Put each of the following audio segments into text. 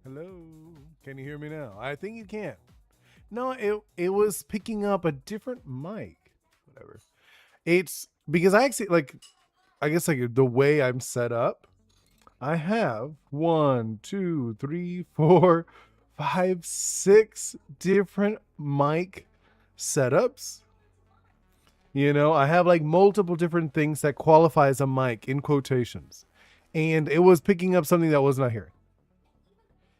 Hello. Can you hear me now? I think you can. No, it was picking up a different mic. Whatever. It's because I actually like I guess like the way I'm set up, I have one, two, three, four, five, six different mic setups. I have like multiple different things that qualify as a mic in quotations. And it was picking up something that was not here.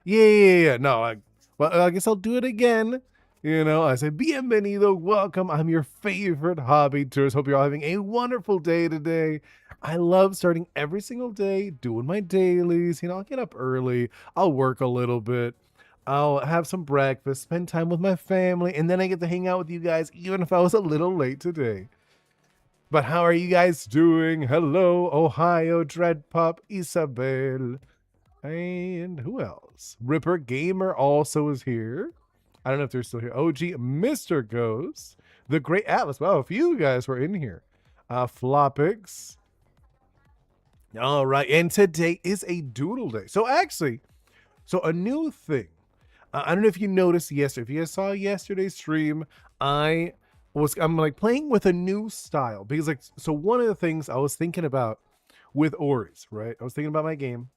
Yeah. No, well, I guess I'll do it again. I say, bienvenido, welcome. I'm your favorite hobby tourist. Hope you're all having a wonderful day today. I love starting every single day, doing my dailies. I'll get up early, I'll work a little bit, I'll have some breakfast, spend time with my family, and then I get to hang out with you guys, even if I was a little late today. But how are you guys doing? Hello, Ohio, Dread Pop, Isabel. And who else? Ripper Gamer also is here. I don't know if they're still here. OG Mr. Ghost. The Great Atlas. Wow, a few guys were in here. Flopix. All right. And today is a doodle day. So a new thing. I don't know if you noticed yesterday. If you guys saw yesterday's stream, I'm like playing with a new style. Because so one of the things I was thinking about with Oris, right? I was thinking about my game.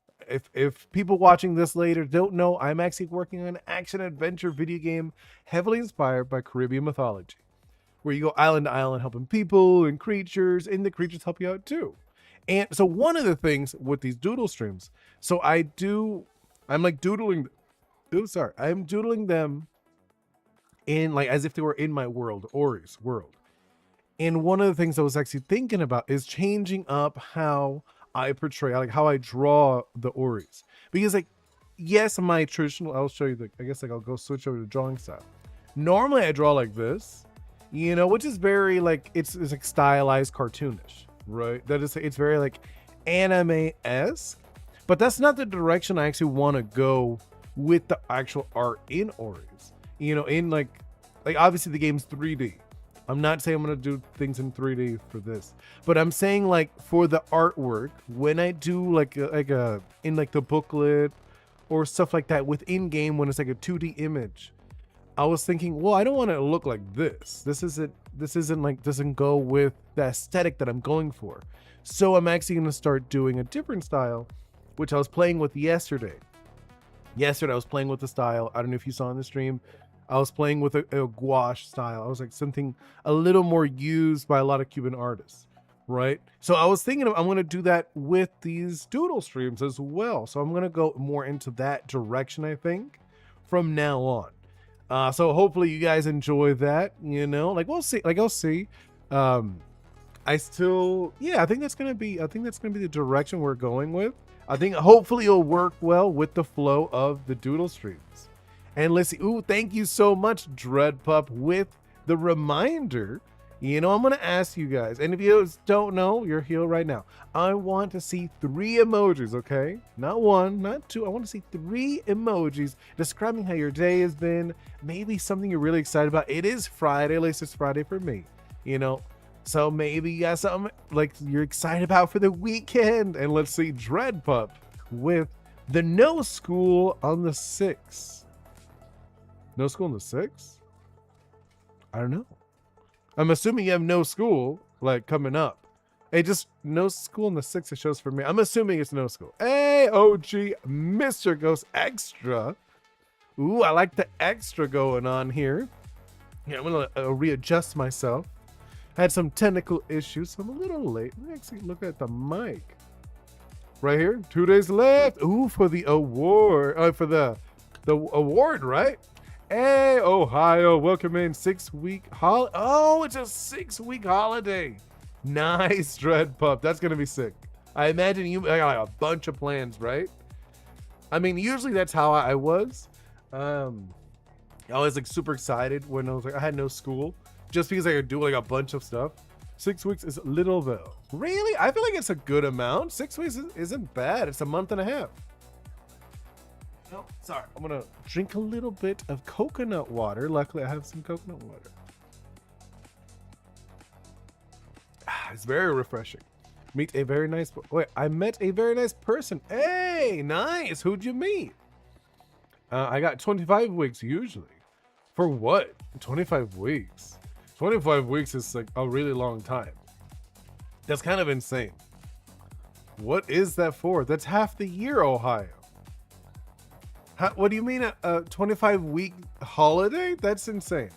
If people watching this later don't know, I'm actually working on an action adventure video game heavily inspired by Caribbean mythology, where you go island to island helping people and creatures, and the creatures help you out too. And so one of the things with these doodle streams, I'm like doodling. I'm doodling them in like as if they were in my world, Ori's world. And one of the things I was actually thinking about is changing up how I portray, like how I draw the Oris. Because yes, my traditional, I'll show you I'll go switch over to drawing style. Normally I draw like this, which is very it's like stylized cartoonish, right? It's very like anime-esque, but that's not the direction I actually want to go with the actual art in Oris. In like obviously the game's 3D. I'm not saying I'm going to do things in 3D for this, but I'm saying like for the artwork, when I do in like the booklet or stuff like that within game, when it's like a 2D image, I was thinking, well, I don't want it to look like this. This doesn't go with the aesthetic that I'm going for. So I'm actually going to start doing a different style, which I was playing with yesterday. Yesterday I was playing with the style. I don't know if you saw in the stream. I was playing with a gouache style. I was like something a little more used by a lot of Cuban artists, right? So I was thinking I'm going to do that with these doodle streams as well. So I'm going to go more into that direction, I think, from now on. So hopefully you guys enjoy that, we'll see. I'll see. I think that's going to be the direction we're going with. I think hopefully it'll work well with the flow of the doodle streams. And let's see. Ooh, thank you so much, Dreadpup, with the reminder. I'm going to ask you guys, and if you don't know, you're here right now. I want to see 3 emojis, okay? Not 1, not 2. I want to see 3 emojis describing how your day has been. Maybe something you're really excited about. It is Friday. At least it's Friday for me, So maybe you got something like you're excited about for the weekend. And let's see, Dreadpup with the no school on the 6th. No school on the 6th? I don't know. I'm assuming you have no school, coming up. Hey, just no school on the 6th it shows for me. I'm assuming it's no school. Hey, OG, Mr. Ghost Extra. Ooh, I like the extra going on here. Yeah, I'm going to readjust myself. I had some technical issues, so I'm a little late. Let me actually look at the mic. Right here, 2 days left. Ooh, for the award. For the award, right? Hey, Ohio, welcome in 6-week holiday. Oh, it's a 6-week holiday. Nice, Dread Pup. That's going to be sick. I imagine you got a bunch of plans, right? I mean, usually that's how I was. I was super excited when I had no school, just because I could do a bunch of stuff. 6 weeks is little though. Really? I feel like it's a good amount. 6 weeks isn't bad. It's a month and a half. No, sorry. I'm gonna drink a little bit of coconut water. Luckily, I have some coconut water. It's very refreshing. Meet a very nice. Wait, I met a very nice person. Hey, nice. Who'd you meet? I got 25 weeks usually. For what? 25 weeks. 25 weeks is like a really long time. That's kind of insane. What is that for? That's half the year, Ohio. What do you mean a 25-week holiday? That's insane.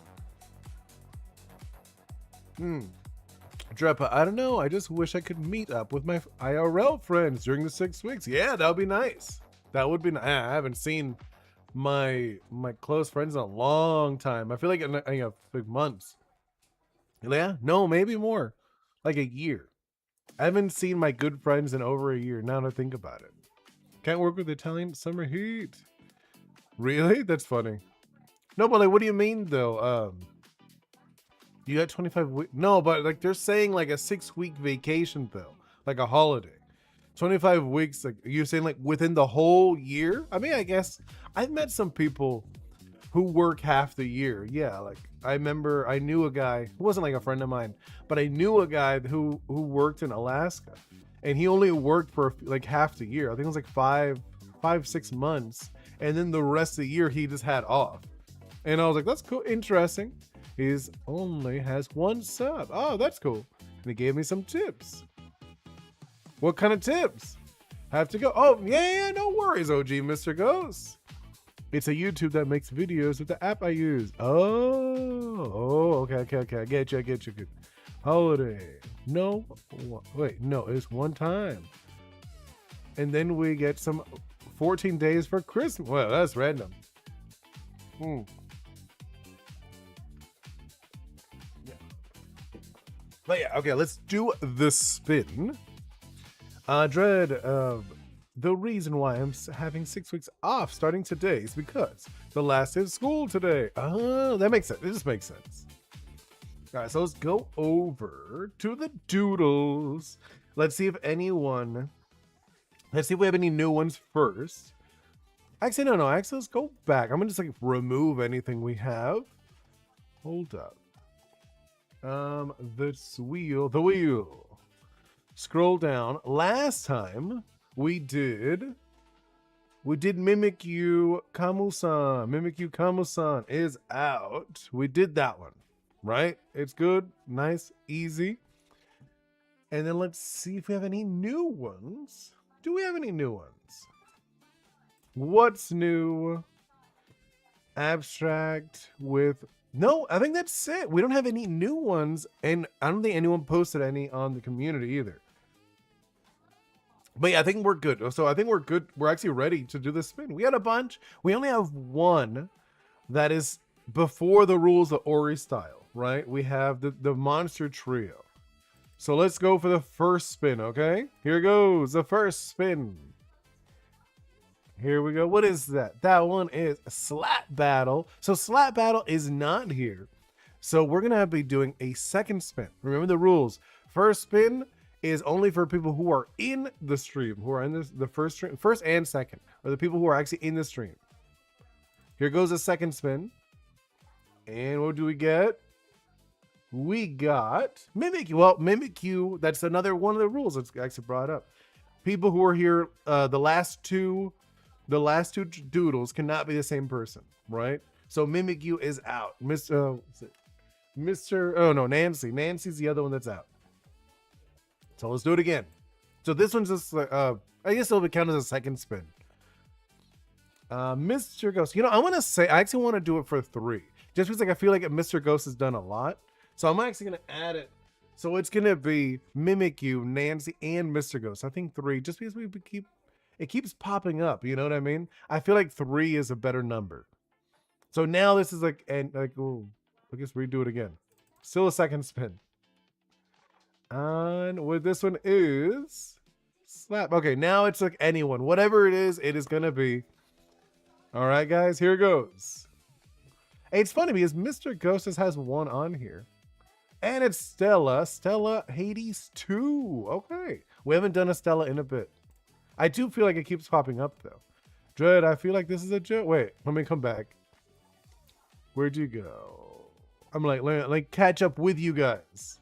Drepa, I don't know. I just wish I could meet up with my IRL friends during the 6 weeks. Yeah, that would be nice. That would be nice. I haven't seen my close friends in a long time. I feel like in like months. Yeah, no, maybe more. Like a year. I haven't seen my good friends in over a year. Now to think about it. Can't work with Italian summer heat. Really? That's funny. No, but like, what do you mean though? You got 25 weeks? No, but like they're saying like a 6-week vacation though, like a holiday. 25 weeks, like you're saying like within the whole year? I mean, I guess I've met some people who work half the year. Yeah, like I remember I knew a guy who wasn't like a friend of mine, but I knew a guy who worked in Alaska, and he only worked for like half the year. I think it was like 6 months, and then the rest of the year he just had off. And I was like, that's cool, interesting. He's only has 1 sub. Oh, that's cool. And he gave me some tips. What kind of tips? Have to go. Oh, yeah, no worries, OG Mr. Ghost. It's a YouTube that makes videos with the app I use. Oh, okay. I get you. Good. Holiday. No, wait, no, it's one time. And then we get some 14 days for Christmas. Well, that's random. Yeah. But yeah, okay, let's do the spin. Dread, the reason why I'm having 6 weeks off starting today is because the last day of school today. Oh, that makes sense. It just makes sense. All right, so let's go over to the doodles. Let's see if we have any new ones first. Actually, no. Actually, let's go back. I'm gonna just like remove anything we have. Hold up. The wheel. Scroll down. Last time we did Mimikyu Kamu-san. Mimikyu Kamu-san is out. We did that one, right? It's good, nice, easy. And then let's see if we have any new ones. Do we have any new ones? What's new? Abstract with... No, I think that's it. We don't have any new ones, and I don't think anyone posted any on the community either. But yeah, I think we're good. So I think we're good. We're actually ready to do the spin. We had a bunch. We only have one that is before the rules of Ori style, right? We have the monster trio. So let's go for the first spin, okay? Here goes the first spin. Here we go. What is that? That one is Slap Battle. So Slap Battle is not here. So we're going to be doing a second spin. Remember the rules. First spin is only for people who are in the stream, who are in the first stream, first and second, or the people who are actually in the stream. Here goes a second spin. And what do we get? We got Mimikyu. Well, Mimikyu, that's another one of the rules that's actually brought up. People who are here, the last two doodles cannot be the same person, right? So Mimikyu is out. Nancy. Nancy's the other one that's out. So let's do it again. So this one's just I guess it'll count as a second spin. Mr. Ghost. I want to say I actually want to do it for 3. Just because I feel like Mr. Ghost has done a lot. So I'm actually gonna add it. So it's gonna be Mimikyu, Nancy, and Mr. Ghost. I think 3, just because it keeps popping up, you know what I mean? I feel like 3 is a better number. So now this is I guess redo it again. Still a second spin. And what this one is Slap. Okay, now it's like anyone. Whatever it is gonna be. All right, guys, here goes. Hey, it's funny because Mr. Ghost has one on here. And it's Stella Hades 2. Okay. We haven't done a Stella in a bit. I do feel like it keeps popping up though. Dread, I feel like this is a joke. Wait, let me come back. Where'd you go? I'm like catch up with you guys.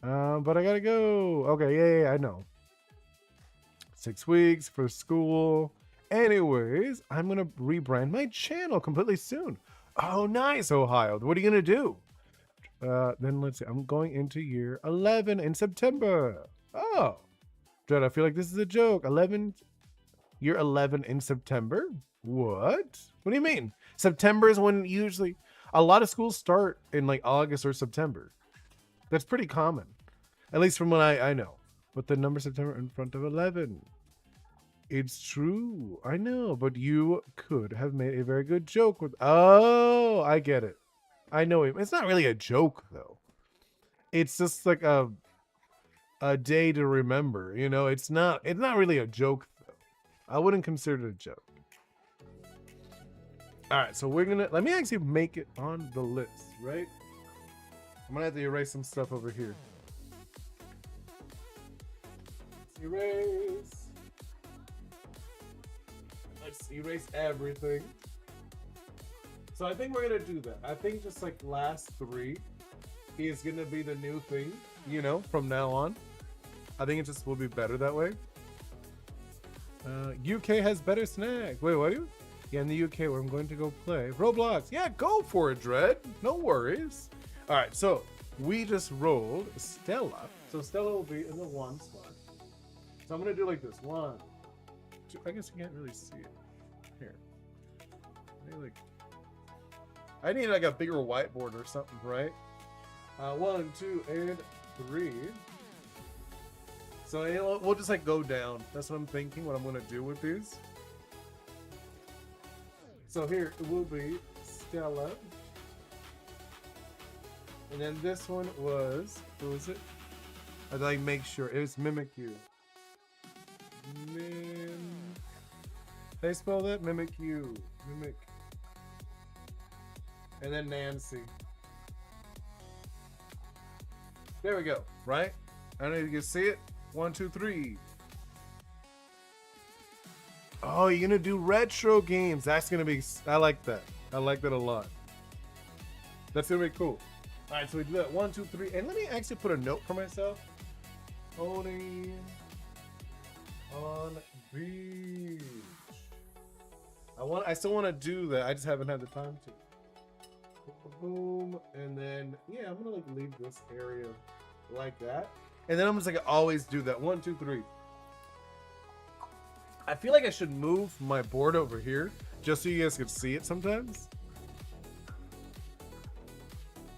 But I gotta go. Okay, yeah, I know. 6 weeks for school. Anyways, I'm gonna rebrand my channel completely soon. Oh, nice, Ohio. What are you gonna do? Then let's see. I'm going into year 11 in September. Oh, Dread, I feel like this is a joke. Year 11 in September? What? What do you mean? September is when usually a lot of schools start in like August or September. That's pretty common, at least from what I know. But the number September in front of 11. It's true. I know, but you could have made a very good joke with. Oh, I get it. I know it. It's not really a joke though. It's just like a day to remember. You know, it's not really a joke though. I wouldn't consider it a joke. All right, so let me actually make it on the list, right? I'm gonna have to erase some stuff over here. Let's erase. Let's erase everything. So I think we're gonna do that. I think just like last 3 is gonna be the new thing, you know, from now on. I think it just will be better that way. UK has better snacks. Wait, what do you? Yeah, in the UK where I'm going to go play Roblox. Yeah, go for it, Dread. No worries. All right, so we just rolled Stella. So Stella will be in the 1 spot. So I'm gonna do like this. 1, 2. I guess you can't really see it. Here. I need like a bigger whiteboard or something, right? 1, 2, and 3. So we'll just like go down. That's what I'm thinking. What I'm gonna do with these. So here it will be Stella. And then this one was, who was it? I'd like make sure it was Mimic You. How you spell that? Mimic You. Mimic. And then Nancy. There we go. Right? I don't know if you can see it. 1, 2, 3. Oh, you're gonna do retro games. That's gonna be. I like that. I like that a lot. That's gonna be cool. All right, so we do that. 1, 2, 3, and let me actually put a note for myself. Oni on beach. I still want to do that. I just haven't had the time to. Boom, and then yeah, I'm gonna like leave this area like that, and then I'm just like always do that. 1, 2, 3. I feel like I should move my board over here just so you guys could see it sometimes.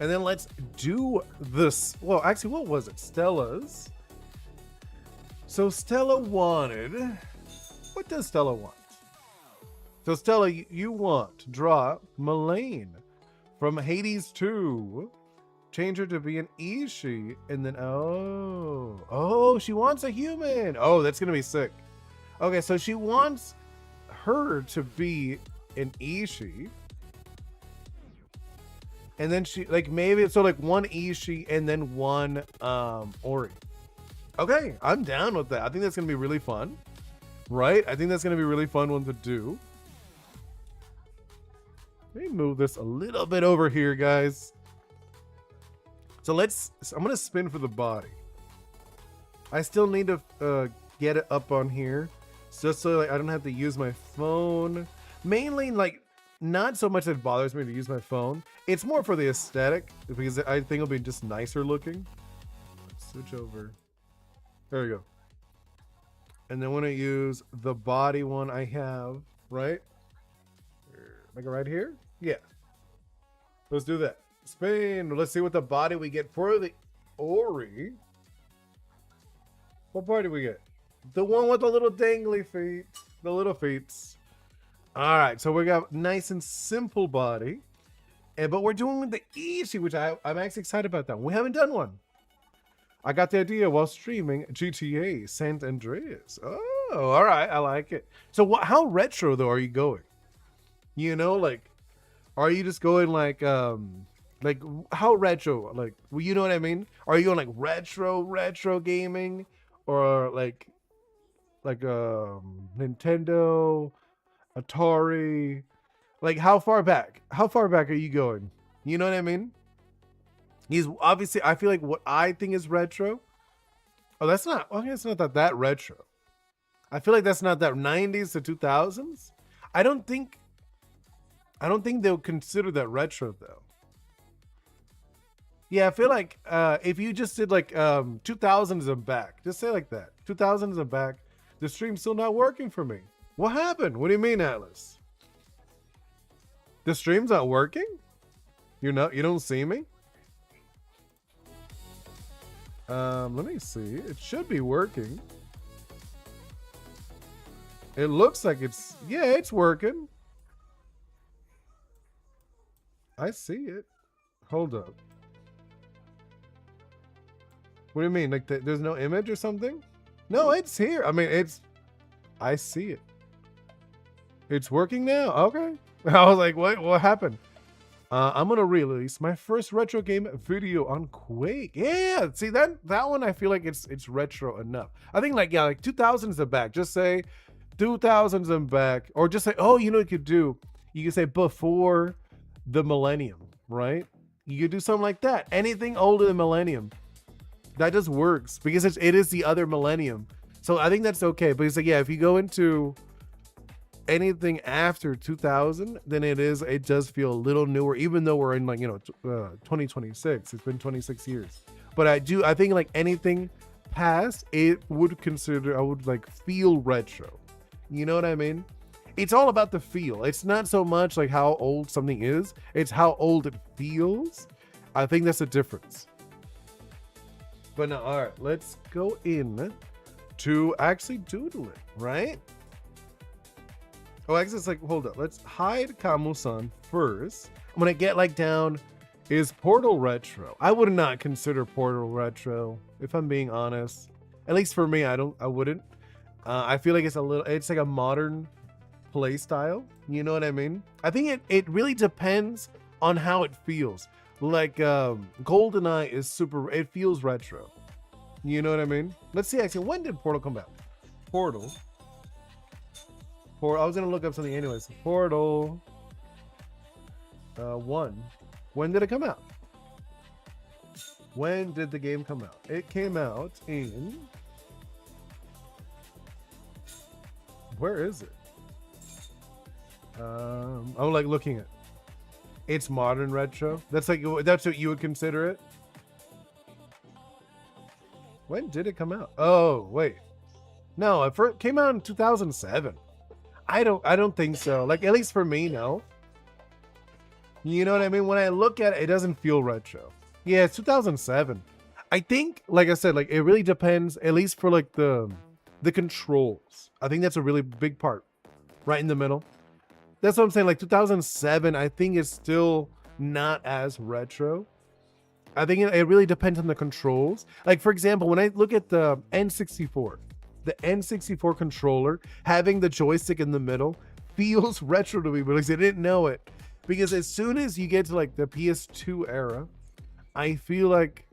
And then let's do this. Well, actually, what was it? Stella's. So Stella wanted. What does Stella want? So Stella, you want to draw Melaine from Hades 2. Change her to be an Ishi. And then, oh, she wants a human. Oh, that's going to be sick. Okay, so she wants her to be an Ishi. And then she, like, maybe it's so like 1 Ishi and then 1 Ori. Okay, I'm down with that. I think that's going to be really fun. Right? I think that's going to be a really fun one to do. Let me move this a little bit over here, guys. So I'm going to spin for the body. I still need to get it up on here. Just so like, I don't have to use my phone. Mainly, like, not so much that it bothers me to use my phone. It's more for the aesthetic, because I think it'll be just nicer looking. Let's switch over. There we go. And then when I use the body one I have, right? Like right here? Yeah. Let's do that. Spin. Let's see what the body we get for the Ori. What body we get? The one with the little dangly feet. The little feet. All right. So we got nice and simple body. But we're doing the easy, which I'm actually excited about that. We haven't done one. I got the idea while streaming GTA San Andreas. Oh, all right. I like it. So how retro, though, are you going? You know, like, are you just going like how retro? Like, well, you know what I mean? Are you going like retro gaming, or like Nintendo, Atari? Like, how far back? How far back are you going? You know what I mean? He's obviously. I feel like what I think is retro. Oh, that's not. Okay, it's not that retro. I feel like that's not that 90s to 2000s. I don't think they'll consider that retro though. Yeah, I feel like if you just did like 2000s and back, just say like that. 2000s and back, the stream's still not working for me. What happened? What do you mean, Atlas? The stream's not working? You don't see me? Let me see. It should be working. It looks like it's working. I see it. Hold up. What do you mean? Like there's no image or something? No, it's here. I mean, I see it. It's working now. Okay. I was like, what happened? I'm gonna release my first retro game video on Quake. Yeah, see that one I feel like it's retro enough. I think like 2000s and back. Just say 2000s and back, or just say, oh, you know what you could do? You could say before the millennium, right? You could do something like that. Anything older than millennium. That just works because it is the other millennium. So I think that's okay. But it's like, yeah, if you go into anything after 2000, then it does feel a little newer, even though we're in 2026. It's been 26 years. But I think like anything past, I would like feel retro. You know what I mean? It's all about the feel. It's not so much like how old something is, it's how old it feels. I think that's the difference. But now, all right, let's go in to actually doodle it, right? Oh, actually, it's like, hold up. Let's hide Kamu-san first. I'm going to get like down. Is Portal retro? I would not consider Portal retro, if I'm being honest. At least for me, I wouldn't. I feel like it's like a modern play style. You know what I mean? I think it really depends on how it feels. Like GoldenEye is it feels retro. You know what I mean? Let's see, actually, when did Portal come out? Portal. I was gonna look up something anyways. Portal 1. When did it come out? When did the game come out? It came out in... Where is it? I'm like looking at... It's modern retro. That's what you would consider it. When did it come out? Oh, wait. No, it came out in 2007. I don't think so. Like, at least for me, no. You know what I mean? When I look at it, it doesn't feel retro. Yeah, it's 2007. I think, like I said, like it really depends, at least for like the controls. I think that's a really big part. Right in the middle. That's what I'm saying. Like 2007, I think is still not as retro. I think it really depends on the controls. Like, for example, when I look at the N64 controller, having the joystick in the middle feels retro to me because I didn't know it. Because as soon as you get to like the PS2 era, I feel like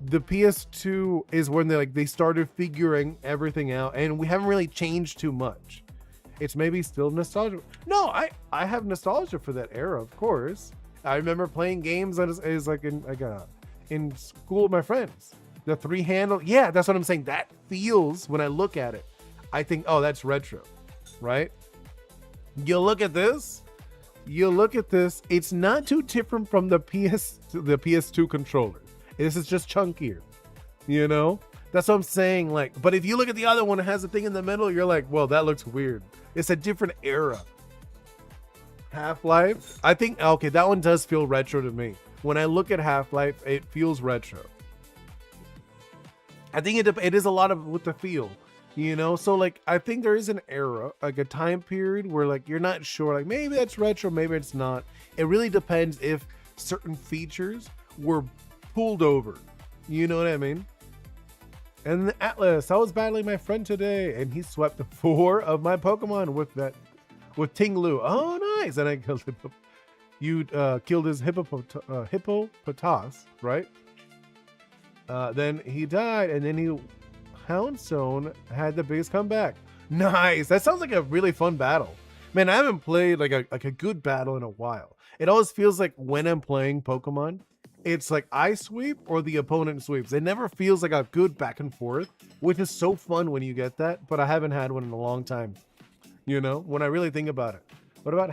the PS2 is when they started figuring everything out, and we haven't really changed too much. It's maybe still nostalgia. No, I have nostalgia for that era, of course. I remember playing games that is like in school with my friends. The 3-handle, yeah, that's what I'm saying. That feels, when I look at it, I think, oh, that's retro, right? You look at this, it's not too different from the PS2 controller. This is just chunkier, you know? That's what I'm saying. Like, but if you look at the other one, it has a thing in the middle, you're like, well, that looks weird. It's a different era. Half-Life, I think, okay, that one does feel retro to me. When I look at Half-Life, it feels retro. I think it is a lot of with the feel, you know? So like, I think there is an era, like a time period where like, you're not sure, like maybe that's retro, maybe it's not. It really depends if certain features were pulled over. You know what I mean? And the Atlas, I was battling my friend today and he swept 4 of my Pokemon with Ting Lu. Oh, nice. And I killed him. You killed his hippopotas, right? Then he died, and then Houndstone had the biggest comeback. Nice. That sounds like a really fun battle. Man, I haven't played like a good battle in a while. It always feels like when I'm playing Pokemon, it's like I sweep or the opponent sweeps. It never feels like a good back and forth, which is so fun when you get that, but I haven't had one in a long time, you know, when I really think about it. What about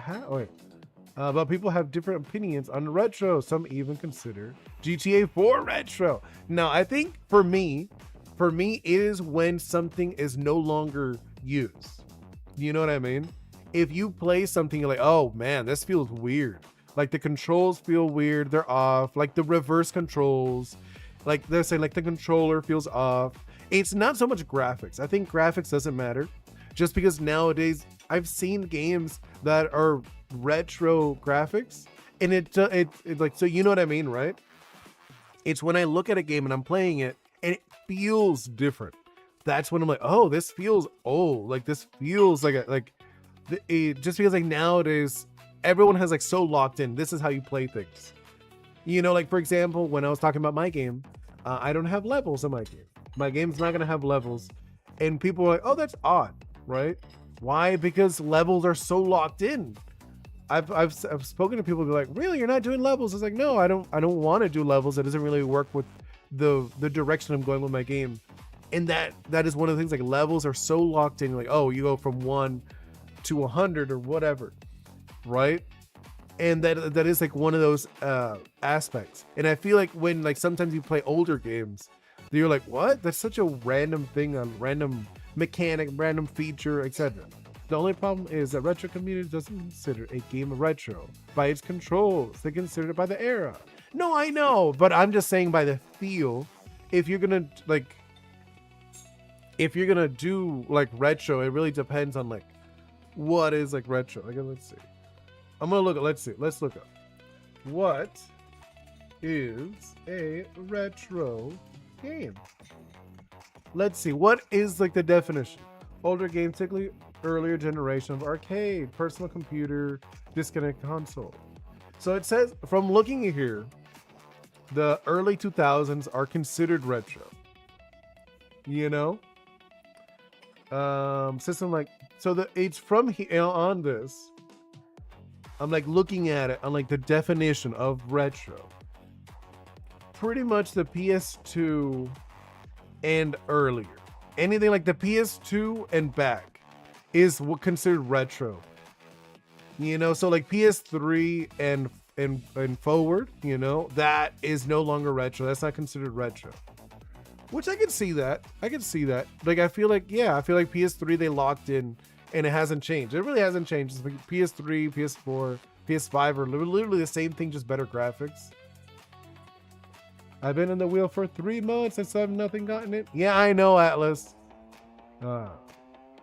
but people have different opinions on retro. Some even consider GTA 4 retro. Now, I think for me, it is when something is no longer used. You know what I mean? If you play something, you're like, oh man, this feels weird. Like the controls feel weird, they're off. Like the reverse controls, like they're saying like the controller feels off. It's not so much graphics. I think graphics doesn't matter, just because nowadays I've seen games that are retro graphics, and it like, so you know what I mean, right? It's when I look at a game and I'm playing it and it feels different. That's when I'm like, oh, this feels old. Like this feels like just because like nowadays everyone has like so locked in. This is how you play things. You know, like for example, when I was talking about my game, I don't have levels in my game. My game's not gonna have levels, and people are like, oh, that's odd, right? Why? Because levels are so locked in. I've spoken to people who are like, really, you're not doing levels? It's like, no, I don't want to do levels. It doesn't really work with the direction I'm going with my game. And that is one of the things, like levels are so locked in, like, oh, you go from 1 to 100 or whatever, right? And that is like one of those aspects. And I feel like when like sometimes you play older games, you're like, what? That's such a random thing, a random mechanic, random feature, etc. The only problem is that retro community doesn't consider a game retro by its controls. They consider it by the era. No, I know, but I'm just saying by the feel. If you're gonna do like retro, it really depends on like what is like retro. Like, let's see. I'm gonna look at. Let's look up. What is a retro game? Let's see. What is like the definition? Older game, typically earlier generation of arcade, personal computer, disconnected console. So it says, from looking here, the early 2000s are considered retro. You know, system like, so it's from here on this. I'm like looking at it on like the definition of retro. Pretty much the PS2 and earlier. Anything like the PS2 and back is what considered retro. You know, so like PS3 and forward, you know, that is no longer retro. That's not considered retro. Which I can see that. Like I feel like PS3 they locked in and it hasn't changed. It really hasn't changed. It's like PS3, PS4, PS5 are literally the same thing, just better graphics. I've been in the wheel for 3 months and still have nothing gotten it. Yeah, I know, Atlas.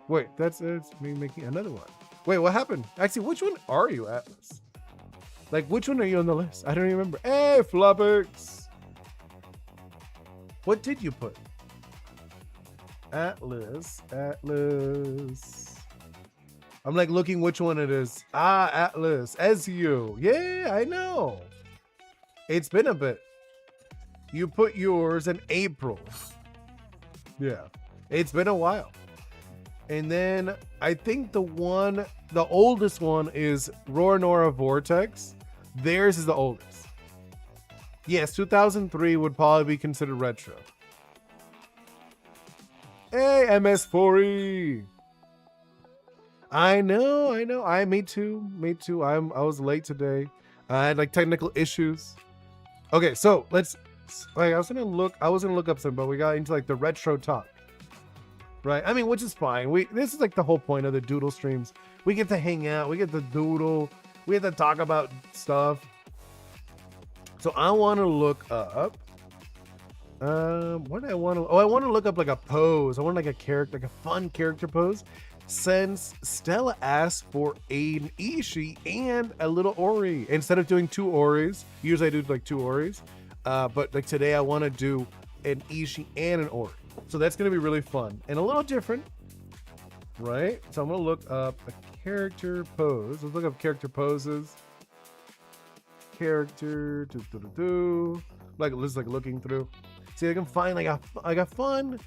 Wait, it's me making another one. Wait, what happened? Actually, which one are you, Atlas? Like, which one are you on the list? I don't even remember. Hey, Flopix. What did you put? Atlas. I'm like looking which one it is. Atlas. As you. Yeah, I know. It's been a bit. You put yours in April. Yeah. It's been a while. And then I think the oldest one is Roranora Vortex. Theirs is the oldest. Yes, 2003 would probably be considered retro. Hey, MS4E. I know. Me too. I was late today. I had like technical issues. Okay, so let's. Like, I was gonna look up something, but we got into like the retro talk. Right? I mean, which is fine. This is like the whole point of the doodle streams. We get to hang out, we get to doodle, we get to talk about stuff. So I want to look up what do I want to I want to look up like a pose. I want like a character, like a fun character pose. Since Stella asked for an Ishii and a little Ori. Instead of doing 2 Oris, usually I do like 2 Oris. But like today I want to do an Ishii and an Ori. So that's going to be really fun and a little different, right? So I'm going to look up a character pose. Let's look up character poses. Character, like just like looking through. See, I can find like a fun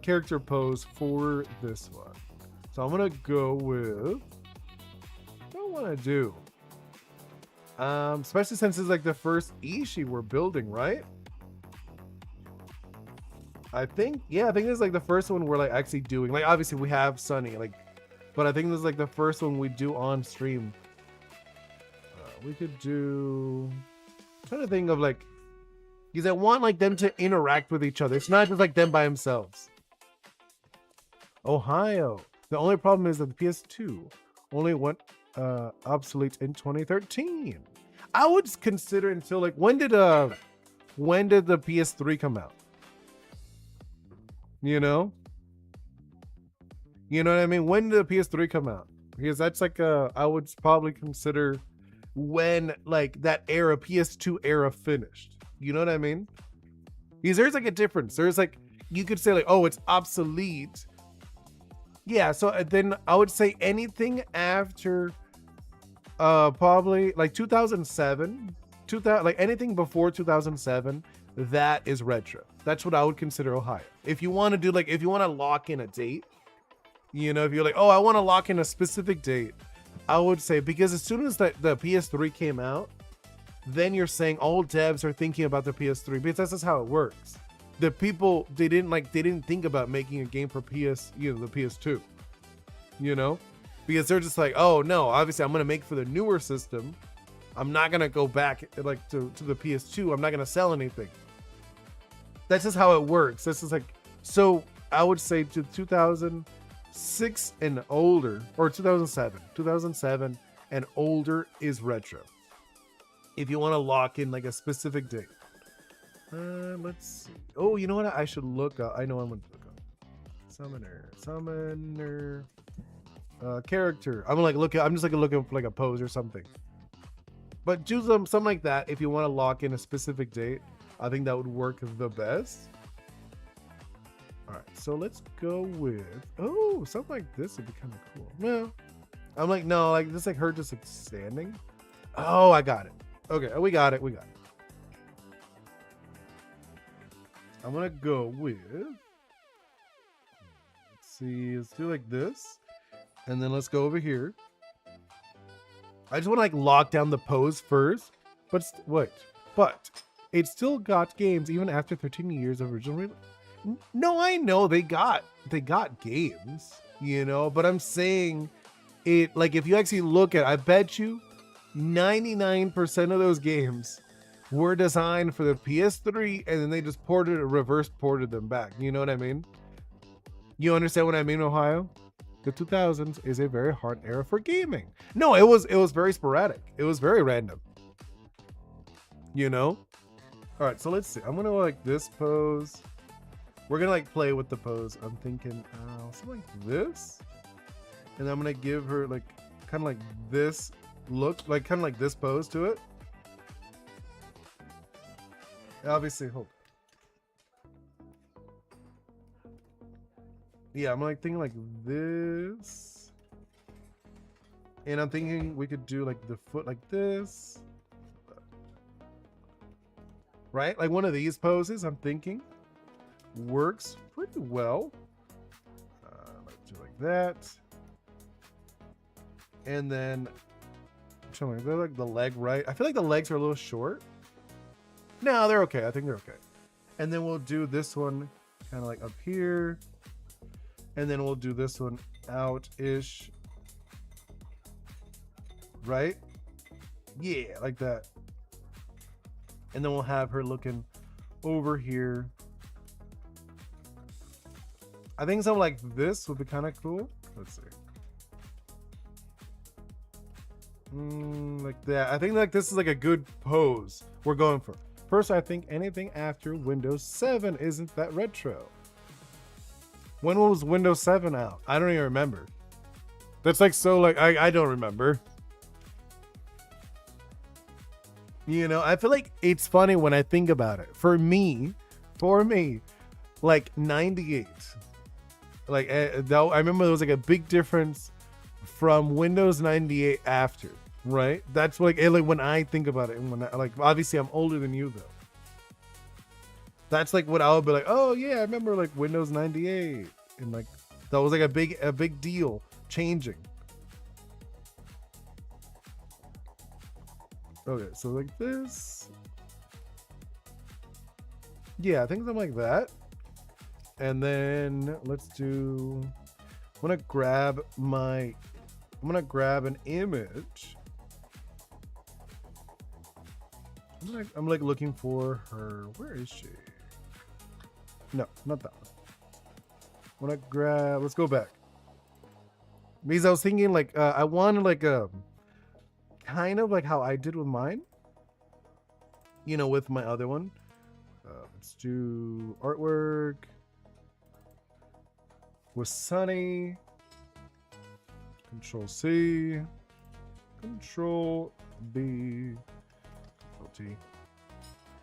character pose for this one. So I'm going to go with, what do I want to do? Especially since it's like the first Ishi we're building, right? I think this is like the first one we're like actually doing. Like obviously we have Sunny, like, but I think this is like the first one we do on stream. We could do. I'm trying to think of like, because I want like them to interact with each other. It's not just like them by themselves. Ohio. The only problem is that the PS2 only went obsolete in 2013. I would consider until like when did the PS3 come out? You know what I mean? When did the PS3 come out? Because that's like I would probably consider when like that era, PS2 era finished. You know what I mean? Because there's like a difference. There's like, you could say like, oh, it's obsolete. Yeah, so then I would say anything after probably like 2007, like anything before 2007, that is retro. That's what I would consider Ohio. If you want to do like, if you want to lock in a date, you know, if you're like, oh, I want to lock in a specific date, I would say, because as soon as the PS3 came out, then you're saying all devs are thinking about the PS3, because that's just how it works. The people, they didn't think about making a game for the PS2, you know, because they're just like, oh no, obviously I'm gonna make for the newer system. I'm not gonna go back like to the PS2. I'm not gonna sell anything. That's just how it works. This is like, so I would say to 2006 and older, or 2007 and older is retro. If you want to lock in like a specific date. Let's see. Oh, you know what? I should look up. I know I'm going to look up. Summoner. Character. I'm like looking. I'm just like looking for like a pose or something. But choose something like that if you want to lock in a specific date. I think that would work the best. All right, so let's go with. Oh, something like this would be kind of cool. No, I'm like no, like this like her just like standing. Oh, I got it. Okay, we got it. I'm gonna go with, let's see, let's do like this, and then let's go over here. I just want to like lock down the pose first, but it still got games even after 13 years of original release. No, I know they got games, you know, but I'm saying it like if you actually look at, I bet you 99% of those games were designed for the PS3 and then they just reverse ported them back. You know what I mean? You understand what I mean, Ohio? The 2000s is a very hard era for gaming. No, it was very sporadic. It was very random. You know? All right, so let's see. I'm gonna like this pose. We're gonna like play with the pose. I'm thinking something like this. And I'm gonna give her like kind of like this look, like kind of like this pose to it. Obviously, hold. Yeah, I'm like thinking like this. And I'm thinking we could do like the foot like this. Right? Like one of these poses, I'm thinking, works pretty well. Let's do like that. And then, they're like the leg right. I feel like the legs are a little short. No, they're okay. I think they're okay. And then we'll do this one kind of like up here. And then we'll do this one out-ish. Right? Yeah, like that. And then we'll have her looking over here. I think something like this would be kind of cool. Let's see. Like that. I think like this is like a good pose we're going for. First, I think anything after Windows 7 isn't that retro. When was Windows 7 out? I don't even remember. That's like so like I don't remember. You know, I feel like it's funny when I think about it. For me, like 98. Like I remember there was like a big difference from Windows 98 after. Right? That's like when I think about it, and when I, like obviously I'm older than you though. That's like what I would be like, oh yeah, I remember like Windows 98, and like that was like a big deal changing. Okay, so like this. Yeah, I think something like that. And then let's do, I'm gonna grab an image. I'm like looking for her. Where is she? No, not that one. I'm gonna grab, let's go back. Because I was thinking like, I wanted like a, kind of like how I did with mine. You know, with my other one. Let's do artwork. With Sunny. Control C. Control B. Control T.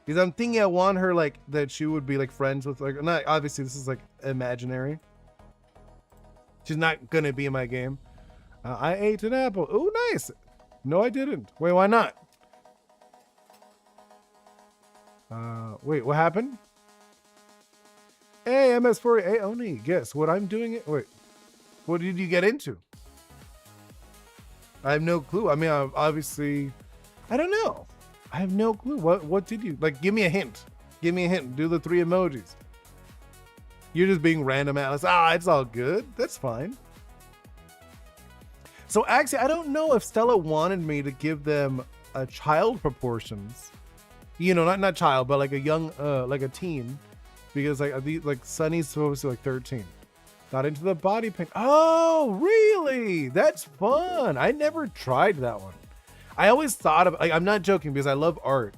Because I'm thinking I want her like that she would be like friends with like, not obviously this is like imaginary. She's not gonna be in my game. I ate an apple. Oh, nice. No, I didn't. Wait, why not? Wait, what happened? Hey, MS4. Hey, Oni, guess what I'm doing? Wait, what did you get into? I have no clue. I mean, obviously, I don't know. I have no clue. What did you, like, give me a hint. Give me a hint. Do the 3 emojis. You're just being random Alice. It's all good. That's fine. So actually, I don't know if Stella wanted me to give them a child proportions. You know, not child, but like a young, like a teen. Because like Sunny's supposed to be like 13. Got into the body paint. Oh, really? That's fun. I never tried that one. I always thought of, like, I'm not joking because I love art.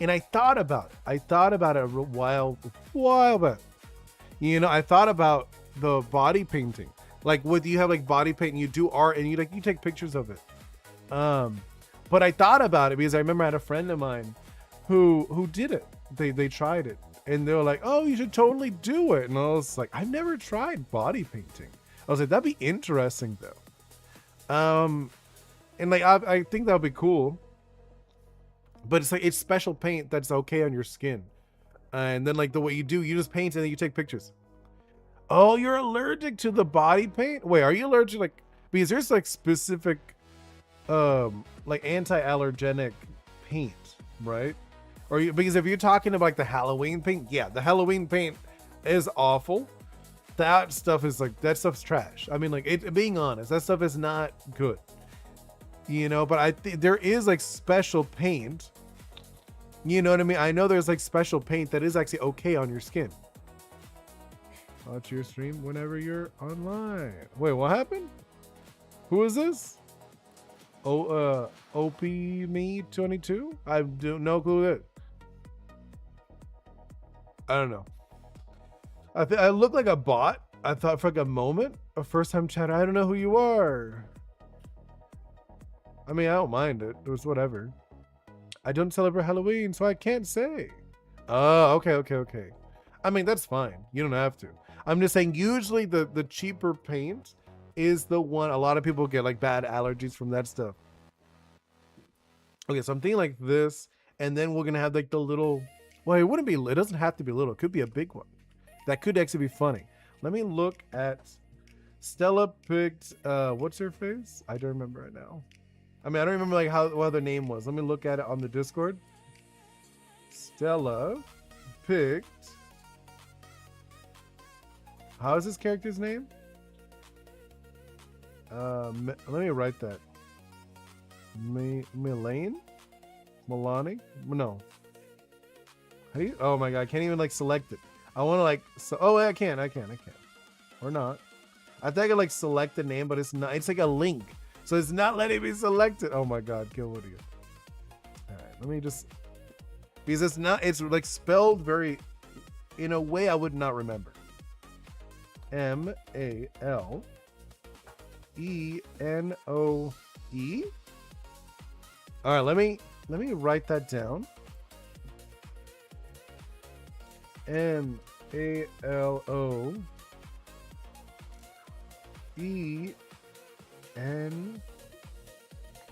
And I thought about it a while back. You know, I thought about the body painting. Like, what you have like body paint and you do art and you take pictures of it. But I thought about it because I remember I had a friend of mine who did it. They tried it. And they were like, oh, you should totally do it. And I was like, I've never tried body painting. I was like, that'd be interesting though. And like, I think that would be cool. But it's like, it's special paint that's okay on your skin. And then like the way you do, you just paint and then you take pictures. Oh, you're allergic to the body paint? Wait, are you allergic? Like, because there's like specific, like anti-allergenic paint, right? Or because if you're talking about like the Halloween paint, yeah, the Halloween paint is awful. That stuff is like, that stuff's trash. I mean, like, being honest, that stuff is not good. You know, but I think there is like special paint. You know what I mean? I know there's like special paint that is actually okay on your skin. Watch your stream whenever you're online. Wait, what happened? Who is this? Oh, OP me 22? I do no clue that. I don't know. I look like a bot. I thought for like a moment, a first time chatter. I don't know who you are. I mean, I don't mind it. It was whatever. I don't celebrate Halloween, so I can't say. Oh, okay. I mean, that's fine. You don't have to. I'm just saying, usually the cheaper paint is the one a lot of people get like bad allergies from that stuff. Okay, so I'm thinking like this, and then we're gonna have like the little, well, it wouldn't be, it doesn't have to be little. It could be a big one. That could actually be funny. Let me look at, Stella picked, what's her face? I don't remember right now. I mean, I don't remember like what their name was. Let me look at it on the Discord. Stella picked, how is this character's name? Let me write that. Milane? Milani? No. How do you, oh my god, I can't even like select it. I want to like, so, oh, I can. Or not. I think I can like select the name, but it's not, it's like a link. So it's not letting me select it. Oh my god, kill Lydia. Alright, let me just, because it's not, it's like spelled very, in a way I would not remember. Malenoe. All right, let me write that down. Maloen.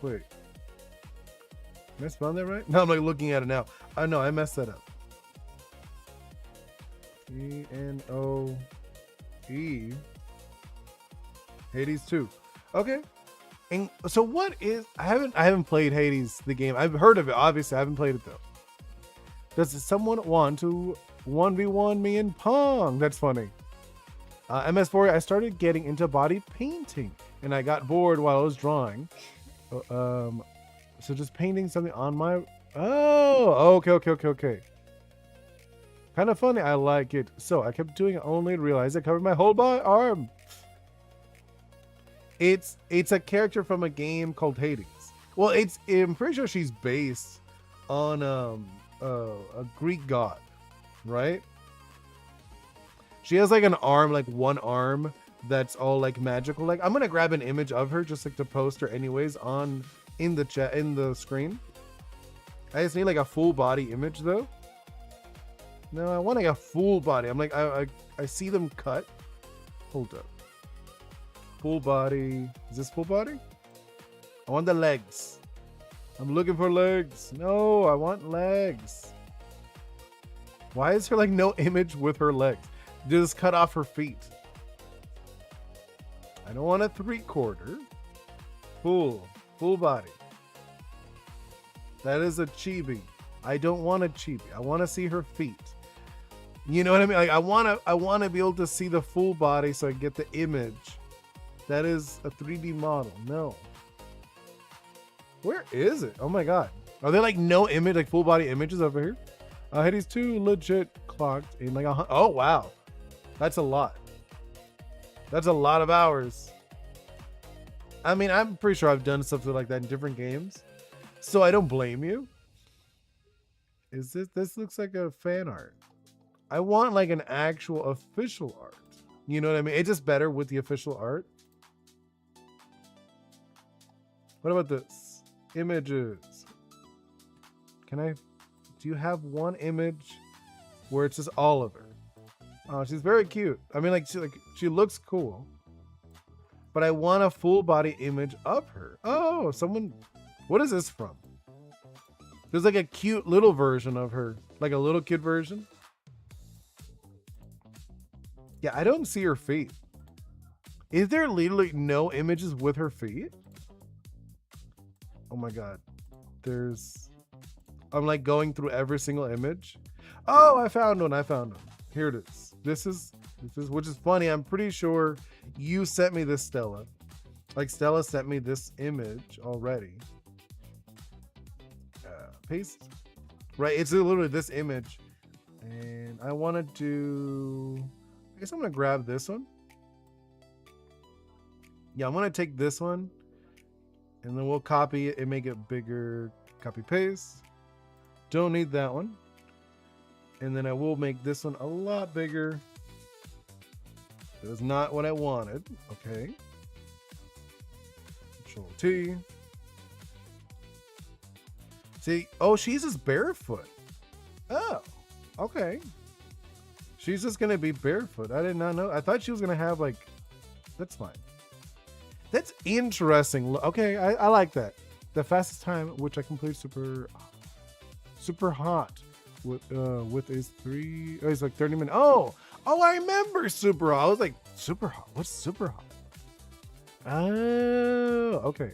Wait. Am I spelling that right? No, I'm like looking at it now. I know I messed that up. Enoe. Hades 2. Okay. And so what is I haven't played Hades the game. I've heard of it, obviously. I haven't played it though. Does someone want to 1v1 me in Pong? That's funny. MS4, I started getting into body painting and I got bored while I was drawing. So just painting something on my okay. Kind of funny. I like it. So I kept doing it only to realize it covered my whole arm. It's a character from a game called Hades. Well, I'm pretty sure she's based on a Greek god, right? She has like an arm, like one arm that's all like magical. Like I'm gonna grab an image of her just like to post her anyways in the chat, in the screen. I just need like a full body image though. No, I want like a full body. I'm like I see them cut. Hold up. Full body. Is this full body? I want the legs. I'm looking for legs. No, I want legs. Why is there like no image with her legs? Just cut off her feet. I don't want a 3/4. Full body. That is a chibi. I don't want a chibi. I want to see her feet. You know what I mean? Like I want to be able to see the full body so I get the image. That is a 3D model. No. Where is it? Oh my god. Are there like no image, like full body images over here? Hades 2 legit clocked in like oh wow. That's a lot. That's a lot of hours. I mean, I'm pretty sure I've done something like that in different games. So I don't blame you. Is this looks like a fan art. I want like an actual official art. You know what I mean? It's just better with the official art. What about this? Images. Do you have one image where it's just all of her? Oh, she's very cute. I mean, she looks cool. But I want a full body image of her. Oh, what is this from? There's like a cute little version of her. Like a little kid version. Yeah, I don't see her feet. Is there literally no images with her feet? Oh my god. I'm like going through every single image. Oh, I found one. Here it is. This is which is funny. I'm pretty sure you sent me this, Stella. Like Stella sent me this image already. Paste. Right, it's literally this image. And I want to do... I guess I'm going to grab this one. Yeah, I'm going to take this one. And then we'll copy it and make it bigger. Copy, paste. Don't need that one. And then I will make this one a lot bigger. That is not what I wanted. Okay. Control T. See, oh, she's just barefoot. Oh, okay. She's just gonna be barefoot. I did not know. I thought she was gonna have like, that's fine. That's interesting. Okay, I like that. The fastest time which I completed super hot with is it's like 30 minutes. Oh, I remember super hot. I was like, super hot. What's super hot? Oh, okay.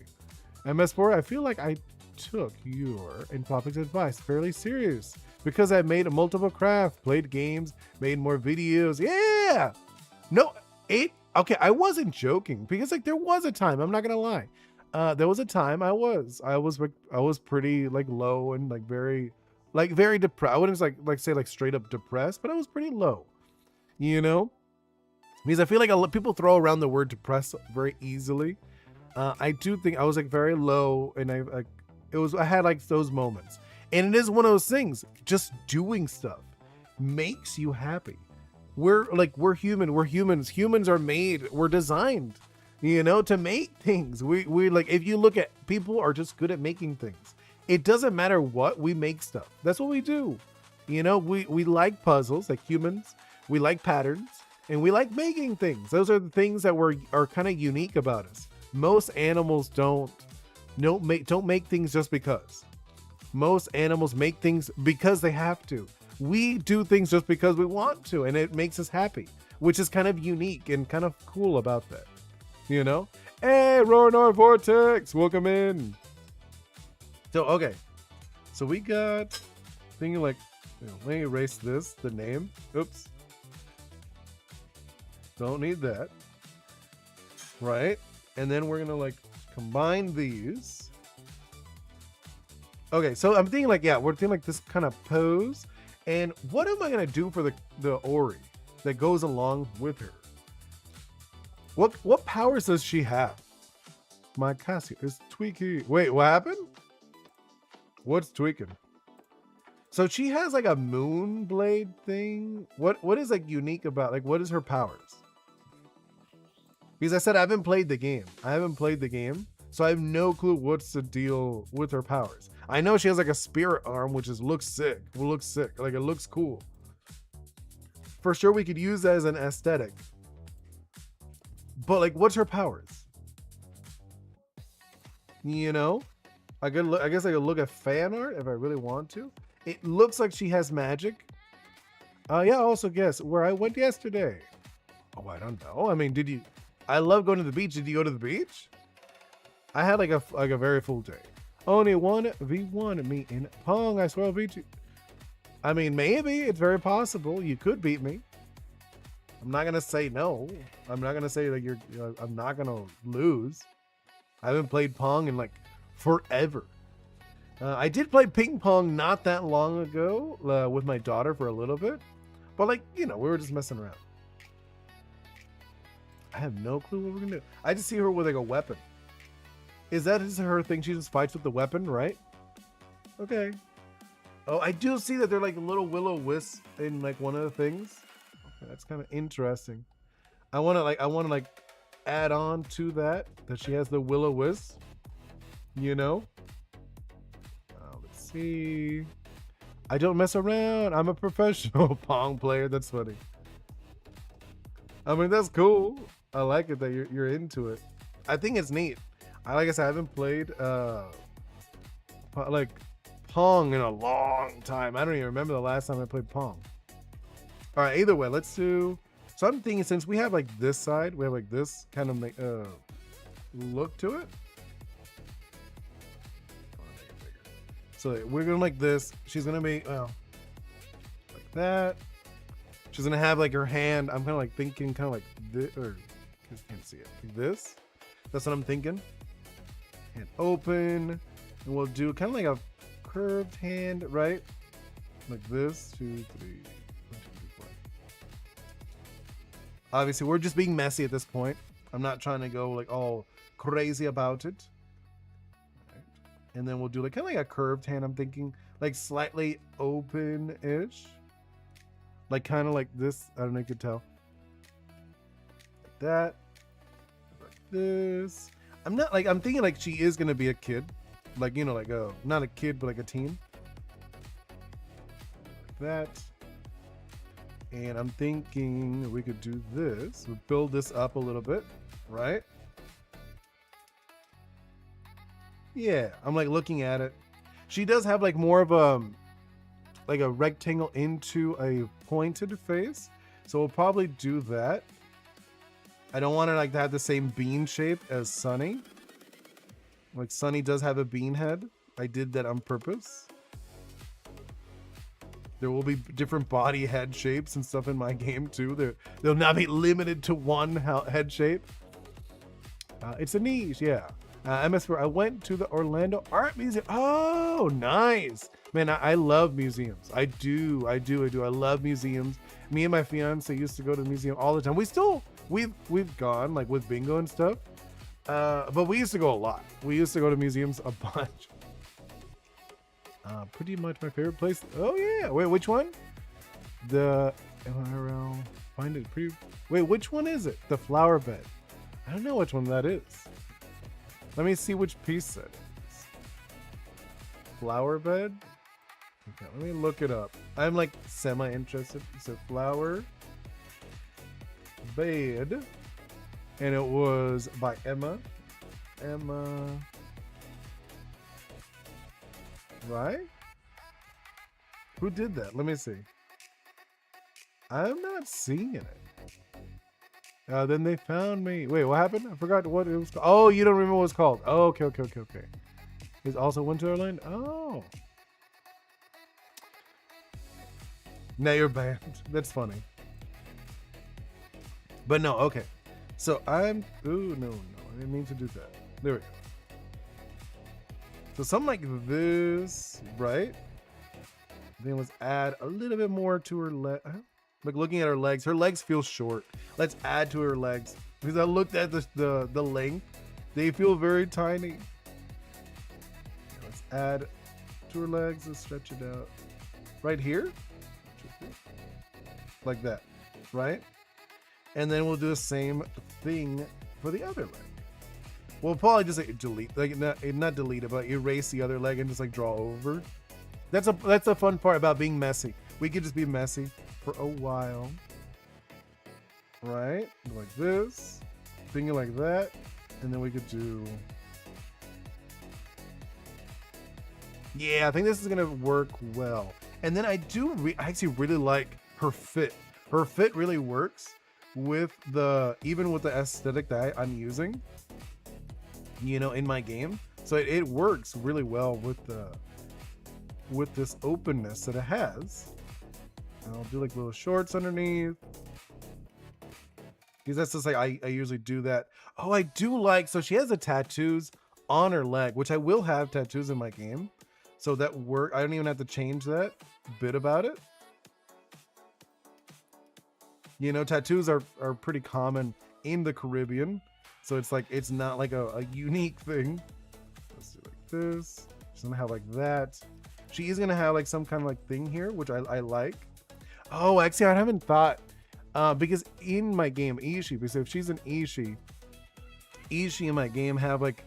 MS4, I feel like I took your and Popic's advice fairly serious because I made a multiple craft, played games, made more videos. Yeah. No, okay, I wasn't joking because like there was a time, I'm not gonna lie. There was a time I was pretty like low and like very depressed. I wouldn't like say like straight up depressed, but I was pretty low, you know, because I feel like people throw around the word depressed very easily. I do think I was like very low, and I had like those moments, and it is one of those things. Just doing stuff makes you happy. We're human. We're humans. Humans are made. We're designed, you know, to make things. We like, if you look at people are just good at making things. It doesn't matter what, we make stuff. That's what we do. You know, we like puzzles like humans. We like patterns and we like making things. Those are the things that are kind of unique about us. Most animals don't make things just because. Most animals make things because they have to. We do things just because we want to, and it makes us happy, which is kind of unique and kind of cool about that, you know? Hey, Ronar Vortex, welcome in. So, okay. So we got thinking like, let me erase this, the name. Oops. Don't need that. Right? And then we're gonna like combine these. Okay, so I'm thinking like, yeah, we're thinking like this kind of pose. And what am I gonna do for the Ori that goes along with her? What powers does she have? My Cassie is tweaking. Wait, what happened? What's tweaking? So she has like a moon blade thing. What is like unique about like what is her powers? Because I said I haven't played the game. So I have no clue what's the deal with her powers. I know she has like a spirit arm, which looks sick. Like it looks cool. For sure, we could use that as an aesthetic. But like, what's her powers? You know, I guess I could look at fan art if I really want to. It looks like she has magic. Yeah. Also, guess where I went yesterday. Oh, I don't know. I mean, did you? I love going to the beach. Did you go to the beach? I had like a very full day. Only 1v1 me in Pong. I swear I'll beat you. I mean, maybe it's very possible you could beat me. I'm not gonna say no. I'm not gonna say that I'm not gonna lose. I haven't played Pong in like forever. I did play ping pong not that long ago with my daughter for a little bit, but like we were just messing around. I have no clue what we're gonna do. I just see her with like a weapon. Is her thing? She just fights with the weapon, right? Okay. Oh, I do see that they're like little will-o-wisps in like one of the things. Okay, that's kind of interesting. I want to add on to that she has the will-o-wisp. Let's see. I don't mess around. I'm a professional Pong player. That's funny. I mean, that's cool. I like it that you're into it. I think it's neat. Like I said, I haven't played like Pong in a long time. I don't even remember the last time I played Pong. All right, either way, let's do. So I'm thinking since we have like this side, we have like this kind of look to it. So we're going like this. She's gonna be like that. She's gonna have like her hand. I'm kind of like thinking kind of like this, or you can't see it. Like this. That's what I'm thinking. Hand open, and we'll do kind of like a curved hand, right? Like this. 2, 3. 1, 2, 3, 4. Obviously, we're just being messy at this point. I'm not trying to go like all crazy about it. Right. And then we'll do like kind of like a curved hand. I'm thinking like slightly open-ish. Like kind of like this. I don't know if you could tell. Like that. Like this. I'm thinking like she is going to be a kid. Like, like not a kid, but like a teen. Like that. And I'm thinking we could do this. We'll build this up a little bit, right? Yeah, I'm like looking at it. She does have like more of a rectangle into a pointed face. So we'll probably do that. I don't want her like to have the same bean shape as Sunny. Like Sunny does have a bean head. I did that on purpose. There will be different body head shapes and stuff in my game too. They'll not be limited to one head shape. It's a niche, yeah. MS4, I went to the Orlando Art Museum. Oh, nice. Man, I love museums. I do. I love museums. Me and my fiance used to go to the museum all the time. We've gone like with bingo and stuff. But we used to go a lot. We used to go to museums a bunch. Pretty much my favorite place. Oh yeah. Wait, which one? The MRL. Find it pretty. Wait, which one is it? The flower bed. I don't know which one that is. Let me see which piece that is. Flower bed. Okay, let me look it up. I'm like semi-interested. It's a flower bed. And it was by Emma. Right? Who did that? Let me see. I'm not seeing it. Then they found me. Wait, what happened? I forgot what it was called. Oh, you don't remember what it's called. Oh, okay. It's also Winterland? Oh. Now you're banned. That's funny. But no, okay. So I'm... Ooh, no. I didn't mean to do that. There we go. So something like this, right? Then let's add a little bit more to her leg. Like looking at her legs feel short. Let's add to her legs. Because I looked at the length. They feel very tiny. Let's add to her legs. Let's stretch it out. Right here. Like that, right? And then we'll do the same thing for the other leg. We'll probably just like delete, like not delete it, but erase the other leg and just like draw over. That's the fun part about being messy. We could just be messy for a while, right? Like this, thinking like that, and then we could do. Yeah, I think this is gonna work well. And then I actually really like her fit. Her fit really works with even with the aesthetic that I'm using, you know, in my game. So it works really well with this openness that it has. And I'll do like little shorts underneath. Because that's just like I usually do that. Oh, I do like, so she has the tattoos on her leg, which I will have tattoos in my game. So that work, I don't even have to change that bit about it. You know, tattoos are pretty common in the Caribbean. So it's like, it's not like a unique thing. Let's do like this. She's gonna have like that. She is gonna have like some kind of like thing here, which I like. Oh, actually I haven't thought, because in my game, Ishi, because if she's an Ishi in my game have like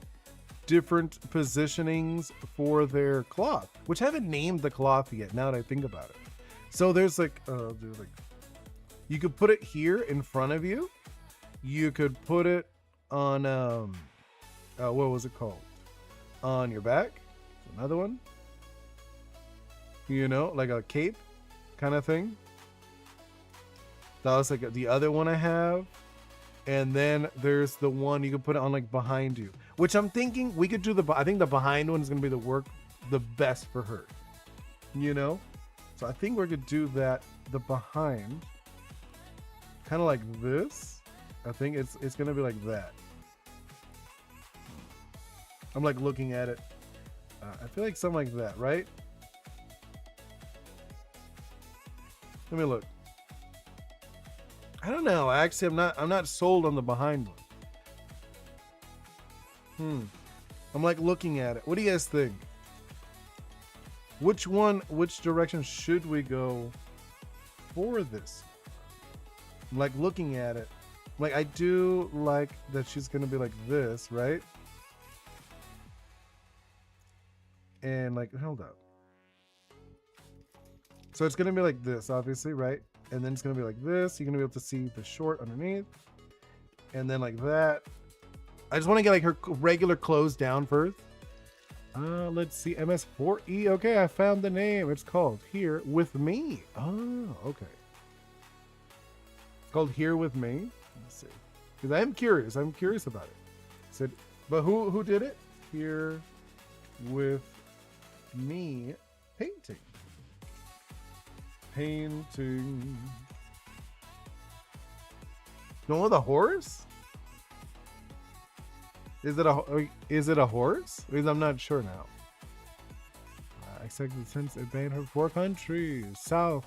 different positionings for their cloth, which I haven't named the cloth yet now that I think about it. So there's like, you could put it here in front of you. You could put it on, what was it called? On your back. Another one. You know, like a cape kind of thing. That was like the other one I have. And then there's the one you can put it on like behind you, which I'm thinking we could do I think the behind one is going to be the best for her, you know? So I think we're going to do that, the behind, kind of like this. I think it's going to be like that. I'm like looking at it. I feel like something like that, right? Let me look. I don't know. Actually, I'm not sold on the behind one. I'm like looking at it. What do you guys think? Which direction should we go for this? I'm like looking at it. Like I do like that she's gonna be like this, right? And like, hold up. So it's gonna be like this, obviously, right? And then it's gonna be like this. You're gonna be able to see the short underneath. And then like that. I just want to get like her regular clothes down first. Let's see, MS4E. Okay, I found the name. It's called Here With Me. Oh, okay. It's called Here With Me. Let's see. Because I'm curious about it. Said, but who did it? Here With Me painting. No, with a horse? Is it a horse? Because I'm not sure now. Except since it banned her 4 countries. South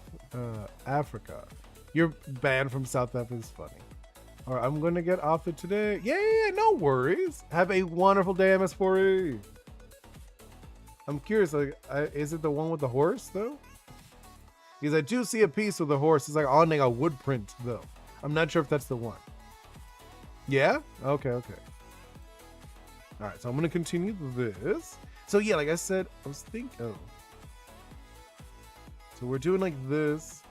Africa. You're banned from South Africa is funny. All right, I'm going to get off it today. Yeah, no worries. Have a wonderful day, MS4E. I'm curious, like, is it the one with the horse, though? Because I do see a piece with the horse. It's like on like a wood print, though. I'm not sure if that's the one. Yeah? Okay. All right, so I'm going to continue this. So yeah, like I said, I was thinking, oh. So we're doing like this.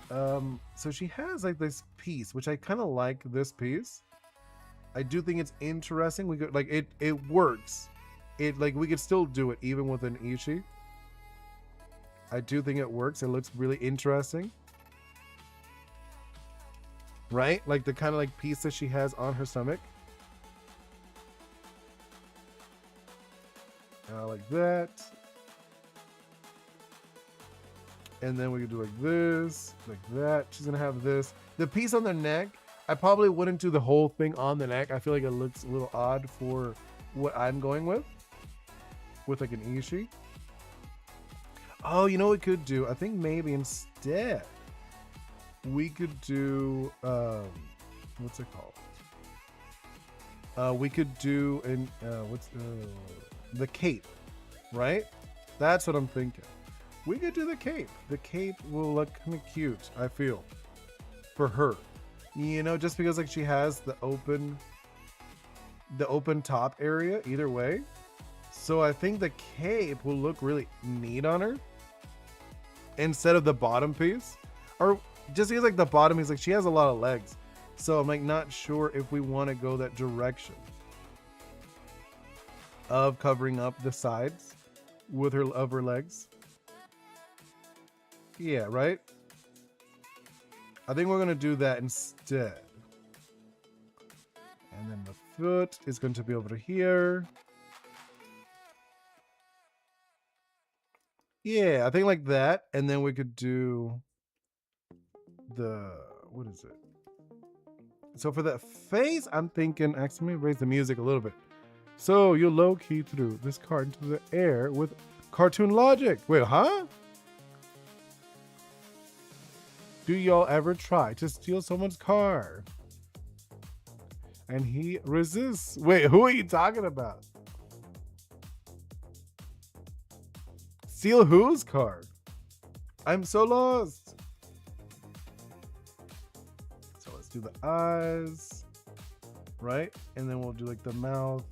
So she has like this piece, which I kind of like this piece. I do think it's interesting. We could like, it works. Like we could still do it even with an Ishi. I do think it works. It looks really interesting. right? Like the kind of like piece that she has on her stomach. Like that. And then we could do like this, like that. She's gonna have this. The piece on the neck, I probably wouldn't do the whole thing on the neck. I feel like it looks a little odd for what I'm going with like an ishi. Oh, you know what we could do? I think maybe instead we could do what's it called? We could do the cape, right? That's what I'm thinking. We could do the cape. The cape will look kind of cute, I feel, for her. You know, just because like she has the open top area either way. So I think the cape will look really neat on her instead of the bottom piece. Or just because like the bottom is like she has a lot of legs. So I'm like not sure if we want to go that direction of covering up the sides with her legs. Yeah, right? I think we're going to do that instead. And then the foot is going to be over here. Yeah, I think like that. And then we could do the, what is it? So for the face, I'm thinking, actually, let me raise the music a little bit. So you low-key threw this card into the air with cartoon logic. Wait, huh? Do y'all ever try to steal someone's car? And he resists. Wait, who are you talking about? Steal whose car? I'm so lost. So let's do the eyes, right? And then we'll do like the mouth.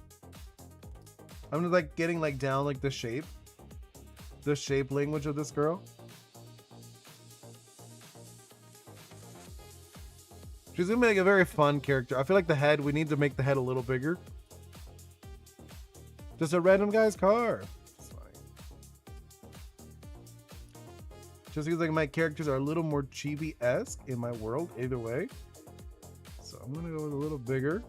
I'm just like getting like down like the shape language of this girl. She's gonna be like a very fun character. I feel like the head, we need to make the head a little bigger. Just a random guy's car. It's fine. Just because like my characters are a little more chibi-esque in my world, either way. So I'm gonna go with a little bigger.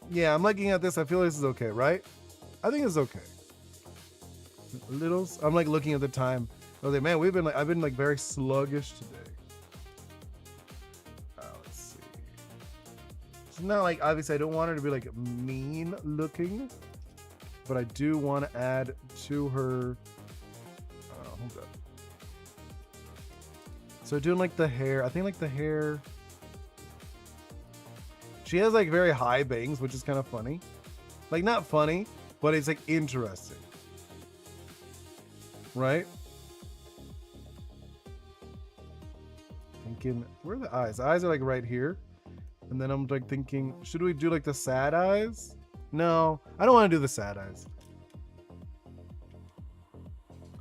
Yeah, I'm looking at this. I feel like this is okay, right? I think it's okay. Littles. I'm like looking at the time. I was like, man, I've been like very sluggish today. Let's see. It's not like, obviously I don't want her to be like mean looking, but I do want to add to her. Hold up. So doing like the hair, I think like the hair. She has like very high bangs, which is kind of funny. Like not funny, but it's like interesting. Right? Thinking, where are the eyes? The eyes are like right here. And then I'm like thinking, should we do like the sad eyes? No, I don't want to do the sad eyes.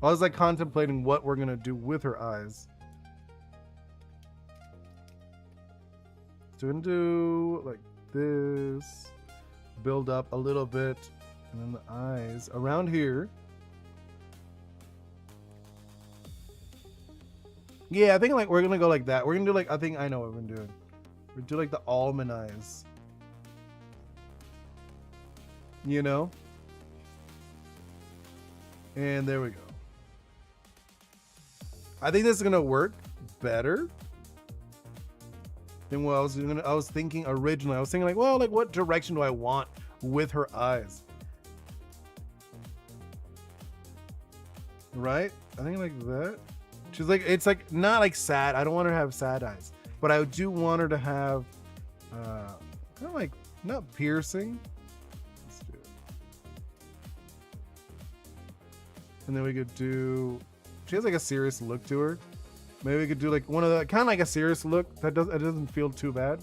I was like contemplating what we're going to do with her eyes. So we're going to do like this. Build up a little bit. And then the eyes around here. Yeah, I think like we're gonna go like that. We're gonna do like, I think I know what we're doing. We're do like the almond eyes. You know? And there we go. I think this is gonna work better than what I was thinking originally. I was thinking like, well, like what direction do I want with her eyes? Right? I think like that. She's like, it's like not like sad. I don't want her to have sad eyes, but I do want her to have kind of like not piercing. Let's do it. And then we could do, she has like a serious look to her. Maybe we could do like one of the kind of like a serious look that doesn't feel too bad.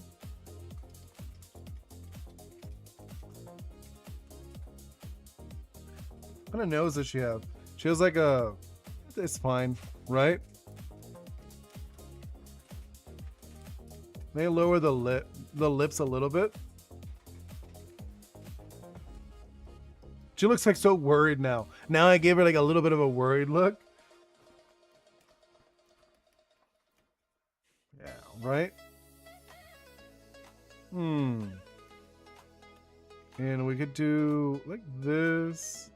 What kind of nose does she have? She has like a, it's fine, right? May lower the lips a little bit. She looks like so worried now. Now I gave her like a little bit of a worried look. right? And we could do like this.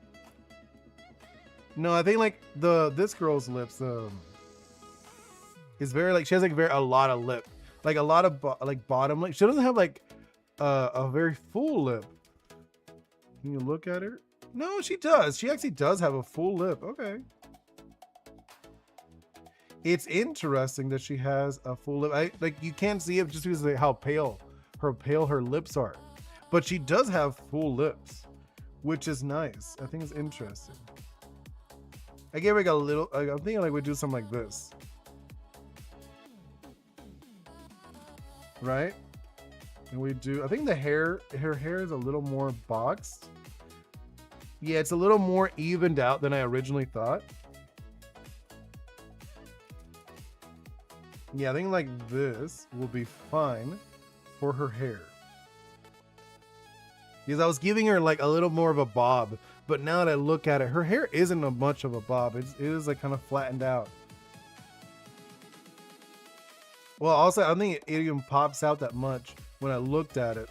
No, I think like this girl's lips is very like, she has like a lot of lip, like a lot of like bottom lip. She doesn't have like a very full lip. Can you look at her? No, she does. She actually does have a full lip. Okay. It's interesting that she has a full lip. Like you can't see it just because of how pale her lips are, but she does have full lips, which is nice. I think it's interesting. I gave like a little. I'm thinking like we do something like this, right? And we do. I think the hair, her hair is a little more boxed. Yeah, it's a little more evened out than I originally thought. Yeah, I think like this will be fine for her hair. Because I was giving her like a little more of a bob, but now that I look at it, her hair isn't a much of a bob. It is like kind of flattened out. Well, also, I don't think it even pops out that much when I looked at it.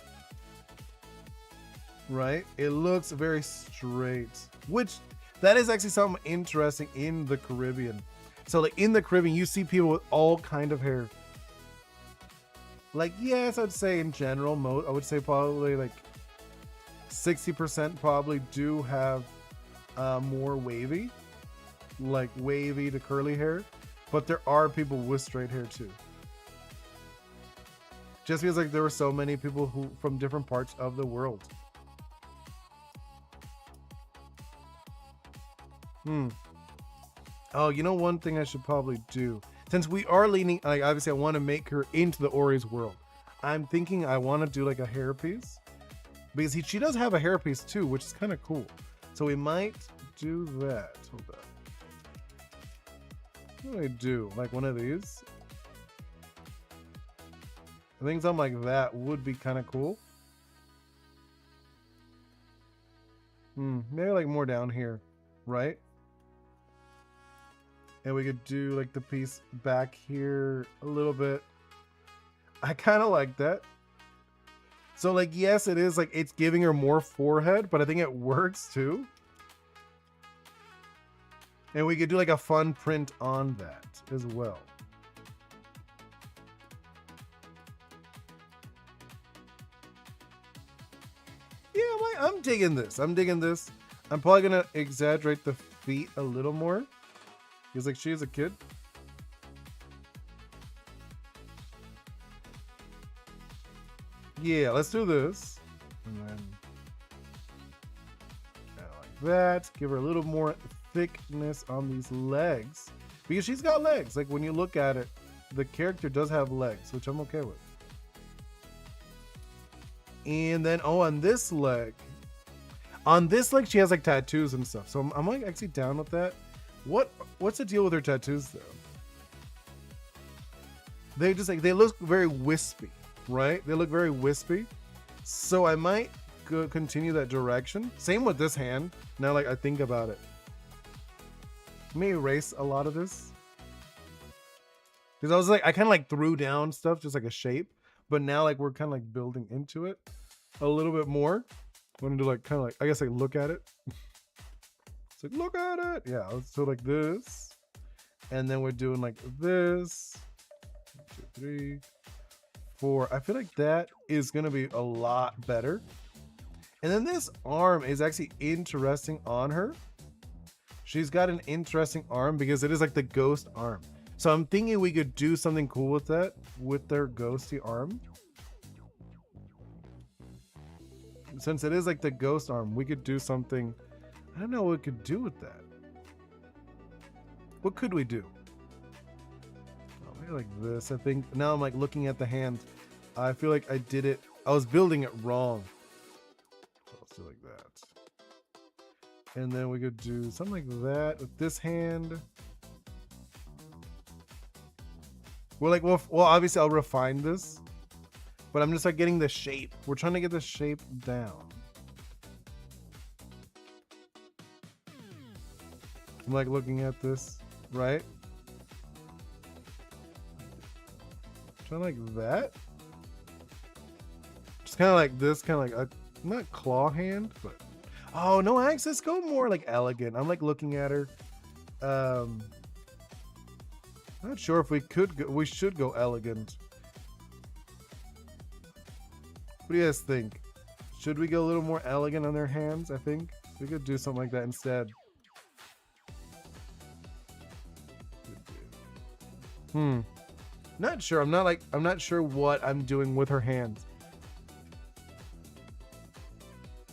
Right? It looks very straight, which that is actually something interesting in the Caribbean. So like in the Caribbean, you see people with all kind of hair. Like, yes, I'd say in general, I would say probably like 60% probably do have more wavy, like wavy to curly hair, but there are people with straight hair too. Just because like there were so many people who from different parts of the world. Oh, you know, one thing I should probably do, since we are leaning, like obviously I want to make her into the Ori's world. I'm thinking I want to do like a hairpiece, because she does have a hairpiece too, which is kind of cool. So we might do that. Hold on. What do I do? Like one of these? I think something like that would be kind of cool. Maybe like more down here, right? And we could do like the piece back here a little bit. I kind of like that. So like, yes, it is like, it's giving her more forehead, but I think it works too. And we could do like a fun print on that as well. Yeah, I'm digging this. I'm digging this. I'm probably gonna exaggerate the feet a little more. Because like she is a kid. Yeah, let's do this. And then like that. Give her a little more thickness on these legs. Because she's got legs. Like when you look at it, the character does have legs, which I'm okay with. And then, oh, on this leg she has like tattoos and stuff. So I'm like actually down with that. What's the deal with her tattoos though? They just like, they look very wispy, right? They look very wispy. So I might continue that direction. Same with this hand. Now like I think about it. Let me erase a lot of this. Because I was like, I kind of like threw down stuff, just like a shape. But now like we're kind of like building into it a little bit more. I'm gonna do like kind of like, I guess like look at it. It's like, look at it. Yeah, let's do like this. And then we're doing like this. 1, 2, 3, 4. I feel like that is gonna be a lot better. And then this arm is actually interesting on her. She's got an interesting arm because it is like the ghost arm. So I'm thinking we could do something cool with that, with their ghosty arm. Since it is like the ghost arm, we could do something. I don't know what we could do with that. What could we do? Oh, maybe like this. I think now I'm like looking at the hand. I feel like I did it. I was building it wrong. So let's do like that. And then we could do something like that with this hand. We're like, well, obviously I'll refine this, but I'm just like getting the shape. We're trying to get the shape down. I'm like looking at this, right? Something like that. Just kind of like this, kind of like a not claw hand, but oh no, actually, let's go more like elegant. I'm like looking at her. Not sure if we could go, we should go elegant. What do you guys think? Should we go a little more elegant on their hands? I think we could do something like that instead. Not sure. I'm not sure what I'm doing with her hands.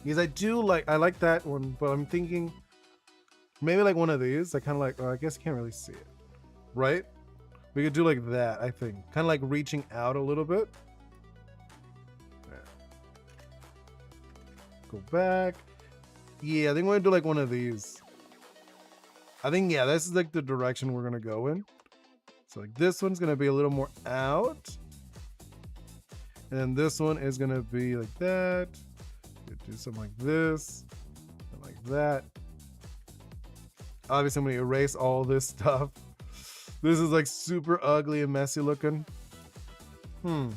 Because I like that one, but I'm thinking maybe like one of these. I kind of like, oh, I guess you can't really see it. Right? We could do like that, I think. Kind of like reaching out a little bit. There. Go back. Yeah, I think we're gonna do like one of these. I think, yeah, this is like the direction we're gonna go in. So like this one's gonna be a little more out. And then this one is gonna be like that. Do something like this, something like that. Obviously, I'm gonna erase all this stuff. This is like super ugly and messy looking. No.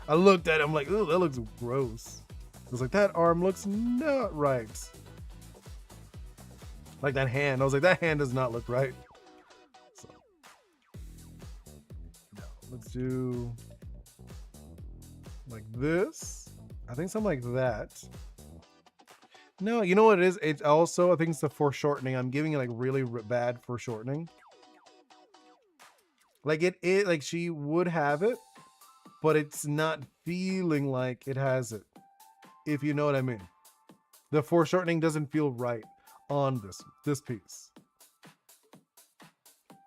I looked at it, I'm like, ooh, that looks gross. I was like, that arm looks not right. Like that hand, I was like, that hand does not look right. So, no, let's do like this. I think something like that. No, you know what it is? It's also, I think it's the foreshortening. I'm giving it like really bad foreshortening. Like it like she would have it, but it's not feeling like it has it. If you know what I mean. The foreshortening doesn't feel right on this piece. Okay,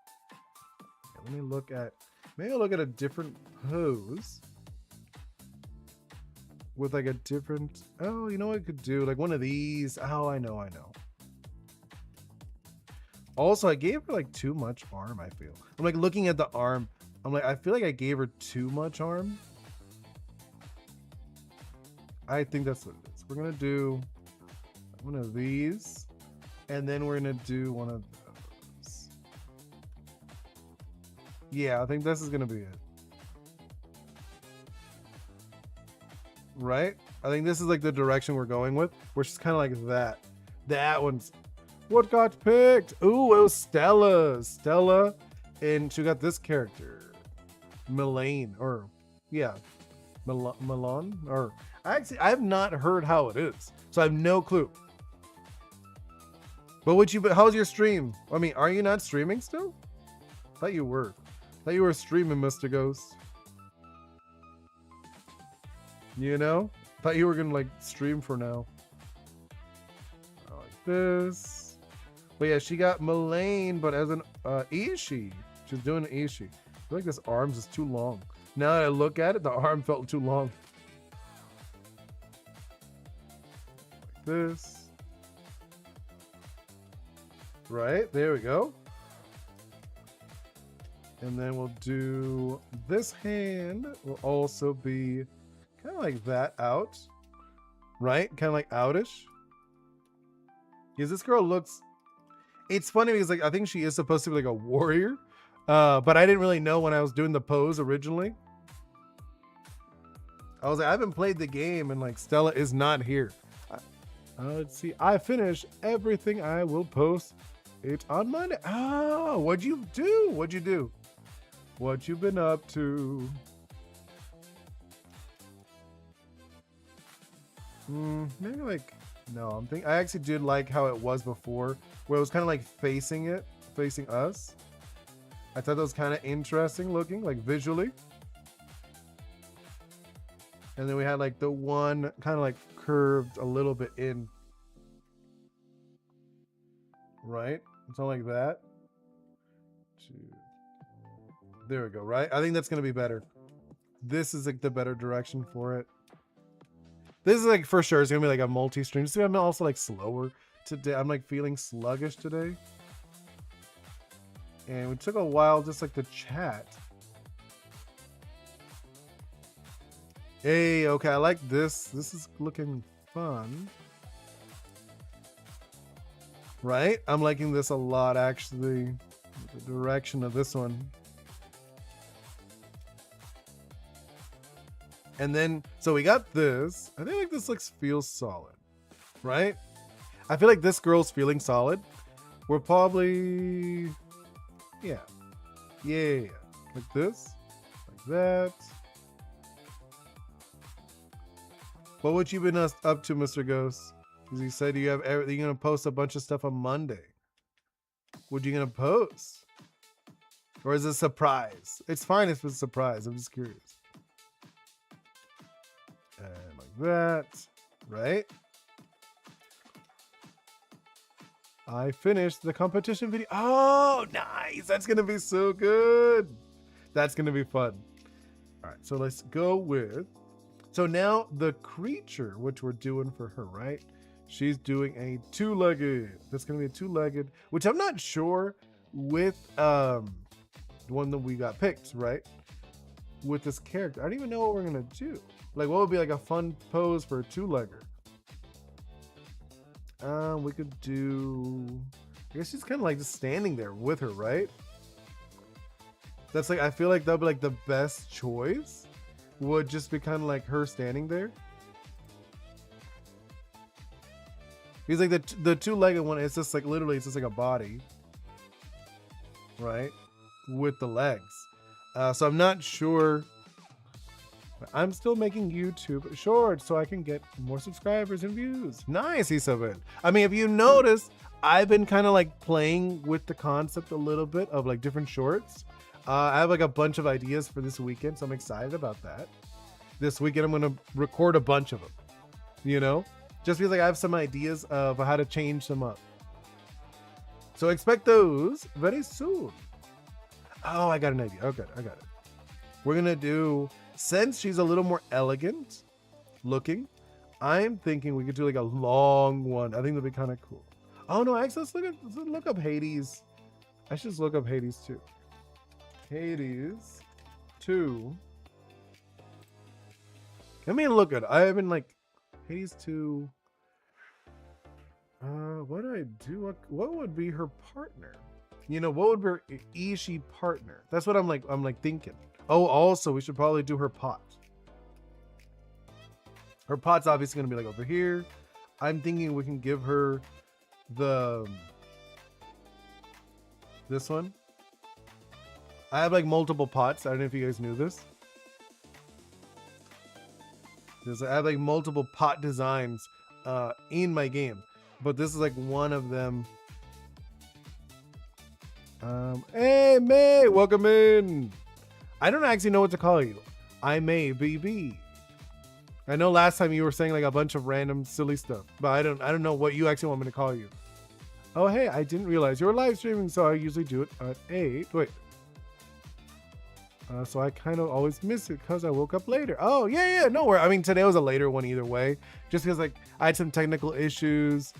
let me look at, maybe I'll look at a different pose. With like a different, oh, you know what I could do? Like one of these. Oh, I know. Also, I gave her like too much arm, I feel. I'm like looking at the arm. I'm like, I feel like I gave her too much arm. I think that's what it is. We're gonna do one of these. And then we're gonna do one of those. Yeah, I think this is gonna be it. Right? I think this is like the direction we're going with. We're just kind of like that. That one's what got picked. Ooh, it was Stella. And she got this character. Milan. Or, yeah. Milan? Or, actually, I have not heard how it is. So I have no clue. But how's your stream? I mean, are you not streaming still? Thought you were. Thought you were streaming, Mr. Ghost. You know? Thought you were gonna like stream for now. Like this. But yeah, she got Milan, but as an Ishi. She's doing an Ishi. I feel like this arm's is too long. Now that I look at it, the arm felt too long. Like this. Right, there we go. And then we'll do this hand will also be kind of like that out, right? Kind of like outish. Because this girl looks, it's funny because like I think she is supposed to be like a warrior, but I didn't really know when I was doing the pose originally. I was like, I haven't played the game and like Stella is not here. Let's see, I finish everything. I will post it on Monday. Oh, what'd you do? What you been up to? Maybe like, no, I actually did like how it was before, where it was kind of like facing us. I thought that was kind of interesting looking, like visually. And then we had like the one kind of like curved a little bit in. Right? Something like that. There we go, right? I think that's going to be better. This is like the better direction for it. This is like for sure it's gonna be like a multi-stream. See, I'm also like slower today. I'm like feeling sluggish today. And it took a while just like to chat. Hey, okay, I like this. This is looking fun. Right? I'm liking this a lot actually. The direction of this one. And then, so we got this. I think like this feels solid, right? I feel like this girl's feeling solid. We're probably, yeah. Like this, like that. What would you been up to, Mr. Ghost? Because you said you have everything. You're gonna post a bunch of stuff on Monday. What are you gonna post? Or is it a surprise? It's fine if it's a surprise. I'm just curious. And like that, right? I finished the competition video. Oh, nice. That's going to be so good. That's going to be fun. All right, so let's go with... So now the creature, which we're doing for her, right? She's doing a two-legged. That's going to be a two-legged, which I'm not sure with the one that we got picked, right? With this character. I don't even know what we're going to do. Like, what would be like a fun pose for a two-legger? We could do... I guess she's kind of like just standing there with her, right? That's like, I feel like that'd be like the best choice. Would just be kind of like her standing there. He's like the two-legged one. It's just like literally, it's just like a body, right? With the legs. So I'm not sure. I'm still making YouTube shorts so I can get more subscribers and views. Nice, Isabel. I mean, if you notice, I've been kind of like playing with the concept a little bit of like different shorts. I have like a bunch of ideas for this weekend, so I'm excited about that. This weekend, I'm going to record a bunch of them, you know? Just because like I have some ideas of how to change them up. So expect those very soon. Oh, I got an idea. Okay, I got it. We're going to do... Since she's a little more elegant looking, I'm thinking we could do like a long one. I think that'd be kind of cool. Oh no, actually, let's look up Hades. I should just look up Hades 2. Hades 2. Let me look at it. I haven't like Hades 2. What do I do? What would be her partner? You know, what would be her Ishi partner? That's what I'm like thinking. Oh, also, we should probably do her pot. Her pot's obviously going to be like over here. I'm thinking we can give her this one. I have like multiple pots. I don't know if you guys knew this. I have like multiple pot designs in my game. But this is like one of them. Hey, May, welcome in. I don't actually know what to call you. I may BB. I know last time you were saying like a bunch of random silly stuff, but I don't know what you actually want me to call you. Oh, hey, I didn't realize you were live streaming, so I usually do it at 8. Wait. So I kind of always miss it because I woke up later. Oh, yeah, no worries. I mean, today was a later one either way, just because like I had some technical issues.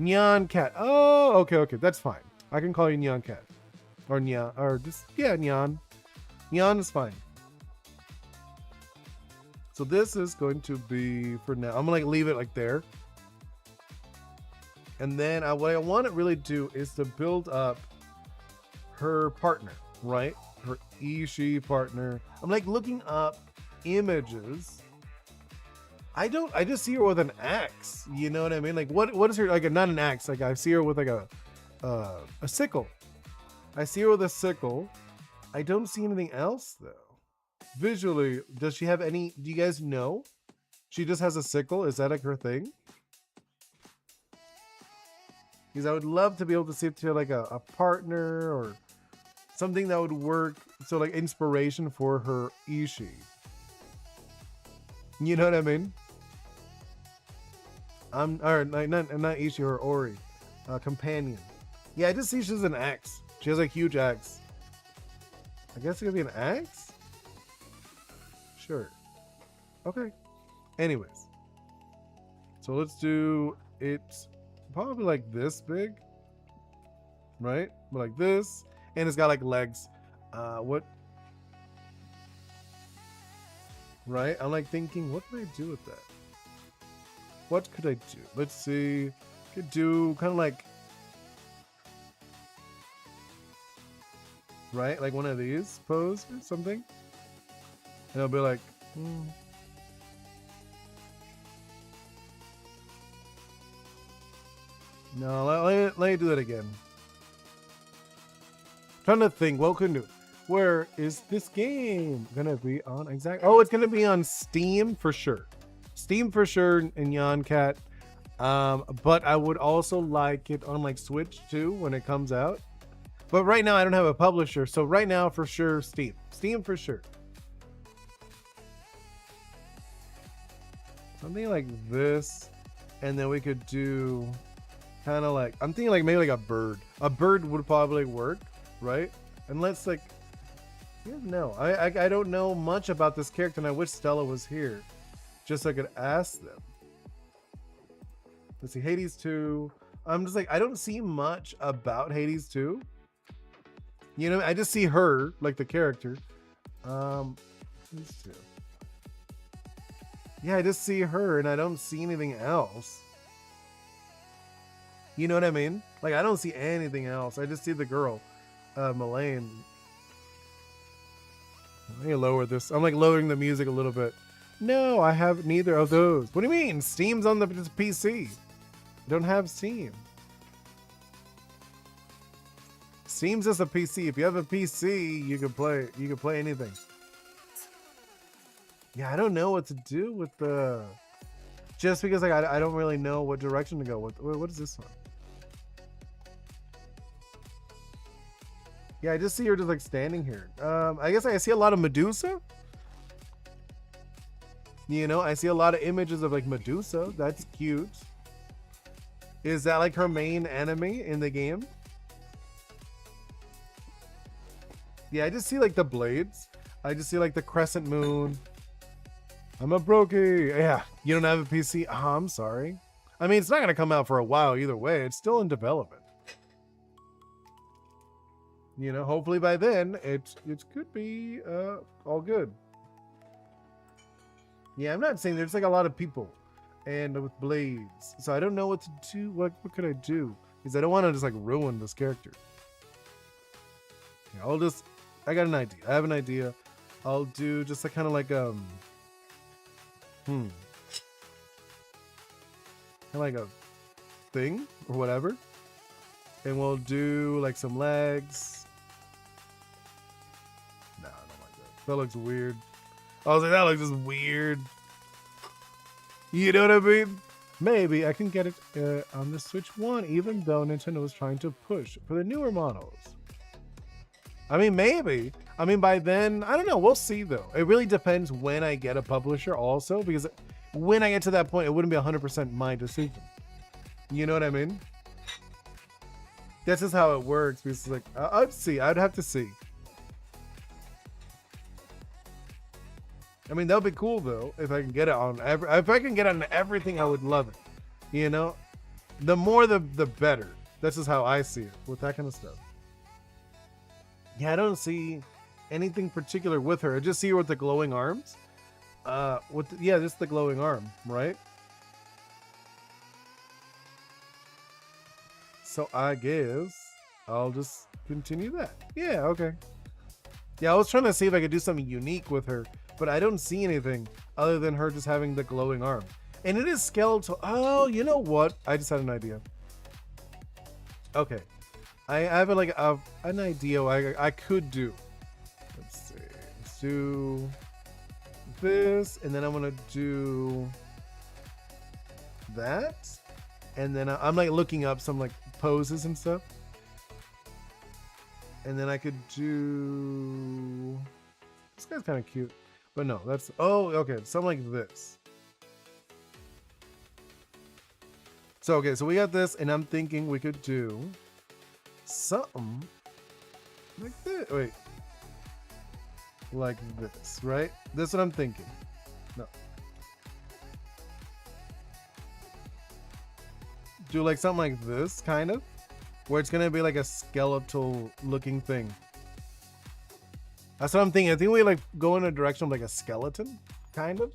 Nyan Cat. Oh, okay, that's fine. I can call you Nyan Cat. Or Nyan, or just, yeah, Nyan. Nyan is fine. So this is going to be for now. I'm gonna like leave it like there. And then what I want to really do is to build up her partner, right? Her Ishi partner. I'm like looking up images. I just see her with an axe. You know what I mean? Like what is her, like not an axe. Like I see her with like a sickle. I see her with a sickle. I don't see anything else though. Visually, does she have any? Do you guys know? She just has a sickle. Is that like her thing? Because I would love to be able to see if she had like a partner or something that would work. So like inspiration for her Ishi. You know what I mean? Or not Ishi, or Ori, companion. Yeah, I just see she's an axe. She has a huge axe. I guess it could be an axe? Sure. Okay. Anyways. So let's do it probably like this big. Right? But like this. And it's got like legs. What? Right? I'm like thinking, what can I do with that? What could I do? Let's see. Could do kind of like, right? Like one of these pose or something. And I'll be like, No, let me do that again. Trying to think, what could do? Where is this game gonna be on exactly? Oh, it's gonna be on Steam for sure. Steam for sure and Yoncat. But I would also like it on like Switch too when it comes out. But right now I don't have a publisher, so right now for sure Steam. Steam for sure. Something like this, and then we could do kind of like, I'm thinking like maybe like a bird. A bird would probably work, right? Unless like, no, I don't know much about this character, and I wish Stella was here, just so I could ask them. Let's see, Hades 2. I'm just like, I don't see much about Hades 2. You know, I just see her, like the character. Let's see. Yeah, I just see her, and I don't see anything else. You know what I mean? Like, I don't see anything else. I just see the girl, Melaine. Let me lower this. I'm like lowering the music a little bit. No, I have neither of those. What do you mean? Steam's on the PC. I don't have Steam. Steam's just a PC. If you have a PC, you can play. You can play anything. Yeah, I don't know what to do with the. Just because like I don't really know what direction to go with. What is this one? Yeah, I just see her just like standing here. I guess I see a lot of Medusa. You know, I see a lot of images of like Medusa. That's cute. Is that like her main enemy in the game? Yeah, I just see like the blades. I just see like the crescent moon. I'm a brokey. Yeah, you don't have a PC? Oh, I'm sorry. I mean, it's not going to come out for a while either way. It's still in development. You know, hopefully by then it could be all good. Yeah, I'm not saying there's like a lot of people and with blades, so I don't know what to do. What could I do? Because I don't want to just like ruin this character. Yeah, I got an idea. I have an idea. I'll do just like kind of like kind of like a thing or whatever, and we'll do like some legs. No, I don't like that. That looks weird. I was like, that looks just weird. You know what I mean? Maybe I can get it on the Switch 1, even though Nintendo is trying to push for the newer models. I mean, maybe. I mean, by then, I don't know. We'll see, though. It really depends when I get a publisher also, because when I get to that point, it wouldn't be 100% my decision. You know what I mean? That's just how it works. Because, like, I'd see. I'd have to see. I mean, that would be cool, though, if I can get it on if I can get it on everything, I would love it. You know? The more, the better. That's just how I see it with that kind of stuff. Yeah, I don't see anything particular with her. I just see her with the glowing arms. Yeah, just the glowing arm, right? So I guess I'll just continue that. Yeah, okay. Yeah, I was trying to see if I could do something unique with her, but I don't see anything other than her just having the glowing arm. And it is skeletal. Oh, you know what? I just had an idea. Okay. I have like an idea I could do. Let's see. Let's do this, and then I'm gonna do that, and then I'm like looking up some like poses and stuff, and then I could do. This guy's kind of cute, but no, that's okay. Something like this. So okay, so we got this, and I'm thinking we could do something like this. Wait, like this, right? That's what I'm thinking. No, do like something like this, kind of, where it's gonna be like a skeletal looking thing. That's what I'm thinking. I think we like go in a direction of like a skeleton, kind of.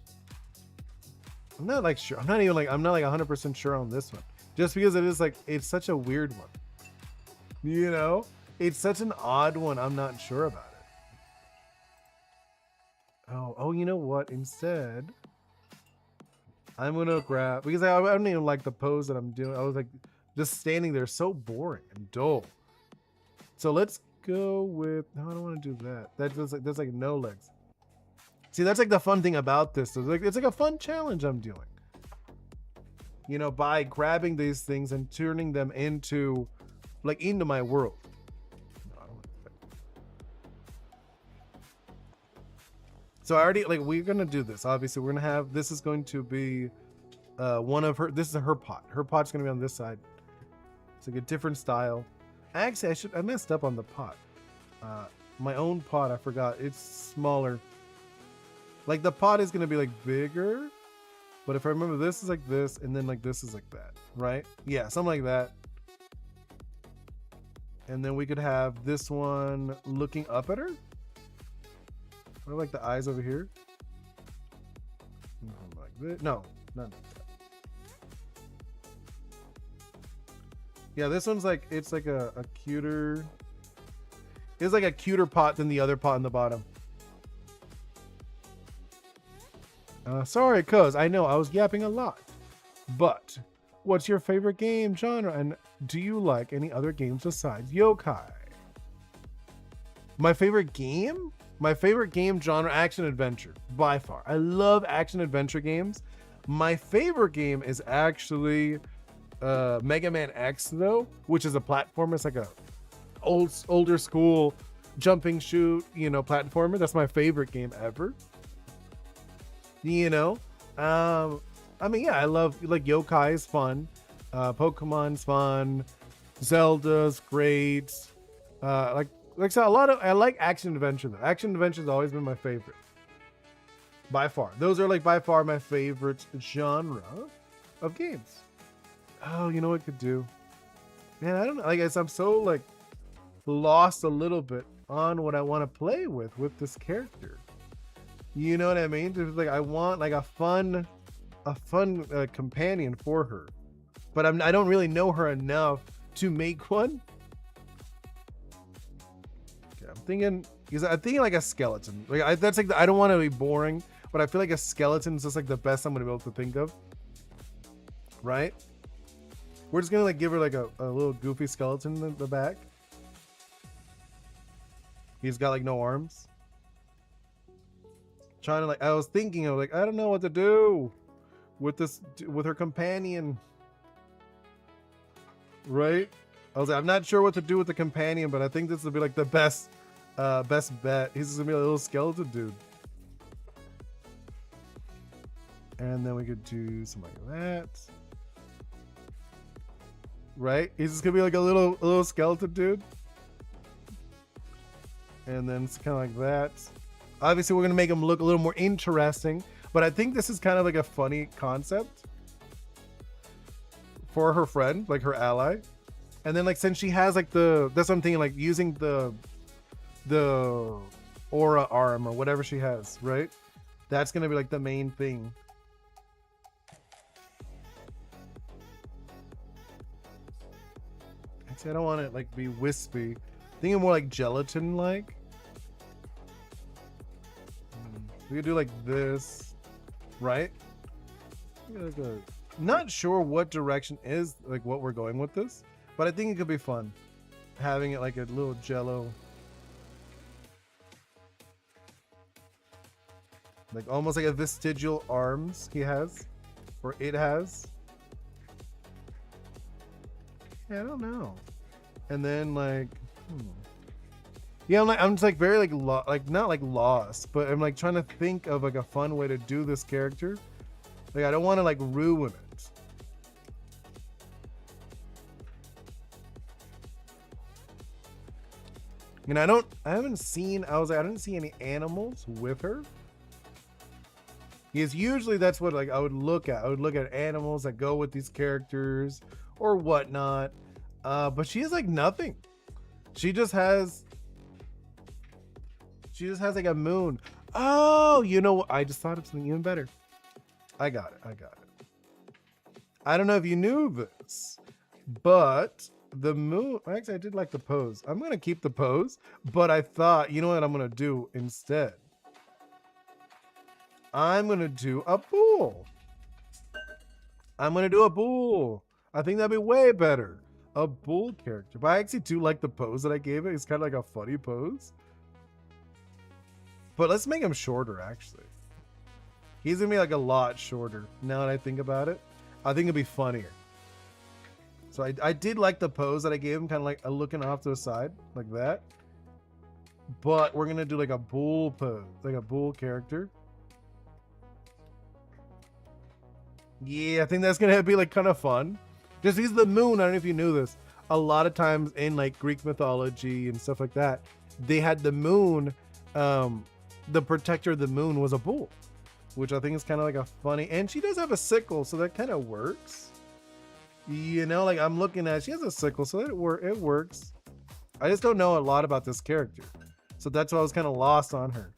I'm not like sure. I'm not like 100% sure on this one, just because it is like it's such a weird one. You know, it's such an odd one. I'm not sure about it. Oh, you know what? Instead, I'm gonna grab, because I don't even like the pose that I'm doing. I was like Just standing there, so boring and dull. So let's go with, no, I don't want to do that. That's like no legs. See, that's like the fun thing about this. It's like a fun challenge I'm doing. You know, by grabbing these things and turning them into my world. No, I don't want that. So I already, we're gonna do this. Obviously, we're gonna have, this is going to be one of her, this is her pot. Her pot's gonna be on this side. It's like a different style. Actually, I messed up on the pot. My own pot, I forgot. It's smaller. Like the pot is gonna be like bigger, but if I remember, this is like this, and then like this is like that, right? Yeah, something like that. And then we could have this one looking up at her. Or like the eyes over here. Like this. No, not like that. Yeah, this one's like, it's like a cuter, it's like a cuter pot than the other pot in the bottom. Sorry, cuz I know I was yapping a lot. But what's your favorite game genre, and do you like any other games besides yokai? My favorite game? My favorite game genre, action adventure, by far. I love action adventure games. My favorite game is actually Mega Man X, though, which is a platformer. It's like a older school jumping shoot, you know, platformer. That's my favorite game ever. You know, I mean, yeah, I love, like, yokai is fun, Pokemon's fun, Zelda's great, like so a lot of, I like action adventure though. Action adventure has always been my favorite, by far. Those are like by far my favorite genre of games. Oh, you know what I could do? Man, I don't know. Like, I'm so like lost a little bit on what I want to play with this character. You know what I mean? Just like, I want like a fun companion for her, but I don't really know her enough to make one. Okay, I'm thinking like a skeleton. Like that's like I don't want to be boring, but I feel like a skeleton is just like the best I'm gonna be able to think of. Right? We're just gonna like give her like a little goofy skeleton in the back. He's got like no arms. Trying to like, I was thinking of like, I don't know what to do with her companion. Right? I was like, I'm not sure what to do with the companion, but I think this will be like the best bet. He's just gonna be a little skeleton dude. And then we could do something like that. Right? He's just gonna be like a little skeleton dude. And then it's kind of like that. Obviously, we're gonna make him look a little more interesting, but I think this is kind of like a funny concept for her friend, like her ally. And then like, since she has like that's what I'm thinking, like using the aura arm or whatever she has, right? That's gonna be like the main thing. Actually, I don't want it like be wispy. Thinking more like gelatin like. We could do like this, right? Not sure what direction is like what we're going with this, but I think it could be fun having it like a little jello, like almost like a vestigial arms he has, or it has. Yeah, I don't know. And then like, yeah, I'm just like very like not like lost, but I'm like trying to think of like a fun way to do this character. Like, I don't want to like ruin it. And I didn't see any animals with her. Because usually that's what like I would look at. I would look at animals that go with these characters or whatnot. But she has like nothing. She just has like a moon. Oh, you know what? I just thought of something even better. I got it. I don't know if you knew this, but the moon, actually I did like the pose. I'm going to keep the pose, but I thought, you know what I'm going to do instead? I'm going to do a bull. I think that'd be way better. A bull character. But I actually do like the pose that I gave it. It's kind of like a funny pose. But let's make him shorter, actually. He's gonna be like a lot shorter. Now that I think about it, I think it'd be funnier. So I did like the pose that I gave him, kind of like a looking off to the side, like that. But we're gonna do like a bull pose, like a bull character. Yeah, I think that's gonna be like kind of fun. Just he's the moon. I don't know if you knew this. A lot of times in like Greek mythology and stuff like that, they had the moon. The protector of the moon was a bull, which I think is kind of like a funny. And she does have a sickle, so that kind of works. You know, like I'm looking at, she has a sickle, so it works. I just don't know a lot about this character, so that's why I was kind of lost on her.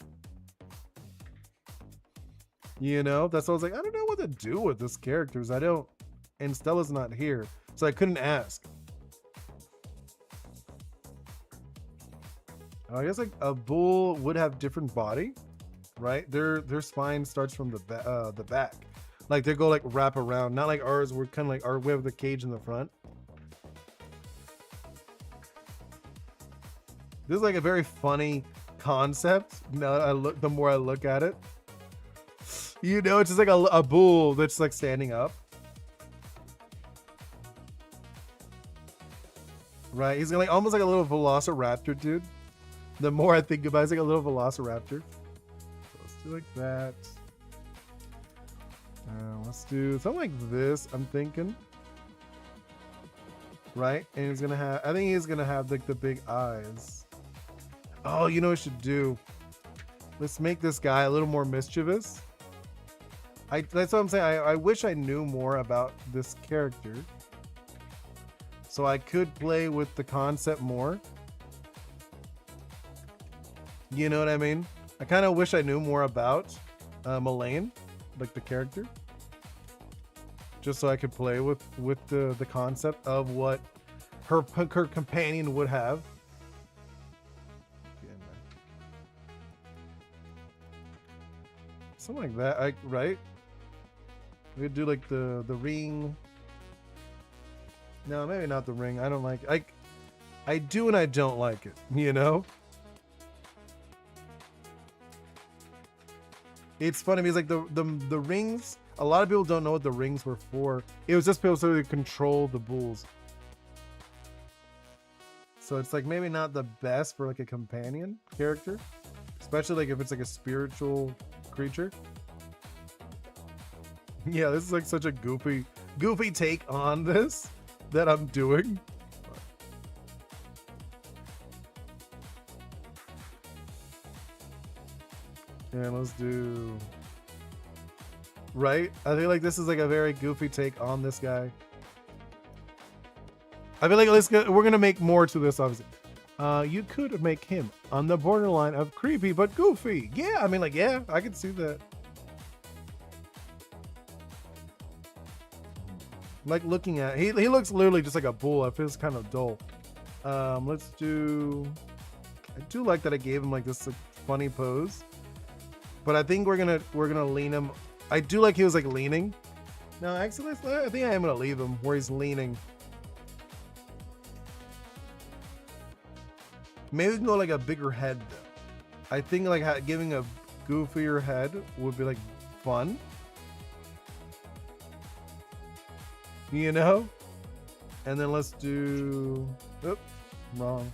You know, that's why I was like, I don't know what to do with this character. I don't, and Stella's not here, so I couldn't ask. I guess like a bull would have different body, right? Their spine starts from the back, like they go like wrap around, not like ours. We're kind of like we have the cage in the front. This is like a very funny concept. Now the more I look at it, you know, it's just like a bull that's like standing up, right? He's like almost like a little velociraptor, dude. The more I think about it, it's like a little velociraptor. So let's do like that. Let's do something like this, I'm thinking. Right? And he's gonna have, I think he's gonna have like the big eyes. Oh, you know what we should do? Let's make this guy a little more mischievous. That's what I'm saying. I wish I knew more about this character, so I could play with the concept more. You know what I mean? I kind of wish I knew more about Elaine, like the character, just so I could play with the concept of what her companion would have. Something like that, right? We could do like the ring. No, maybe not the ring. I don't like it. I do and I don't like it, you know? It's funny because like the rings, a lot of people don't know what the rings were for. It was just supposed to control the bulls. So it's like maybe not the best for like a companion character, especially like if it's like a spiritual creature. Yeah, this is like such a goofy take on this that I'm doing. And let's do, right? I feel like this is like a very goofy take on this guy. I feel like we're gonna make more to this, obviously. You could make him on the borderline of creepy but goofy. Yeah, I mean, like, yeah, I can see that. Like looking at, he looks literally just like a bull. I feel it's kind of dull. Let's do, I do like that I gave him like this like, funny pose. But I think we're gonna lean him. I do like he was like leaning. No, actually, I think I am gonna leave him where he's leaning. Maybe we can go like a bigger head though. I think like giving a goofier head would be like fun. You know? And then let's do, oops, wrong.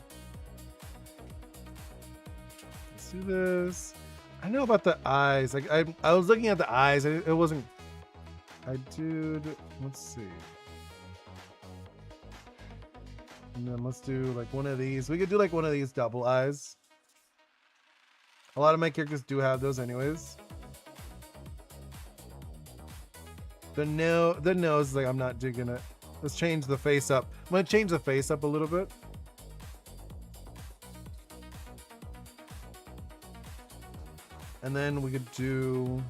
Let's do this. I know about the eyes. Like I was looking at the eyes. It wasn't. Let's see. And then let's do like one of these. We could do like one of these double eyes. A lot of my characters do have those anyways. The nose, like I'm not digging it. Let's change the face up. I'm gonna change the face up a little bit. And then we could do,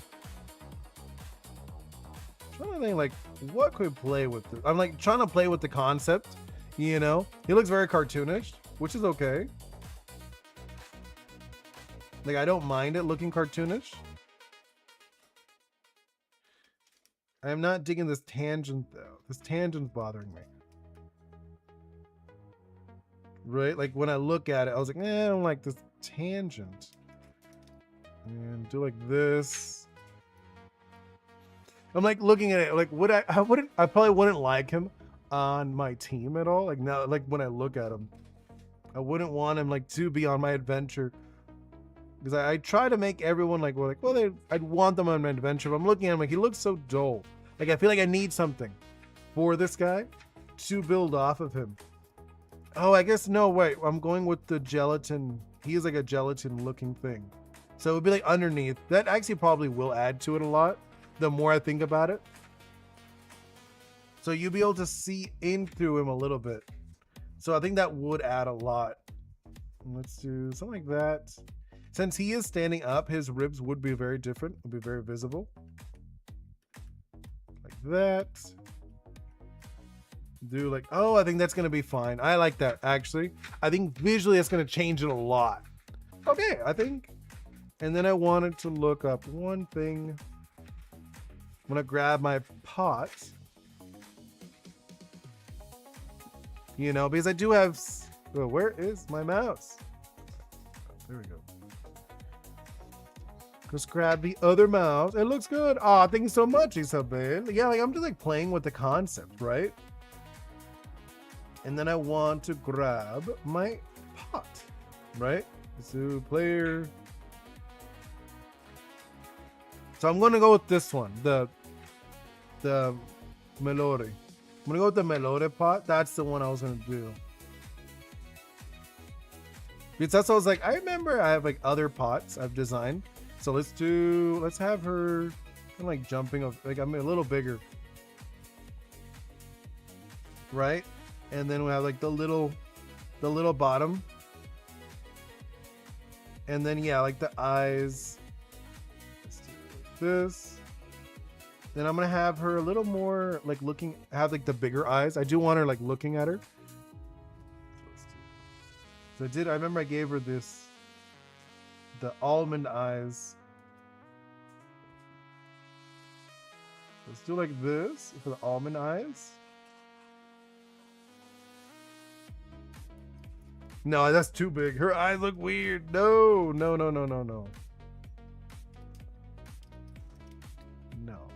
I'm trying to think like what could we play with this? I'm like trying to play with the concept, you know? He looks very cartoonish, which is okay. Like I don't mind it looking cartoonish. I am not digging this tangent though. This tangent's bothering me. Right? Like when I look at it, I was like, I don't like this tangent. And do like this. I'm like looking at it, like I probably wouldn't like him on my team at all. Like now, like when I look at him, I wouldn't want him like to be on my adventure. Because I try to make everyone like, I'd want them on my adventure. But I'm looking at him like he looks so dull. Like I feel like I need something for this guy to build off of him. Oh, I guess no, wait. I'm going with the gelatin. He is like a gelatin looking thing. So it would be like underneath. That actually probably will add to it a lot the more I think about it. So you'll be able to see in through him a little bit. So I think that would add a lot. Let's do something like that. Since he is standing up, his ribs would be very different. Would be very visible. Like that. Do like, oh, I think that's gonna be fine. I like that actually. I think visually it's gonna change it a lot. Okay, I think. And then I wanted to look up one thing. I'm gonna grab my pot. You know, because I do have. Oh, where is my mouse? There we go. Just grab the other mouse. It looks good. Oh, thank you so much, Isabel. Yeah, like I'm just like playing with the concept, right? And then I want to grab my pot, right? So player. So I'm gonna go with this one, the Melore. I'm gonna go with the Melore pot. That's the one I was gonna do. Because that's what I was like, I remember I have like other pots I've designed. So let's have her kind of like jumping up, like I'm a little bigger. Right? And then we have like the little bottom. And then yeah, like the eyes. Let's do this. Then I'm gonna have her a little more like looking, have like the bigger eyes. I do want her like looking at her. So I remember I gave her this, the almond eyes. Let's do like this for the almond eyes. No, that's too big. Her eyes look weird. No. No,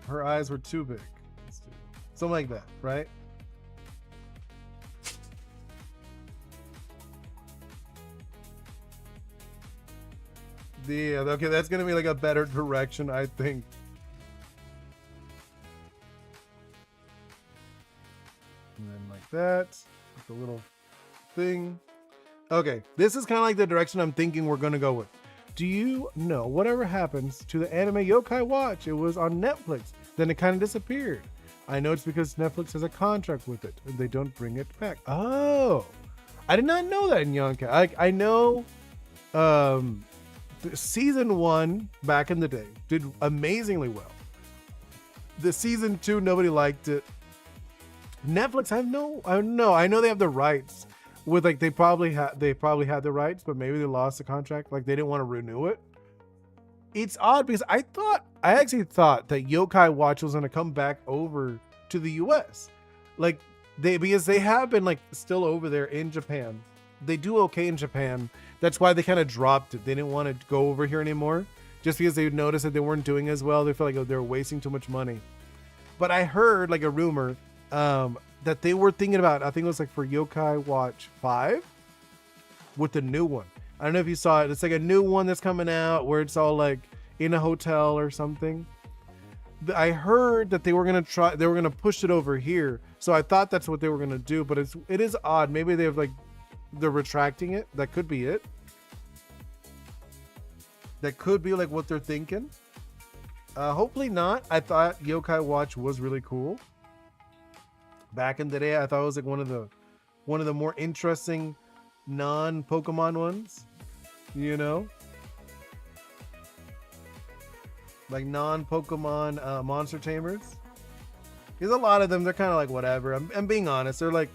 her eyes were too big. Let's do something like that, right? Yeah, okay, that's gonna be like a better direction, I think. And then like that, with the little thing. Okay, this is kind of like the direction I'm thinking we're gonna go with. Do you know whatever happens to the anime Yokai Watch? It was on Netflix, then it kind of disappeared. I know it's because Netflix has a contract with it and they don't bring it back. Oh, I did not know that in Yokai. I know season 1 back in the day did amazingly well. The season 2, nobody liked it. Netflix, I know they have the rights with like they probably had the rights, but maybe they lost the contract, like they didn't want to renew it. It's odd because I actually thought that Yokai Watch was gonna come back over to the US. Like because they have been like still over there in Japan. They do okay in Japan. That's why they kind of dropped it. They didn't want to go over here anymore, just because they noticed that they weren't doing as well. They felt like they were wasting too much money. But I heard like a rumor that they were thinking about, I think it was like for Yokai Watch 5 with the new one. I don't know if you saw it. It's like a new one that's coming out where it's all like in a hotel or something. I heard that they were going to push it over here. So I thought that's what they were going to do, but it is odd. Maybe they have like, they're retracting it. That could be it. That could be like what they're thinking. Hopefully not. I thought Yokai Watch was really cool. Back in the day, I thought it was like one of the more interesting non-Pokemon ones. You know? Like non-Pokemon monster tamers. Because a lot of them, they're kind of like whatever. I'm being honest. They're like,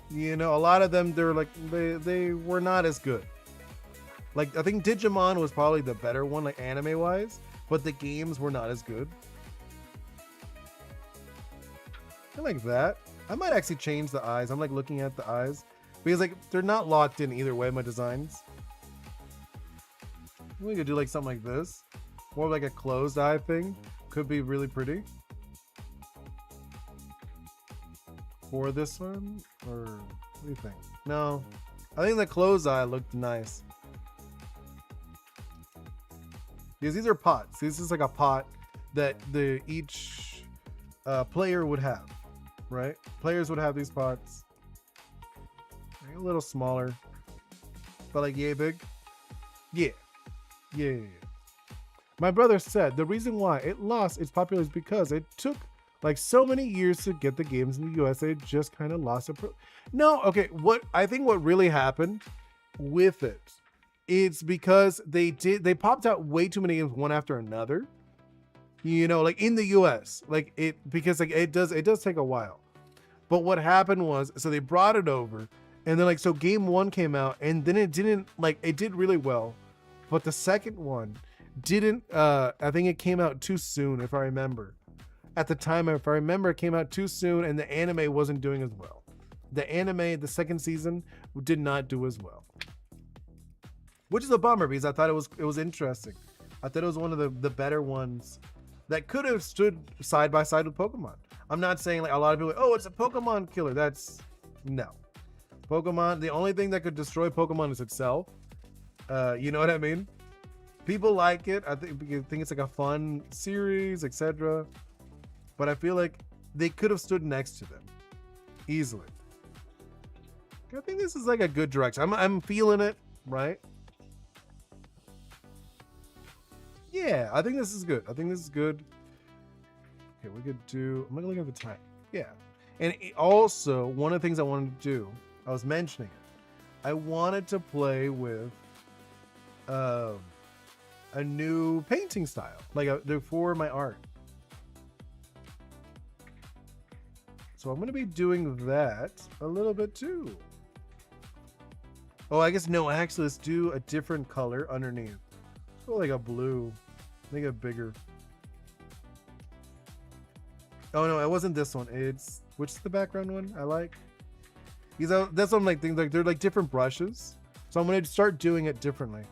you know, a lot of them, they're like, they were not as good. Like, I think Digimon was probably the better one, like anime-wise. but the games were not as good. I like that. I might actually change the eyes. I'm like looking at the eyes because like they're not locked in either way, my designs. We could do like something like this, more like a closed eye thing. Could be really pretty. For this one, or what do you think? No, I think the closed eye looked nice. Because these are pots. This is like a pot that each player would have, right? Players would have these pots. A little smaller, but like yay big. Yeah. My brother said the reason why it lost its popularity is because it took like so many years to get the games in the US. They just kind of lost it. No, okay. What I think what really happened with it, it's because they popped out way too many games one after another. You know, like in the US, like because like it does take a while. But what happened was, so they brought it over, and then like so game 1 came out, and then it didn't like it did really well. But the second one didn't, I think it came out too soon, if I remember. At the time, if I remember, it came out too soon and the anime wasn't doing as well. The anime, the second season, did not do as well. Which is a bummer because I thought it was interesting. I thought it was one of the better ones that could have stood side by side with Pokemon. I'm not saying like a lot of people, oh, it's a Pokemon killer. No. Pokemon, the only thing that could destroy Pokemon is itself. You know what I mean? People like it. I think it's like a fun series, etc. But I feel like they could have stood next to them easily. I think this is like a good direction. I'm feeling it, right? Yeah, I think this is good. Okay, we could do. I'm gonna look at the time. Yeah, and also one of the things I wanted to do, I was mentioning it. I wanted to play with a new painting style, like for my art. So I'm going to be doing that a little bit too. Oh, I guess no, actually let's do a different color underneath. Let's go like a blue, make it bigger. Oh no, it wasn't this one. It's, which is the background one I like? Because that's what I'm like, things like they're like different brushes. So I'm going to start doing it differently.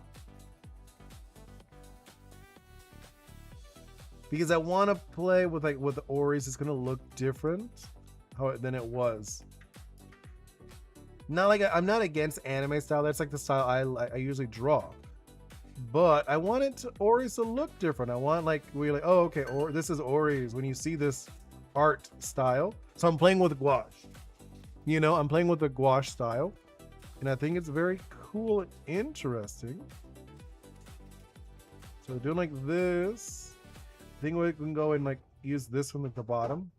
Because I want to play with like with the Oris, it's gonna look different than it was. Not like I'm not against anime style. That's like the style I usually draw. But I want it Oris to look different. I want like we're like, oh okay, or this is Oris when you see this art style. So I'm playing with gouache. You know, I'm playing with the gouache style, and I think it's very cool and interesting. So doing like this. I think we can go and like use this one at the bottom.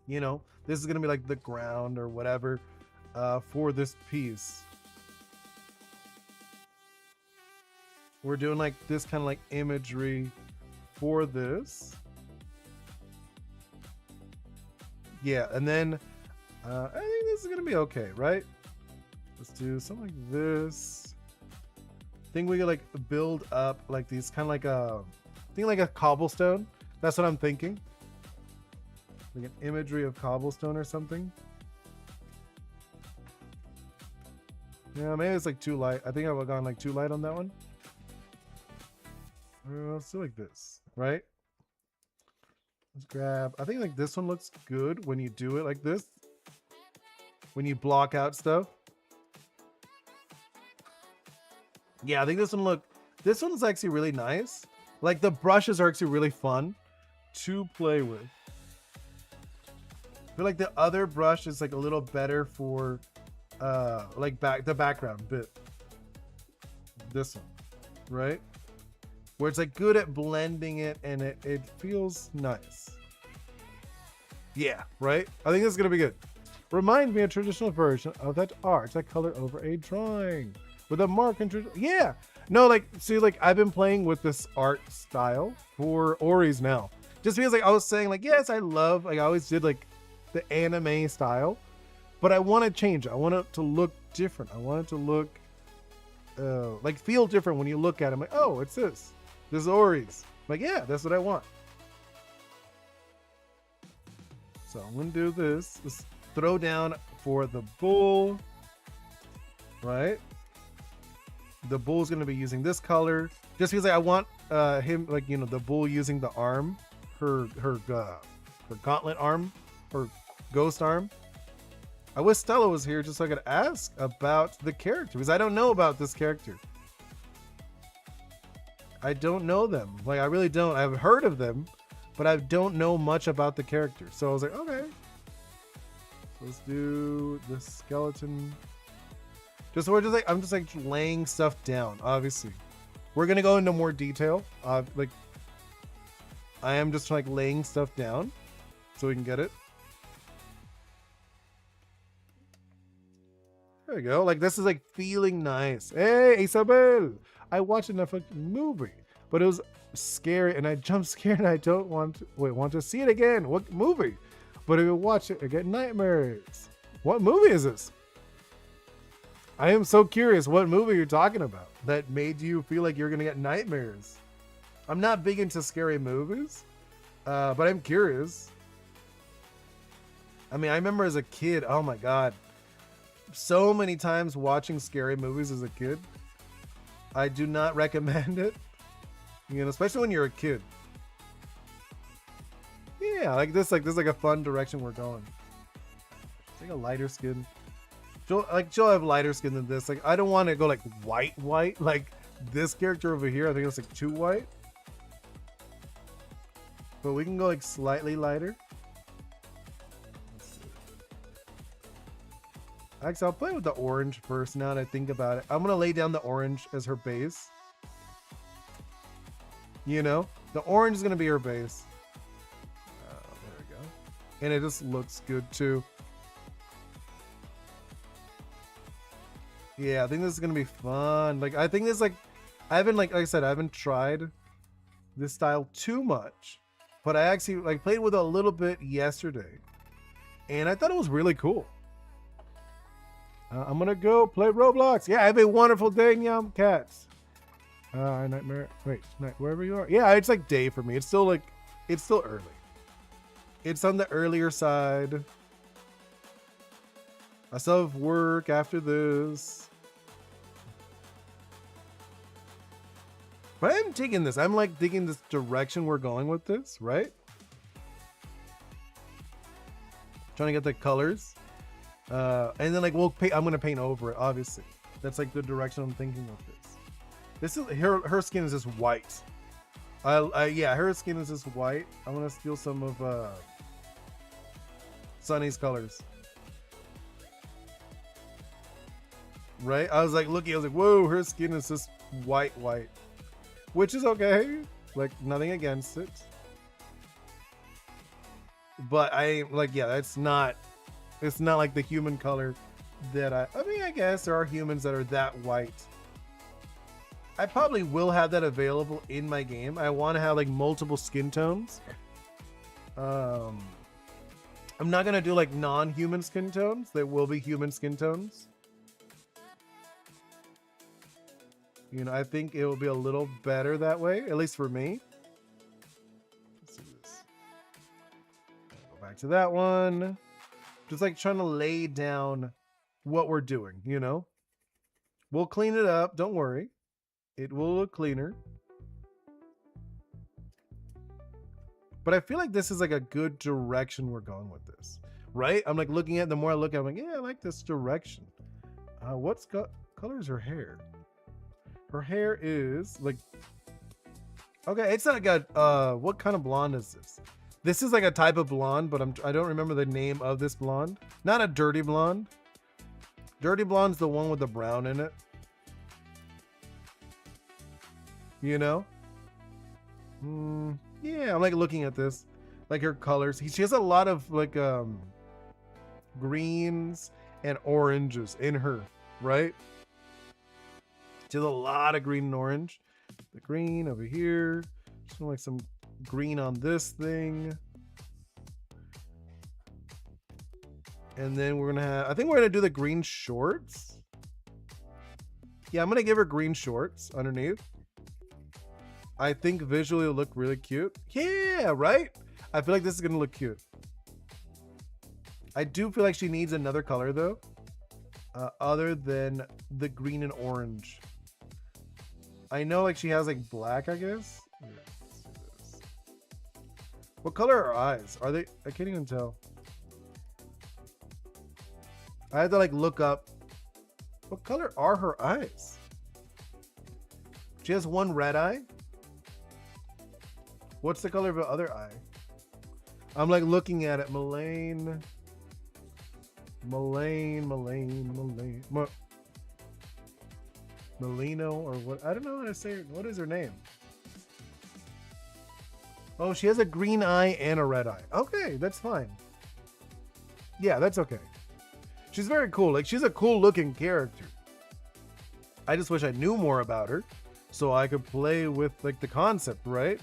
You know, this is gonna be like the ground or whatever for this piece. We're doing like this kind of like imagery for this. Yeah, and then I think this is gonna be okay, right? Let's do something like this. I think we could like build up like these kind of like a cobblestone. That's what I'm thinking. Like an imagery of cobblestone or something. Yeah, maybe it's like too light. I think I've gone like too light on that one. Let's do like this, right? Let's grab, I think like this one looks good when you do it like this. When you block out stuff. Yeah, I think this one's actually really nice. Like the brushes are actually really fun to play with. I feel like the other brush is like a little better for like the background bit. This one, right? Where it's like good at blending it and it feels nice. Yeah, right? I think this is gonna be good. Reminds me of a traditional version of that art that color over a drawing. With a mark and yeah, no, like see, like I've been playing with this art style for Oris now, just because like I was saying, like yes, I love, like I always did like the anime style, but I want to change it. I want it to look different. I want it to look like feel different when you look at them. Like, oh, it's this. This is Ori's. Like, yeah, that's what I want. So I'm gonna do this. Let's throw down for the bull. Right? The bull's gonna be using this color. Just because I want him, like, you know, the bull using the arm, her gauntlet arm, her ghost arm. I wish Stella was here just so I could ask about the character, because I don't know about this character. I don't know them. Like, I really don't. I've heard of them, but I don't know much about the character. So I was like, okay. Let's do the skeleton. Just we're just like, I'm just like laying stuff down, obviously. We're gonna go into more detail. Like, I am just like laying stuff down so we can get it. There we go. Like, this is like feeling nice. Hey, Isabel! I watched a Netflix movie, but it was scary and I jump scared and I don't want to see it again. What movie? But if you watch it, I get nightmares. What movie is this? I am so curious what movie you're talking about that made you feel like you're gonna get nightmares. I'm not big into scary movies, but I'm curious. I mean, I remember as a kid, oh my God, so many times watching scary movies as a kid. I do not recommend it, you know, especially when you're a kid. Yeah, like this is like a fun direction we're going. Take a lighter skin. She'll have lighter skin than this. Like, I don't want to go like white, like this character over here. I think it's like too white. But we can go like slightly lighter. Actually, I'll play with the orange first now that I think about it. I'm going to lay down the orange as her base. You know, the orange is going to be her base. There we go. And it just looks good too. Yeah, I think this is gonna be fun. Like, I think this, like, I haven't, like I said, I haven't tried this style too much, but I actually like played with it a little bit yesterday, and I thought it was really cool. I'm gonna go play Roblox. Yeah, have a wonderful day, Yum Cats. Nightmare. Wait, wherever you are. Yeah, it's like day for me. It's still like, it's still early. It's on the earlier side. I still have work after this. But I'm digging this. I'm like digging this direction we're going with this, right? Trying to get the colors. And then like we'll paint, I'm gonna paint over it, obviously. That's like the direction I'm thinking of this. This is her skin is just white. Yeah, her skin is just white. I'm gonna steal some of Sunny's colors. Right? I was like looking, I was like, whoa, her skin is just white. Which is okay. Like, nothing against it. But I like, yeah, it's not like the human color that I mean, I guess there are humans that are that white. I probably will have that available in my game. I want to have like multiple skin tones. I'm not gonna do like non-human skin tones. There will be human skin tones. You know, I think it will be a little better that way, at least for me. Let's do this. Go back to that one. Just like trying to lay down what we're doing, you know? We'll clean it up, don't worry. It will look cleaner. But I feel like this is like a good direction we're going with this, right? I'm like looking at, the more I look at it, I'm like, yeah, I like this direction. What's color is her hair? Her hair is like, okay, it's not got, what kind of blonde is this? This is like a type of blonde, but I don't remember the name of this blonde. Not a dirty blonde. Dirty blonde's the one with the brown in it. You know? Yeah, I'm like looking at this. Like her colors. She has a lot of like greens and oranges in her, right? She has a lot of green and orange. The green over here. Just like some green on this thing. And then we're gonna have, I think we're gonna do the green shorts. Yeah, I'm gonna give her green shorts underneath. I think visually it'll look really cute. Yeah, right? I feel like this is gonna look cute. I do feel like she needs another color though, other than the green and orange. I know like she has like black, I guess. Here, let's do this. What color are her eyes? Are they? I can't even tell. I have to like look up. What color are her eyes? She has one red eye. What's the color of the other eye? I'm like looking at it. Melano or what? I don't know how to say it. What is her name? Oh, she has a green eye and a red eye. Okay, that's fine. Yeah, that's okay. She's very cool. Like, she's a cool looking character. I just wish I knew more about her so I could play with like the concept, right?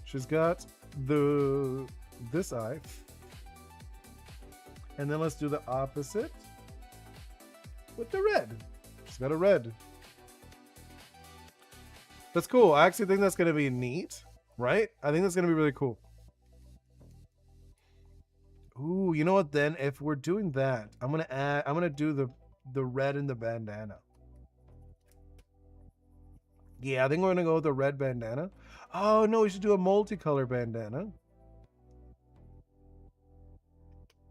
She's got this eye. And then let's do the opposite with the red. She's got a red. That's cool. I actually think that's going to be neat, right? I think that's going to be really cool. Ooh, you know what then? If we're doing that, I'm going to do the red in the bandana. Yeah, I think we're going to go with the red bandana. Oh, no, we should do a multicolor bandana.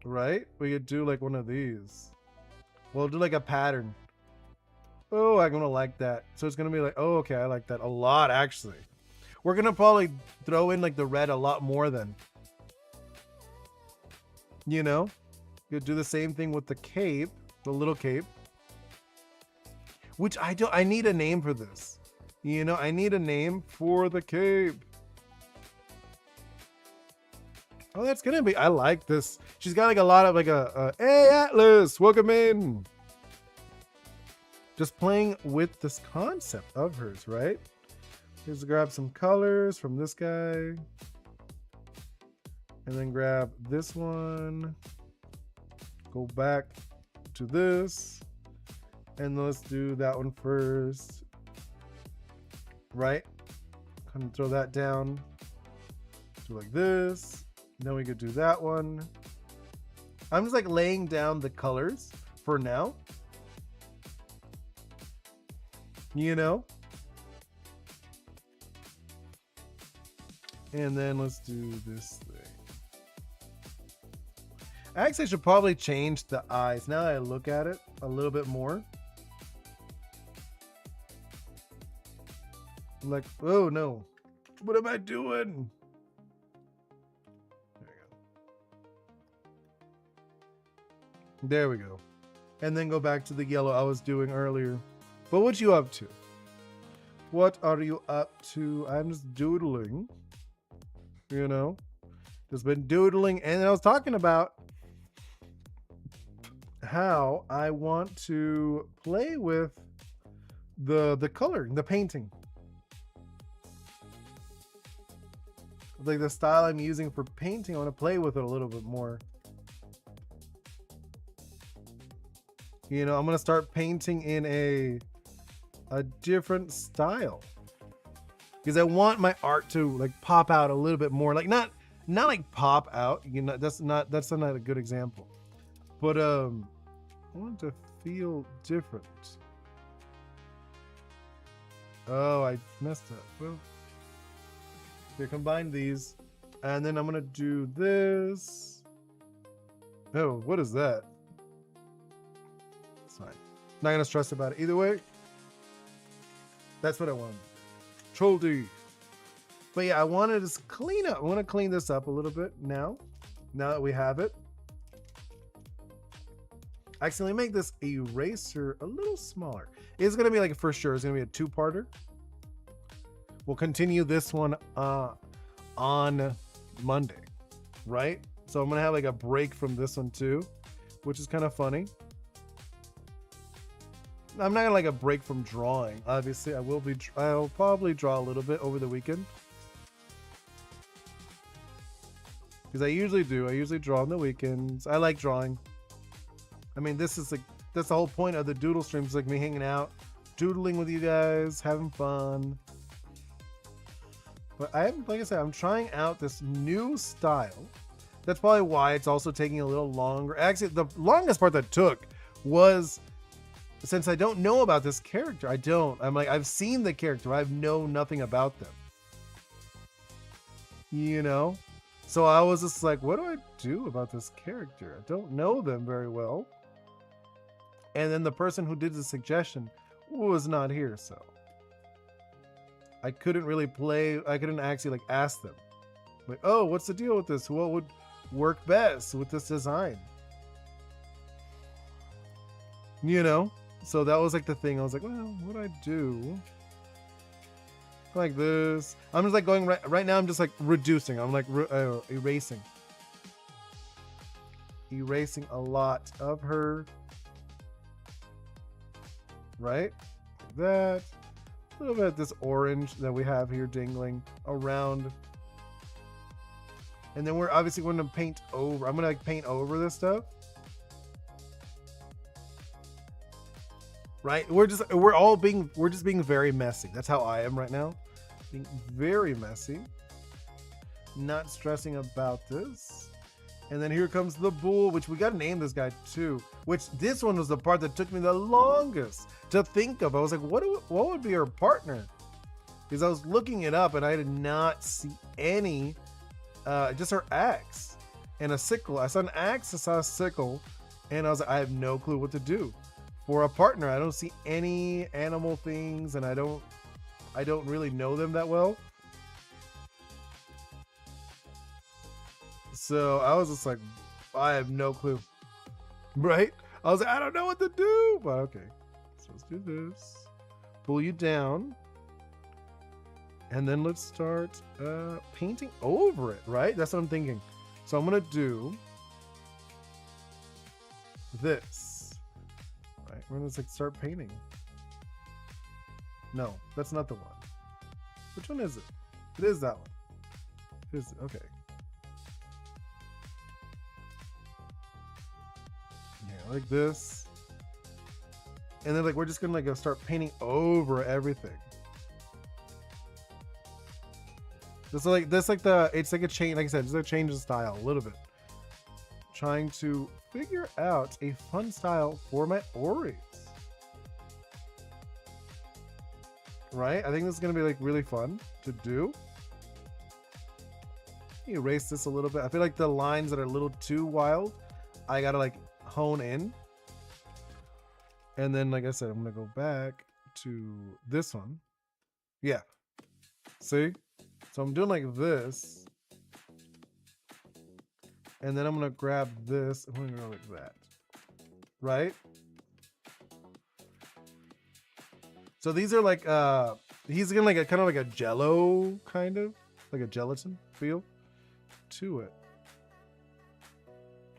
Right? We could do like one of these. We'll do like a pattern. Oh, I'm gonna like that. So it's gonna be like, oh, okay, I like that a lot actually. We're gonna probably throw in like the red a lot more then. You know? You'll do the same thing with the cape, the little cape. Which I need a name for this. You know, I need a name for the cape. Oh, that's gonna be, I like this. She's got like a lot of like hey Atlas, welcome in. Just playing with this concept of hers, right? Here's to grab some colors from this guy. And then grab this one. Go back to this. And let's do that one first. Right? Kind of throw that down. Do like this. Then we could do that one. I'm just like laying down the colors for now. You know? And then let's do this thing. Actually, I should probably change the eyes now that I look at it a little bit more. I'm like, oh no. What am I doing? There we go. And then go back to the yellow I was doing earlier. But what you up to? What are you up to? I'm just doodling. You know? Just been doodling. And I was talking about how I want to play with the coloring, the painting. Like the style I'm using for painting, I want to play with it a little bit more. You know, I'm gonna start painting in a different style because I want my art to like pop out a little bit more. Like not like pop out. You know, that's not a good example. But I want to feel different. Oh, I messed up. Well, here, combine these, and then I'm gonna do this. Oh, what is that? Fine. Not gonna stress about it either way. That's what I want. Troll D. But yeah, I want to just clean up. I want to clean this up a little bit now that we have it. Actually, make this eraser a little smaller. It's gonna be like, for sure, it's gonna be a two-parter. We'll continue this one on Monday, right? So I'm gonna have like a break from this one too, which is kind of funny. I'm not gonna like a break from drawing. Obviously, I'll probably draw a little bit over the weekend because I usually do. I usually draw on the weekends. I like drawing. I mean, this is like that's the whole point of the doodle streams, like me hanging out, doodling with you guys, having fun. But like I said, I'm trying out this new style. That's probably why it's also taking a little longer. Actually, the longest part that took was, since I don't know about this character, I'm like, I've seen the character, I know nothing about them. You know? So I was just like, what do I do about this character? I don't know them very well. And then the person who did the suggestion was not here, so I couldn't really play. I couldn't actually like ask them, like, oh, what's the deal with this? What would work best with this design? You know? So that was like the thing. I was like, well, what do I do? Like this. I'm just like going right now. I'm just like reducing. I'm like erasing a lot of her. Right? Like that. A little bit of this orange that we have here dangling around. And then we're obviously going to paint over. I'm going to like paint over this stuff. Right? We're just being very messy. That's how I am right now. Being very messy. Not stressing about this. And then here comes the bull, which we got to name this guy too. Which this one was the part that took me the longest to think of. I was like, what would be her partner? Because I was looking it up and I did not see any, just her axe and a sickle. I saw an axe, I saw a sickle, and I was like, I have no clue what to do for a partner. I don't see any animal things, and I don't really know them that well. So I was just like, I have no clue. Right? I was like, I don't know what to do. But okay. So let's do this. Pull you down. And then let's start painting over it, right? That's what I'm thinking. So I'm going to do this. Right? We're going to like start painting. No, that's not the one. Which one is it? It is that one. It is, okay. Yeah, like this. And then like we're just gonna like go start painting over everything. It's like it's like a change, like I said, just a change of style a little bit. Trying to figure out a fun style for my Oris. Right? I think this is gonna be like really fun to do. Erase this a little bit. I feel like the lines that are a little too wild, I gotta like hone in. And then like I said, I'm gonna go back to this one. Yeah. See? So I'm doing like this. And then I'm gonna grab this. I'm gonna go like that. Right? So these are like he's gonna like a kind of like a jello kind of like a gelatin feel to it.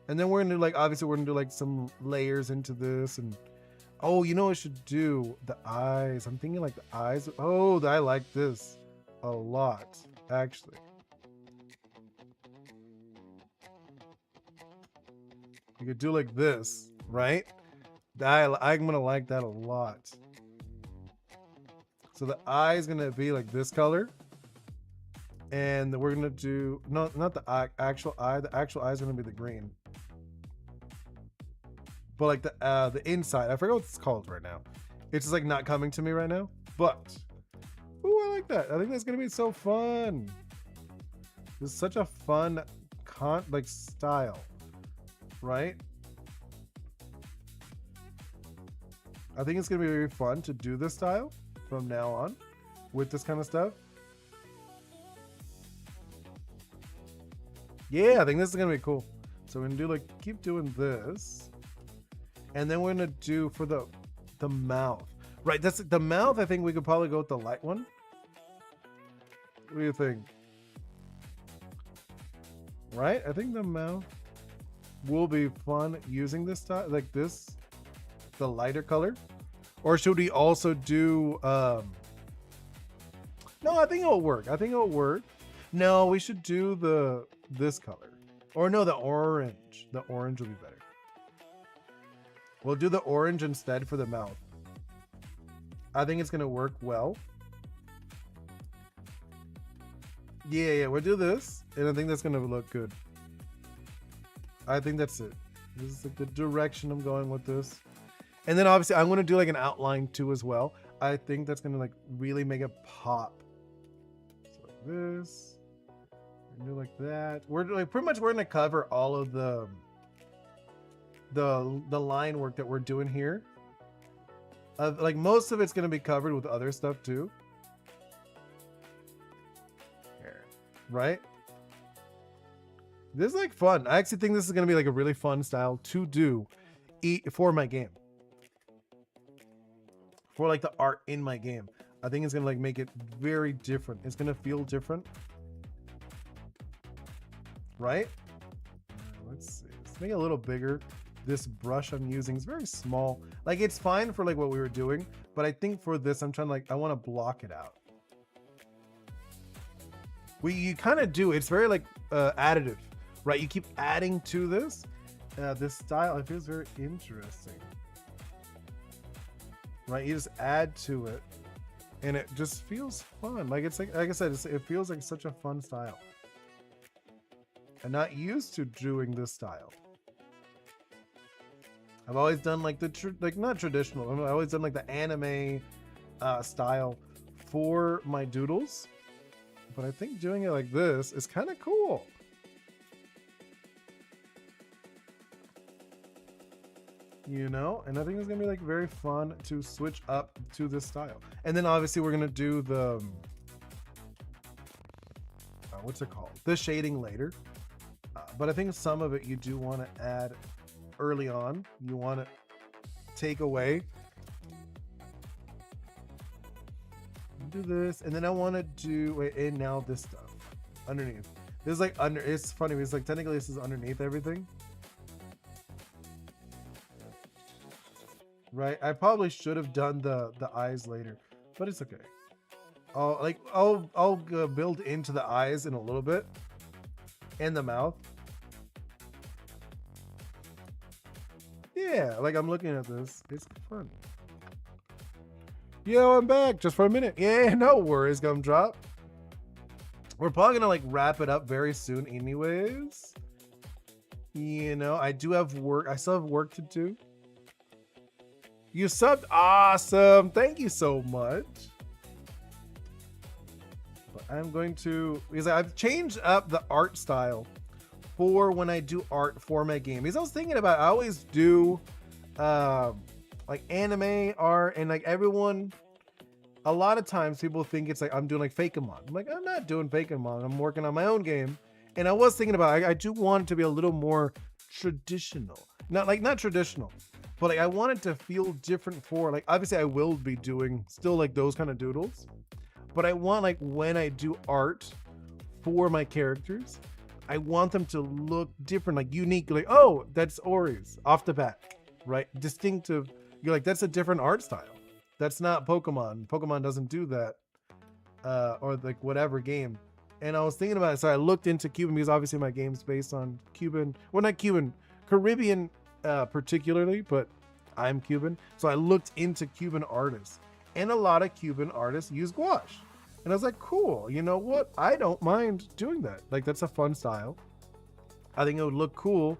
And then we're gonna do like, obviously we're gonna do like some layers into this. And oh, you know what I should do? The eyes. I'm thinking like the eyes. Oh, I like this a lot, actually. You could do like this, right? I'm gonna like that a lot. So the eye is gonna be like this color. And we're gonna do, no, not the actual eye. The actual eye is gonna be the green. But like the inside, I forget what it's called right now. It's just like not coming to me right now. But ooh, I like that. I think that's gonna be so fun. It's such a fun like style, right? I think it's gonna be very fun to do this style from now on with this kind of stuff. Yeah, I think this is gonna be cool. So we're gonna do like, keep doing this. And then we're gonna do for the mouth. Right, that's the mouth. I think we could probably go with the light one. What do you think? Right, I think the mouth will be fun using this style, like this, the lighter color. Or should we also do no, I think it'll work. No, we should do this color. Or no, the orange. The orange will be better. We'll do the orange instead for the mouth. I think it's gonna work well. Yeah, we'll do this, and I think that's gonna look good. I think that's it. This is like the direction I'm going with this. And then obviously I'm gonna do like an outline too as well. I think that's gonna like really make it pop. So like this, and do like that. We're like pretty much we're gonna cover all of the line work that we're doing here. Like most of it's gonna be covered with other stuff too. Here, right? This is like fun. I actually think this is gonna be like a really fun style to do for my game. For like the art in my game. I think it's gonna like make it very different. It's gonna feel different. Right? Let's see. Let's make it a little bigger. This brush I'm using is very small. Like it's fine for like what we were doing, but I think for this I'm trying to like I want to block it out. You kind of do. It's very like additive, right? You keep adding to this. This style it feels very interesting. Right, you just add to it, and it just feels fun. Like it's like I said, it feels like such a fun style. I'm not used to doing this style. I've always done like not traditional. I've always done like the anime style for my doodles, but I think doing it like this is kind of cool. You know, and I think it's gonna be like very fun to switch up to this style. And then obviously we're gonna do the what's it called, the shading later, but I think some of it you do want to add early on. You want to take away, do this, and then I want to do and now this stuff underneath. This is like it's funny because like technically this is underneath everything. Right, I probably should have done the eyes later, but it's okay. I'll build into the eyes in a little bit, and the mouth. Yeah, like I'm looking at this, it's fun. Yo, I'm back just for a minute. Yeah, no worries, Gumdrop. We're probably gonna like wrap it up very soon, anyways. You know, I do have work. I still have work to do. You subbed, awesome. Thank you so much. But I'm going to, because I've changed up the art style for when I do art for my game. Because I was thinking about, I always do like anime art, and like everyone, a lot of times people think it's like I'm doing like Fakemon. I'm like, I'm not doing Fakemon. I'm working on my own game. And I was thinking about, I do want it to be a little more traditional. Not traditional. But like I want it to feel different for like obviously I will be doing still like those kind of doodles, but I want like when I do art for my characters, I want them to look different, like unique, like oh that's Ori's off the bat, right? Distinctive. You're like that's a different art style. That's not Pokemon. Pokemon doesn't do that, or like whatever game. And I was thinking about it, so I looked into Cuban because obviously my game's based on Cuban, well not Cuban, Caribbean. Particularly, but I'm Cuban, so I looked into Cuban artists, and a lot of Cuban artists use gouache, and I was like, cool, you know what, I don't mind doing that. Like that's a fun style. I think it would look cool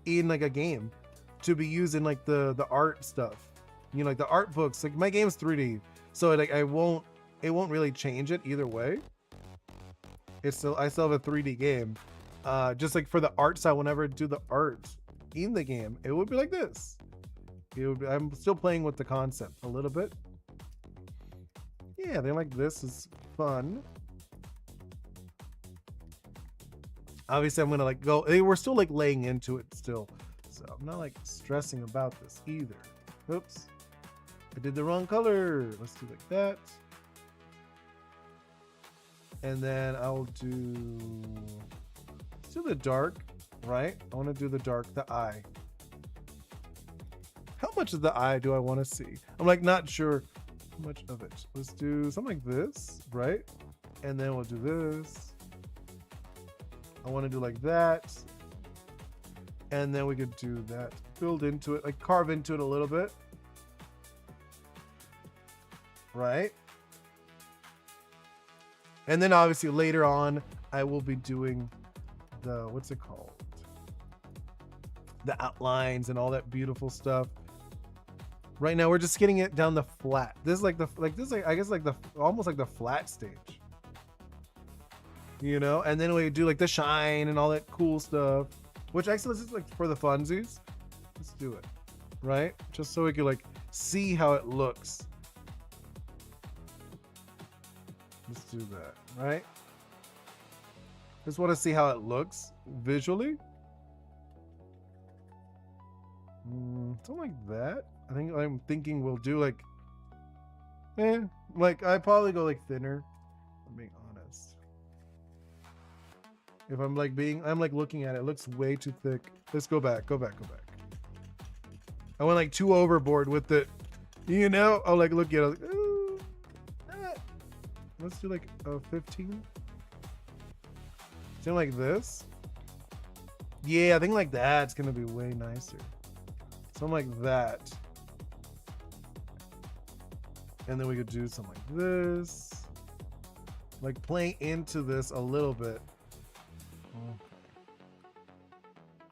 in like a game to be using like the art stuff, you know, like the art books. Like my game's 3D, so like it won't really change it either way. I still have a 3D game. Just like for the art style, whenever I do the art in the game, it would be like this. I'm still playing with the concept a little bit. Yeah, they're like this is fun. Obviously I'm gonna like go, we're still like laying into it still, so I'm not like stressing about this either. Oops, I did the wrong color. Let's do like that, and then I'll let's do the dark. Right? I want to do the dark, the eye. How much of the eye do I want to see? I'm like not sure how much of it. Let's do something like this, right? And then we'll do this. I want to do like that. And then we could do that, build into it, like carve into it a little bit. Right? And then obviously later on, I will be doing the, what's it called? The outlines and all that beautiful stuff. Right now, we're just getting it down the flat. This is like I guess like the, almost like the flat stage. You know? And then we do like the shine and all that cool stuff. Which actually, this is like for the funsies. Let's do it. Right? Just so we can like see how it looks. Let's do that, right? Just want to see how it looks visually. Something like that. I'm thinking we'll do like, like I probably go like thinner. I'm being honest. If I'm like looking at it, it looks way too thick. Let's go back. I went like too overboard with it. You know, I'll like look at it. Like, ooh, let's do like a 15. Something like this. Yeah, I think like that's gonna be way nicer. Something like that. And then we could do something like this. Like play into this a little bit. Okay.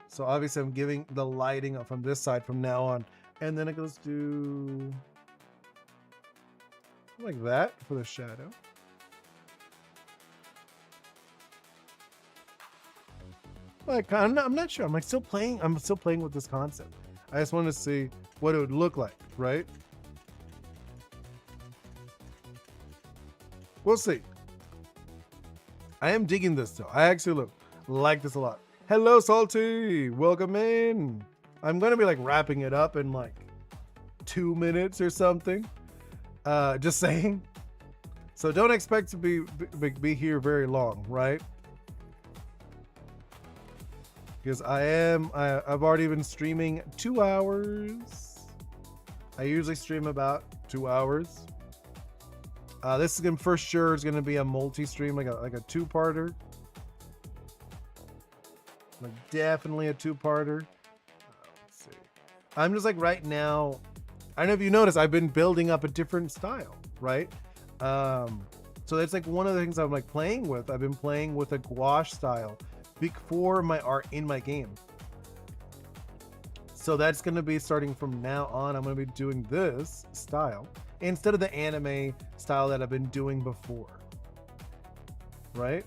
So obviously I'm giving the lighting up from this side from now on. And then I let's do like that for the shadow. Like I'm not sure. I'm still playing with this concept. I just want to see what it would look like, right? We'll see. I am digging this though. I actually like this a lot. Hello, Salty. Welcome in. I'm gonna be like wrapping it up in like 2 minutes or something. Just saying. So don't expect to be here very long, right? Because I've already been streaming 2 hours. I usually stream about 2 hours. This is gonna for sure is gonna be a multi-stream, like a two-parter. Like definitely a two-parter. Let's see. I'm just like right now. I don't know if you noticed, I've been building up a different style, right? So that's like one of the things I'm like playing with. I've been playing with a gouache style before my art in my game. So that's going to be starting from now on. I'm going to be doing this style instead of the anime style that I've been doing before, right?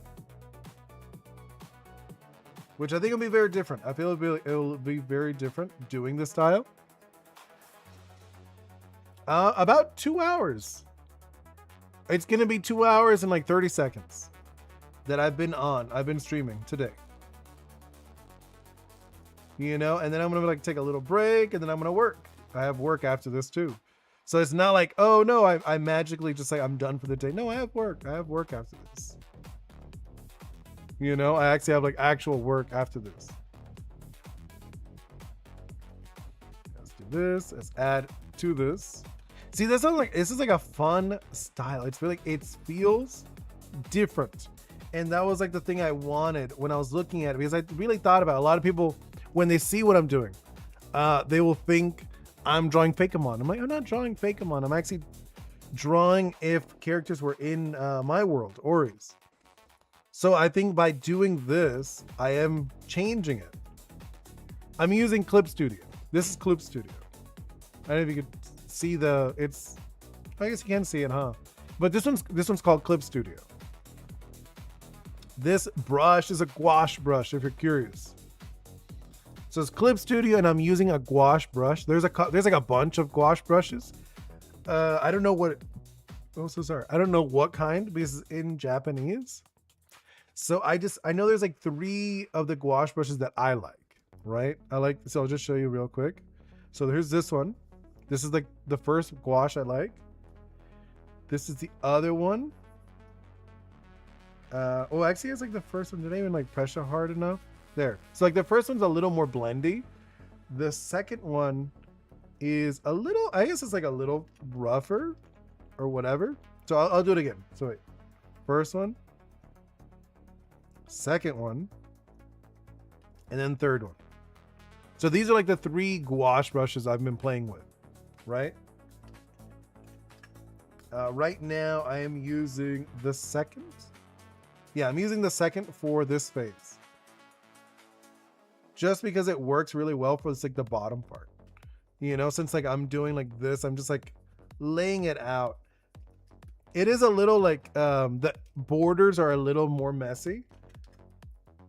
Which I think will be very different. I feel it'll be very different doing this style. About 2 hours. It's going to be 2 hours and like 30 seconds that I've been streaming today. You know, and then I'm gonna like take a little break and then I'm gonna work. I have work after this too. So it's not like, oh no, I magically just like I'm done for the day. No, I have work after this. You know, I actually have like actual work after this. Let's do this. Let's add to this. See, this is like a fun style. It's really, it feels different. And that was like the thing I wanted when I was looking at it, because I really thought about it. A lot of people, when they see what I'm doing, they will think I'm drawing Fakemon. I'm like, I'm not drawing Fakemon. I'm actually drawing if characters were in my world, Ori's. So I think by doing this, I am changing it. I'm using Clip Studio. This is Clip Studio. I don't know if you could see I guess you can see it, huh? But this one's called Clip Studio. This brush is a gouache brush, if you're curious. So it's Clip Studio, and I'm using a gouache brush. There's like a bunch of gouache brushes. I don't know what. Oh, so sorry. I don't know what kind because it's in Japanese. So I know there's like 3 of the gouache brushes that I like. Right? So I'll just show you real quick. So here's this one. This is like the first gouache I like. This is the other one. Actually, it's like the first one didn't even like pressure hard enough. There. So like the first one's a little more blendy. The second one is a little, I guess it's like a little rougher or whatever. So I'll do it again. So wait. First one. Second one. And then third one. So these are like the 3 gouache brushes I've been playing with, right? Right now I am using the second. Yeah, I'm using the second for this phase. Just because it works really well for this, like the bottom part. You know, since like I'm doing like this, I'm just like laying it out. It is a little like, the borders are a little more messy,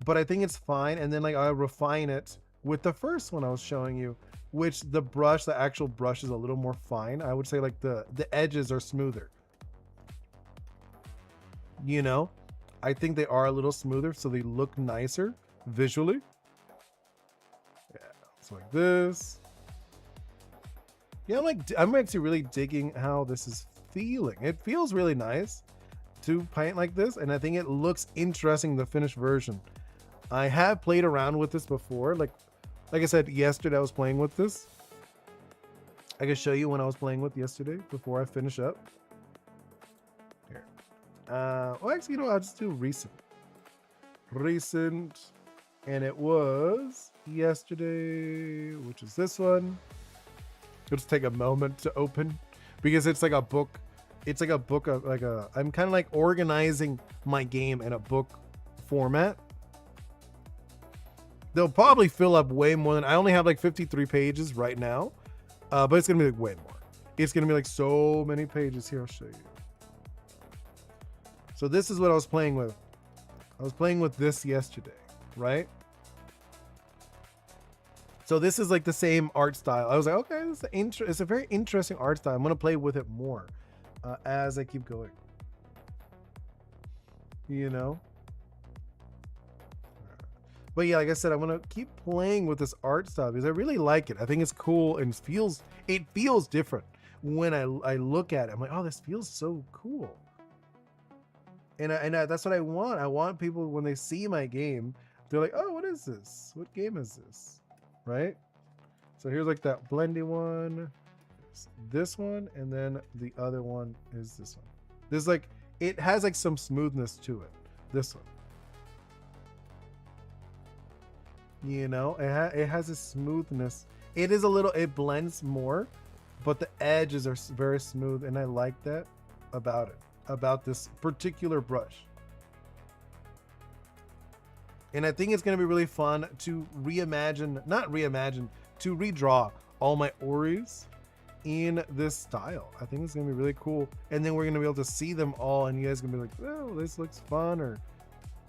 but I think it's fine. And then like I'll refine it with the first one I was showing you, which the actual brush is a little more fine. I would say like the edges are smoother. You know, I think they are a little smoother, so they look nicer visually. Yeah, so like this. Yeah, I'm actually really digging how this is feeling. It feels really nice to paint like this, and I think it looks interesting, the finished version. I have played around with this before. Like I said, yesterday I was playing with this. I can show you when I was playing with yesterday before I finish up. Here. Well, actually, you know, I'll just do recent. And it was yesterday, which is this one. It'll just take a moment to open because it's like a book. It's like a book of like I'm kind of like organizing my game in a book format. They'll probably fill up way more than I only have like 53 pages right now, but it's gonna be like way more. It's gonna be like so many pages. Here, I'll show you. So this is what I was playing with. I was playing with this yesterday, right? So this is like the same art style. I was like, okay, it's a very interesting art style. I'm gonna play with it more as I keep going. You know. But yeah, like I said, I'm gonna keep playing with this art style because I really like it. I think it's cool and it feels different when I look at it. I'm like, oh, this feels so cool. And that's what I want. I want people, when they see my game, they're like, oh, what is this? What game is this? Right? So here's like that blendy one, this one, and then the other one is this one. There's like, it has like some smoothness to it. This one. You know, it has a smoothness. It is a little, it blends more, but the edges are very smooth, and I like that about it, about this particular brush. And I think it's going to be really fun to to redraw all my Oris in this style. I think it's going to be really cool. And then we're going to be able to see them all, and you guys are going to be like, oh, this looks fun, or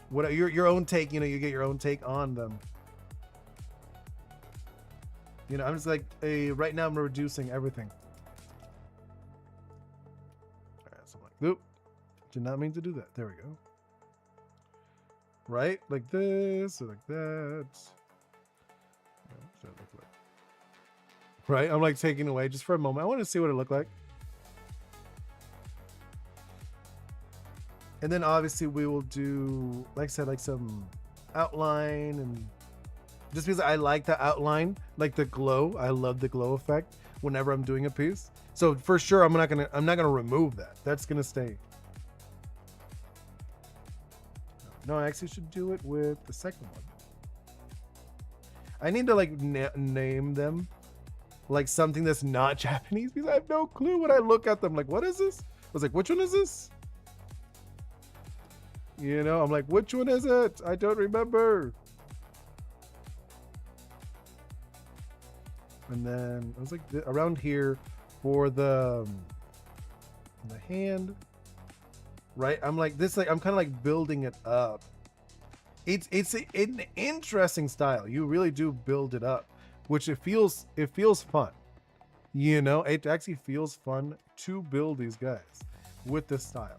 what, your own take, you know, you get your own take on them. You know, I'm just like, right now I'm reducing everything. All right, so I'm like, oop, did not mean to do that. There we go. Right, like this or like that. What's that look like? Right, I'm like taking away just for a moment. I want to see what it looked like. And then obviously we will do, like I said, like some outline, and just because I like the outline, like the glow. I love the glow effect whenever I'm doing a piece. So for sure, I'm not gonna remove that. That's gonna stay. No, I actually should do it with the second one. I need to like name them like something that's not Japanese, because I have no clue when I look at them. Like, what is this? I was like, which one is this? You know, I'm like, which one is it? I don't remember. And then I was like around here for the hand, right? I'm like this, like I'm kind of like building it up. It's an interesting style. You really do build it up, which it feels fun. You know, it actually feels fun to build these guys with this style.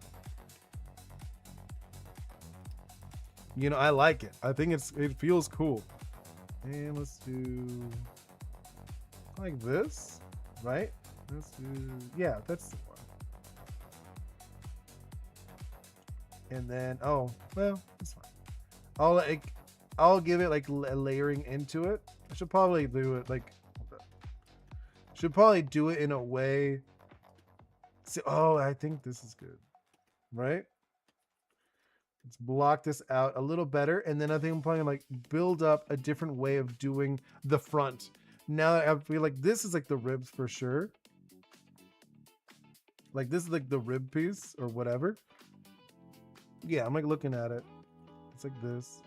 You know, I like it. I think it feels cool. And let's do like this, right? Let's do, yeah, that's the one. And then, oh, well, it's fine. I'll give it like layering into it. I should probably do it like, should probably do it in a way. See, oh, I think this is good, right? Let's block this out a little better. And then I think I'm probably like build up a different way of doing the front. Now that I feel like this is like the ribs for sure. Like this is like the rib piece or whatever. Yeah, I'm like looking at it. It's like this.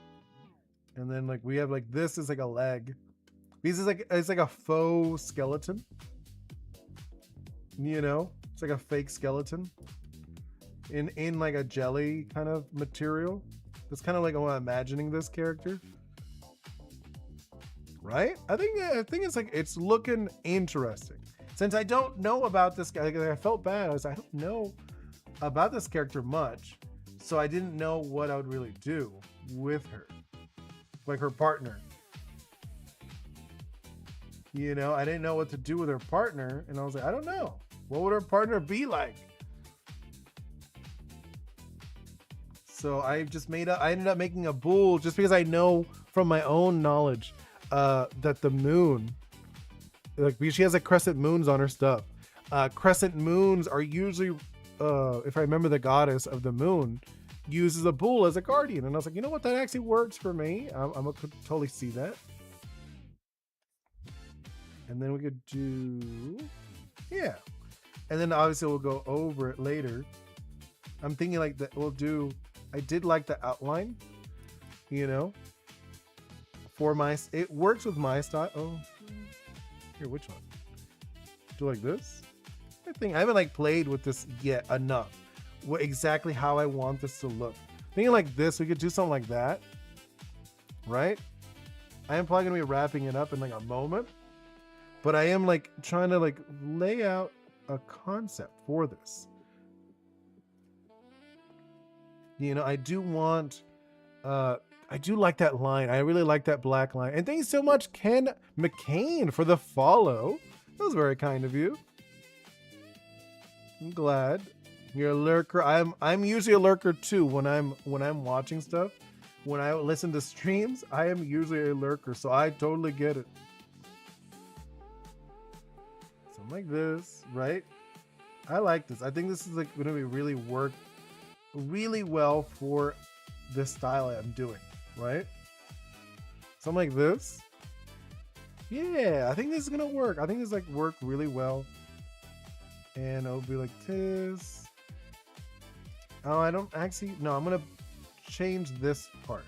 And then like we have like this is like a leg. This is like it's like a faux skeleton. You know? It's like a fake skeleton. In like a jelly kind of material. That's kind of like how I'm imagining this character. Right? I think it's like it's looking interesting. Since I don't know about this guy, I felt bad. I don't know about this character much, so I didn't know what I would really do with her, like her partner. You know, I didn't know what to do with her partner, and I was like, I don't know. What would her partner be like? So I ended up making a bull just because I know from my own knowledge that the moon, like she has like crescent moons on her stuff. Crescent moons are usually, if I remember, the goddess of the moon uses a bull as a guardian. And I was like, you know what? That actually works for me. I'm gonna totally see that. And then we could do, yeah. And then obviously we'll go over it later. I'm thinking like that we'll do, I did like the outline, you know, for my, it works with my style. Oh, here, which one? Do like this? I haven't like played with this yet enough. What exactly how I want this to look. Thinking like this, we could do something like that, right? I am probably gonna be wrapping it up in like a moment, but I am like trying to like lay out a concept for this. You know, I do want, I do like that line. I really like that black line. And thank you so much, Ken McCain, for the follow. That was very kind of you. I'm glad you're a lurker. I'm usually a lurker too when I'm watching stuff. When I listen to streams, I am usually a lurker, so I totally get it. Something like this, right? I like this. I think this is like going to be work really well for this style I'm doing, right? Something like this. Yeah, I think this is gonna work. I think this like work really well. And it'll be like this. Oh, I don't actually, no, I'm gonna change this part.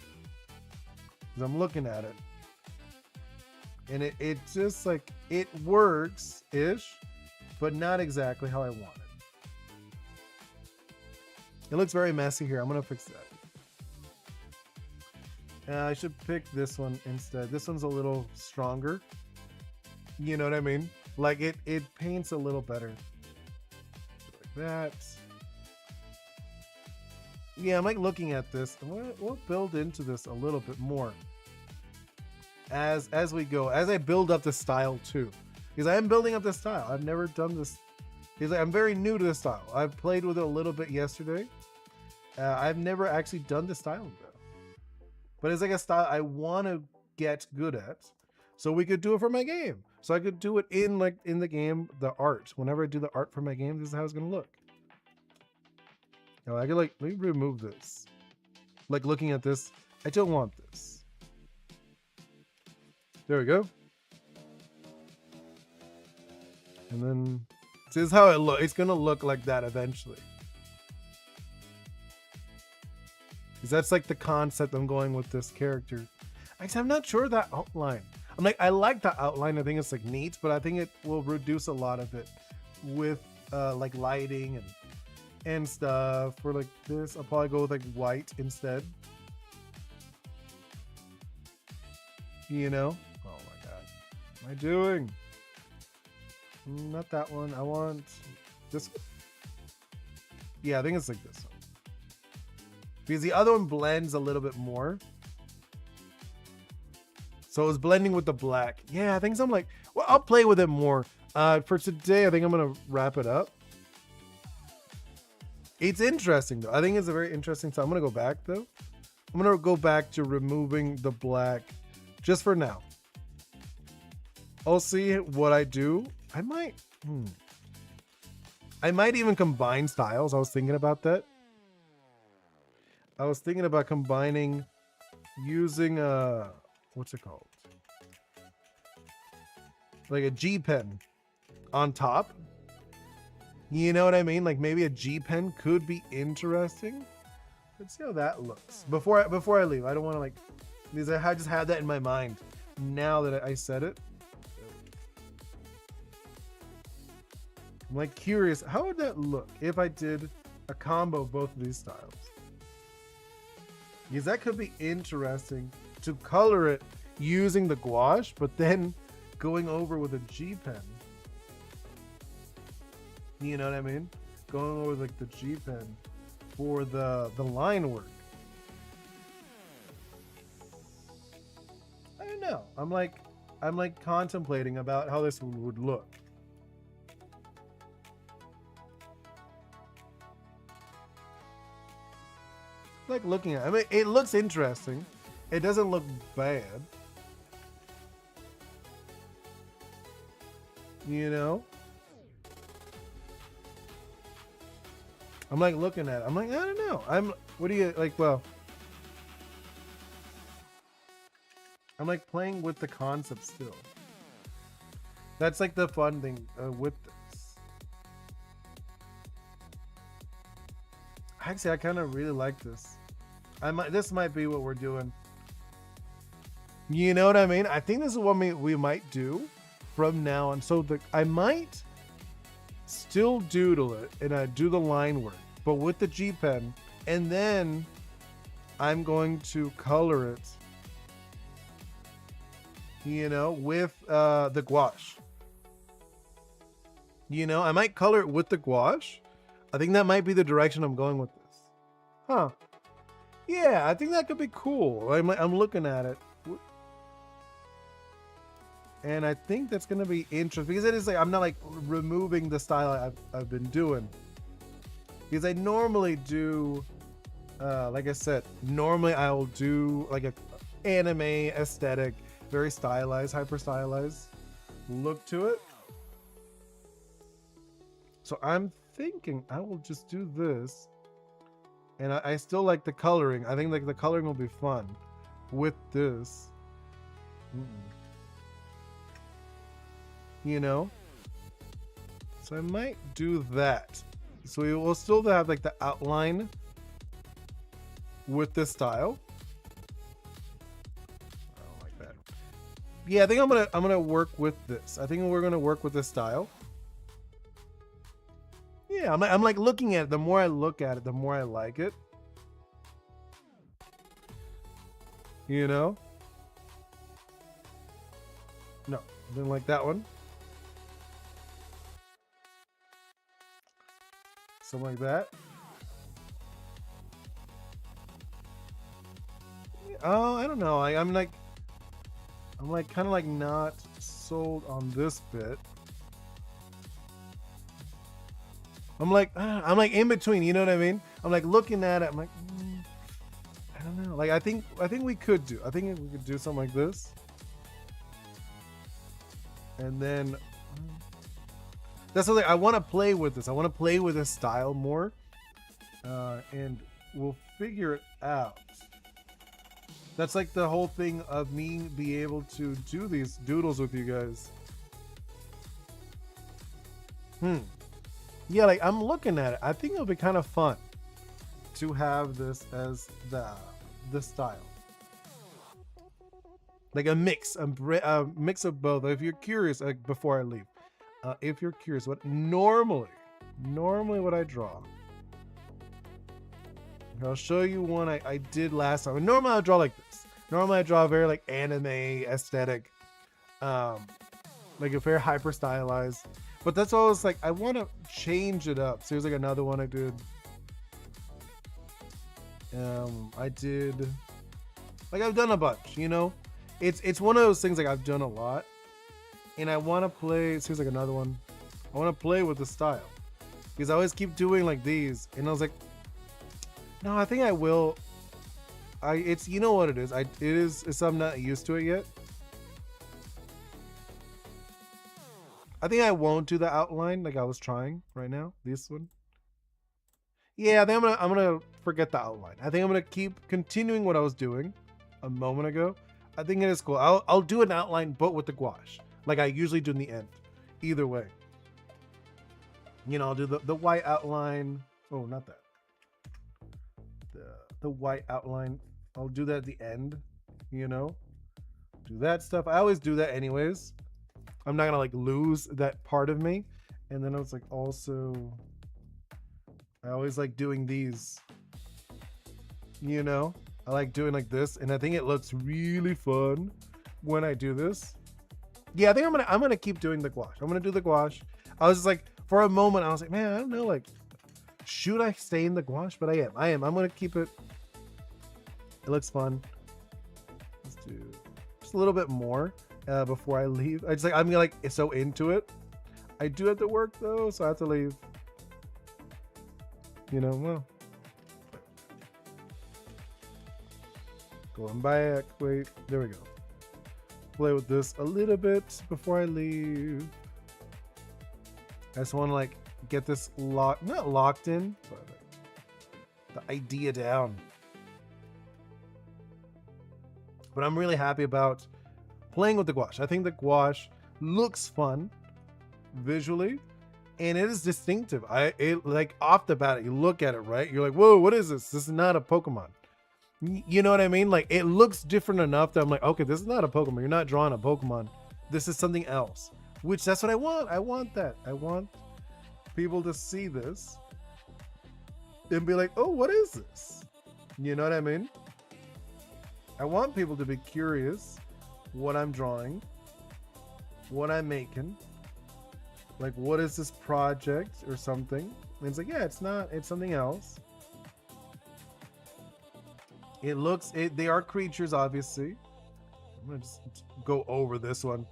Because I'm looking at it. And it just like, it works-ish, but not exactly how I want it. It looks very messy here. I'm gonna fix that. I should pick this one instead. This one's a little stronger. You know what I mean? Like it paints a little better. Like that. Yeah, I'm like looking at this. We'll build into this a little bit more as we go, as I build up the style too. Because I am building up the style. I've never done this. Because I'm very new to the style. I've played with it a little bit yesterday. I've never actually done the style though. But it's like a style I want to get good at. So we could do it for my game. So I could do it in the game, the art. Whenever I do the art for my game, this is how it's gonna look. Now I could like, let me remove this. Like looking at this, I don't want this. There we go. And then this is how it looks. It's gonna look like that eventually. Because that's like the concept I'm going with this character. Actually, I'm not sure of that outline. I'm like, I like the outline. I think it's like neat, but I think it will reduce a lot of it with like lighting and stuff. For like this, I'll probably go with like white instead. You know? Oh my god. What am I doing? Not that one. I want this one. Yeah, I think it's like this one. Because the other one blends a little bit more. So it's blending with the black. Yeah, I think so. I'm like, well, I'll play with it more. For today, I think I'm going to wrap it up. It's interesting, though. I think it's a very interesting. So I'm going to go back, though. I'm going to go back to removing the black just for now. I'll see what I do. I might even combine styles. I was thinking about that. I was thinking about combining using a, what's it called? Like a G pen on top. You know what I mean? Like maybe a G pen could be interesting. Let's see how that looks before I leave. I don't want to like, because I just had that in my mind now that I said it. I'm like curious, how would that look if I did a combo of both of these styles? Because that could be interesting to color it using the gouache, but then going over with a G pen. You know what I mean? Going over like the G pen for the line work. I don't know. I'm like contemplating about how this would look. Like looking at it. I mean, it looks interesting. It doesn't look bad. You know? I'm like looking at it. I'm like, I don't know. What do you like? Well, I'm like playing with the concept still. That's like the fun thing with this. Actually, I kind of really like this. This might be what we're doing. You know what I mean? I think this is what we might do from now on. So I might still doodle it and I do the line work, but with the G pen, and then I'm going to color it, you know, with the gouache. You know, I might color it with the gouache. I think that might be the direction I'm going with this. Huh. Yeah, I think that could be cool. I'm looking at it. And I think that's going to be interesting because it is like, I'm not like removing the style I've been doing. Because I normally do, like I said, normally I will do like a anime aesthetic, very stylized, hyper stylized look to it. So I'm thinking I will just do this. And I still like the coloring. I think like the coloring will be fun with this. You know? So I might do that. So we will still have like the outline with this style. I don't like that. Yeah, I think I'm gonna work with this. I think we're gonna work with this style. Yeah, I'm like looking at it. The more I look at it, the more I like it. You know? No, didn't like that one. Something like that. Oh, I don't know. I'm like kind of like not sold on this bit. I'm like in between, you know what I mean? I'm like looking at it. I'm like, I don't know. Like I think we could do. I think we could do something like this, and then that's something I want to play with this. I want to play with this style more, and we'll figure it out. That's like the whole thing of me be able to do these doodles with you guys. Yeah, like I'm looking at it. I think it'll be kind of fun to have this as the style, like a mix of both. If you're curious, like before I leave, if you're curious, what normally what I draw, I'll show you one I did last time. Normally I draw like this. Normally I draw very like anime aesthetic, like a very hyper stylized. But that's always like, I want to change it up. So here's like another one I did. Like I've done a bunch, you know? It's one of those things like I've done a lot. And I want to play, so here's like another one. I want to play with the style. Because I always keep doing like these. And I was like, no, I think I will. It's, you know what it is? It's I'm not used to it yet. I think I won't do the outline like I was trying right now. This one. Yeah, I think I'm gonna forget the outline. I think I'm gonna keep continuing what I was doing a moment ago. I think it is cool. I'll do an outline, but with the gouache, like I usually do in the end. Either way, I'll do the white outline. Oh, not that. The white outline. I'll do that at the end. Do that stuff. I always do that anyways. I'm not gonna like lose that part of me. And then I was like, also, I always like doing these. I like doing like this, and I think it looks really fun when I do this. Yeah, I think I'm gonna keep doing the gouache. I'm gonna do the gouache. I was just like, for a moment, I was like, man, I don't know, like, should I stay in the gouache? But I am. I'm gonna keep it. It looks fun. Let's do just a little bit more before I leave. I'm like so into it. I do have to work though, so I have to leave. Well. Going back, wait, there we go. Play with this a little bit before I leave. I just want to like get this not locked in, but the idea down. But I'm really happy about playing with the gouache. I think the gouache looks fun visually, and it is distinctive. It like off the bat, you look at it, right? You're like, whoa, what is this? This is not a Pokemon. You know what I mean? Like, it looks different enough that I'm like, okay, this is not a Pokemon. You're not drawing a Pokemon. This is something else. Which, that's what I want. I want that. I want people to see this and be like, oh, what is this? You know what I mean? I want people to be curious what I'm drawing, what I'm making. Like, what is this project or something? And it's like, yeah, it's not. It's something else. They are creatures, obviously. I'm gonna just go over this one.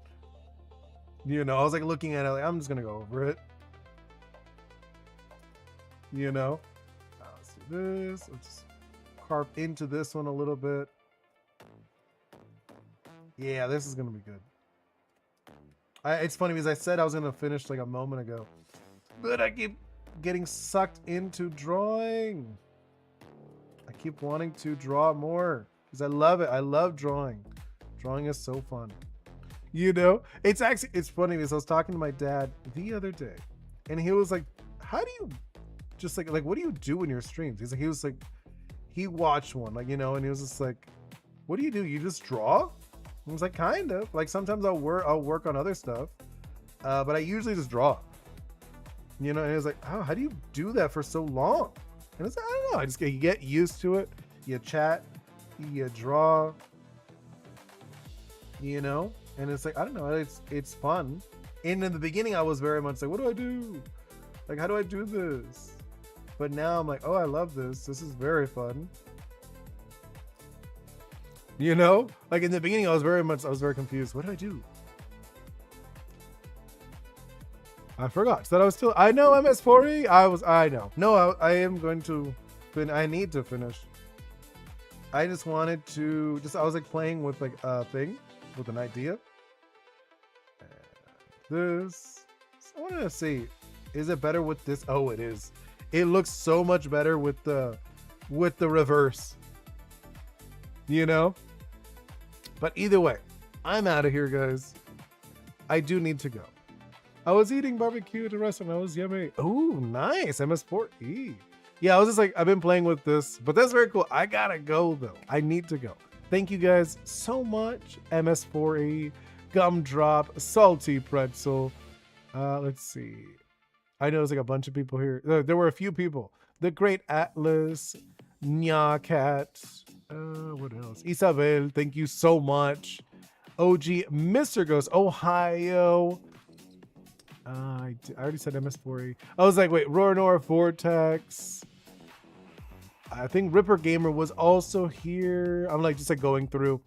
I was like looking at it, like, I'm just gonna go over it. Let's do this. Let's carve into this one a little bit. Yeah, this is gonna be good. It's funny because I said I was gonna finish like a moment ago, but I keep getting sucked into drawing. I keep wanting to draw more because I love it. I love drawing. Drawing is so fun. It's funny because I was talking to my dad the other day, and he was like, how do you just like what do you do in your streams? He was like, he watched one, and he was just like, what do? You just draw? I was like, kind of. Like, sometimes I'll work on other stuff, but I usually just draw. And he was like, oh, how do you do that for so long? And it's like, I don't know. You get used to it. You chat, you draw, and it's like, I don't know. It's fun. And in the beginning, I was very much like, what do I do? Like, how do I do this? But now I'm like, oh, I love this. This is very fun. Like in the beginning, I was very confused. What do I do? I forgot. So I know MS4E. I know. No, I am going to I need to finish. I just wanted to I was like playing with like a thing with an idea. This. I wanted to see, is it better with this? Oh, it is. It looks so much better with the reverse. But either way, I'm out of here, guys. I do need to go. I was eating barbecue at a restaurant. That was yummy. Oh, nice. MS4E. Yeah, I was just like, I've been playing with this, but that's very cool. I gotta go, though. I need to go. Thank you guys so much. MS4E, Gumdrop, Salty Pretzel. Let's see. I know there's like a bunch of people here. There were a few people. The Great Atlas, Nyacat. What else? Isabel, thank you so much. OG, Mr. Ghost, Ohio. I already said MS4E. I was like, wait, Roranor Vortex. I think Ripper Gamer was also here. I'm like just like going through.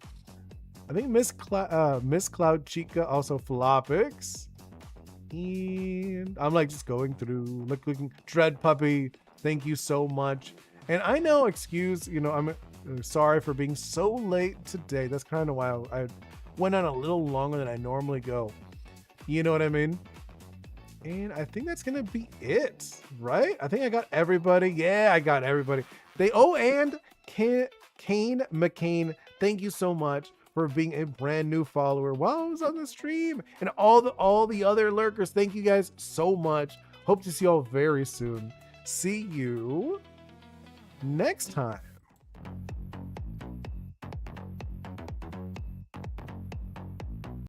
I think Miss Cloud Chica, also Flopix. And I'm like just going through, looking. Dread Puppy, thank you so much. And I know, I'm sorry for being so late today. That's kind of why I went on a little longer than I normally go. You know what I mean? And I think that's gonna be it, right? I think I got everybody. Yeah, I got everybody. And Kane McCain, thank you so much for being a brand new follower while I was on the stream. And all the other lurkers, thank you guys so much. Hope to see you all very soon. See you next time.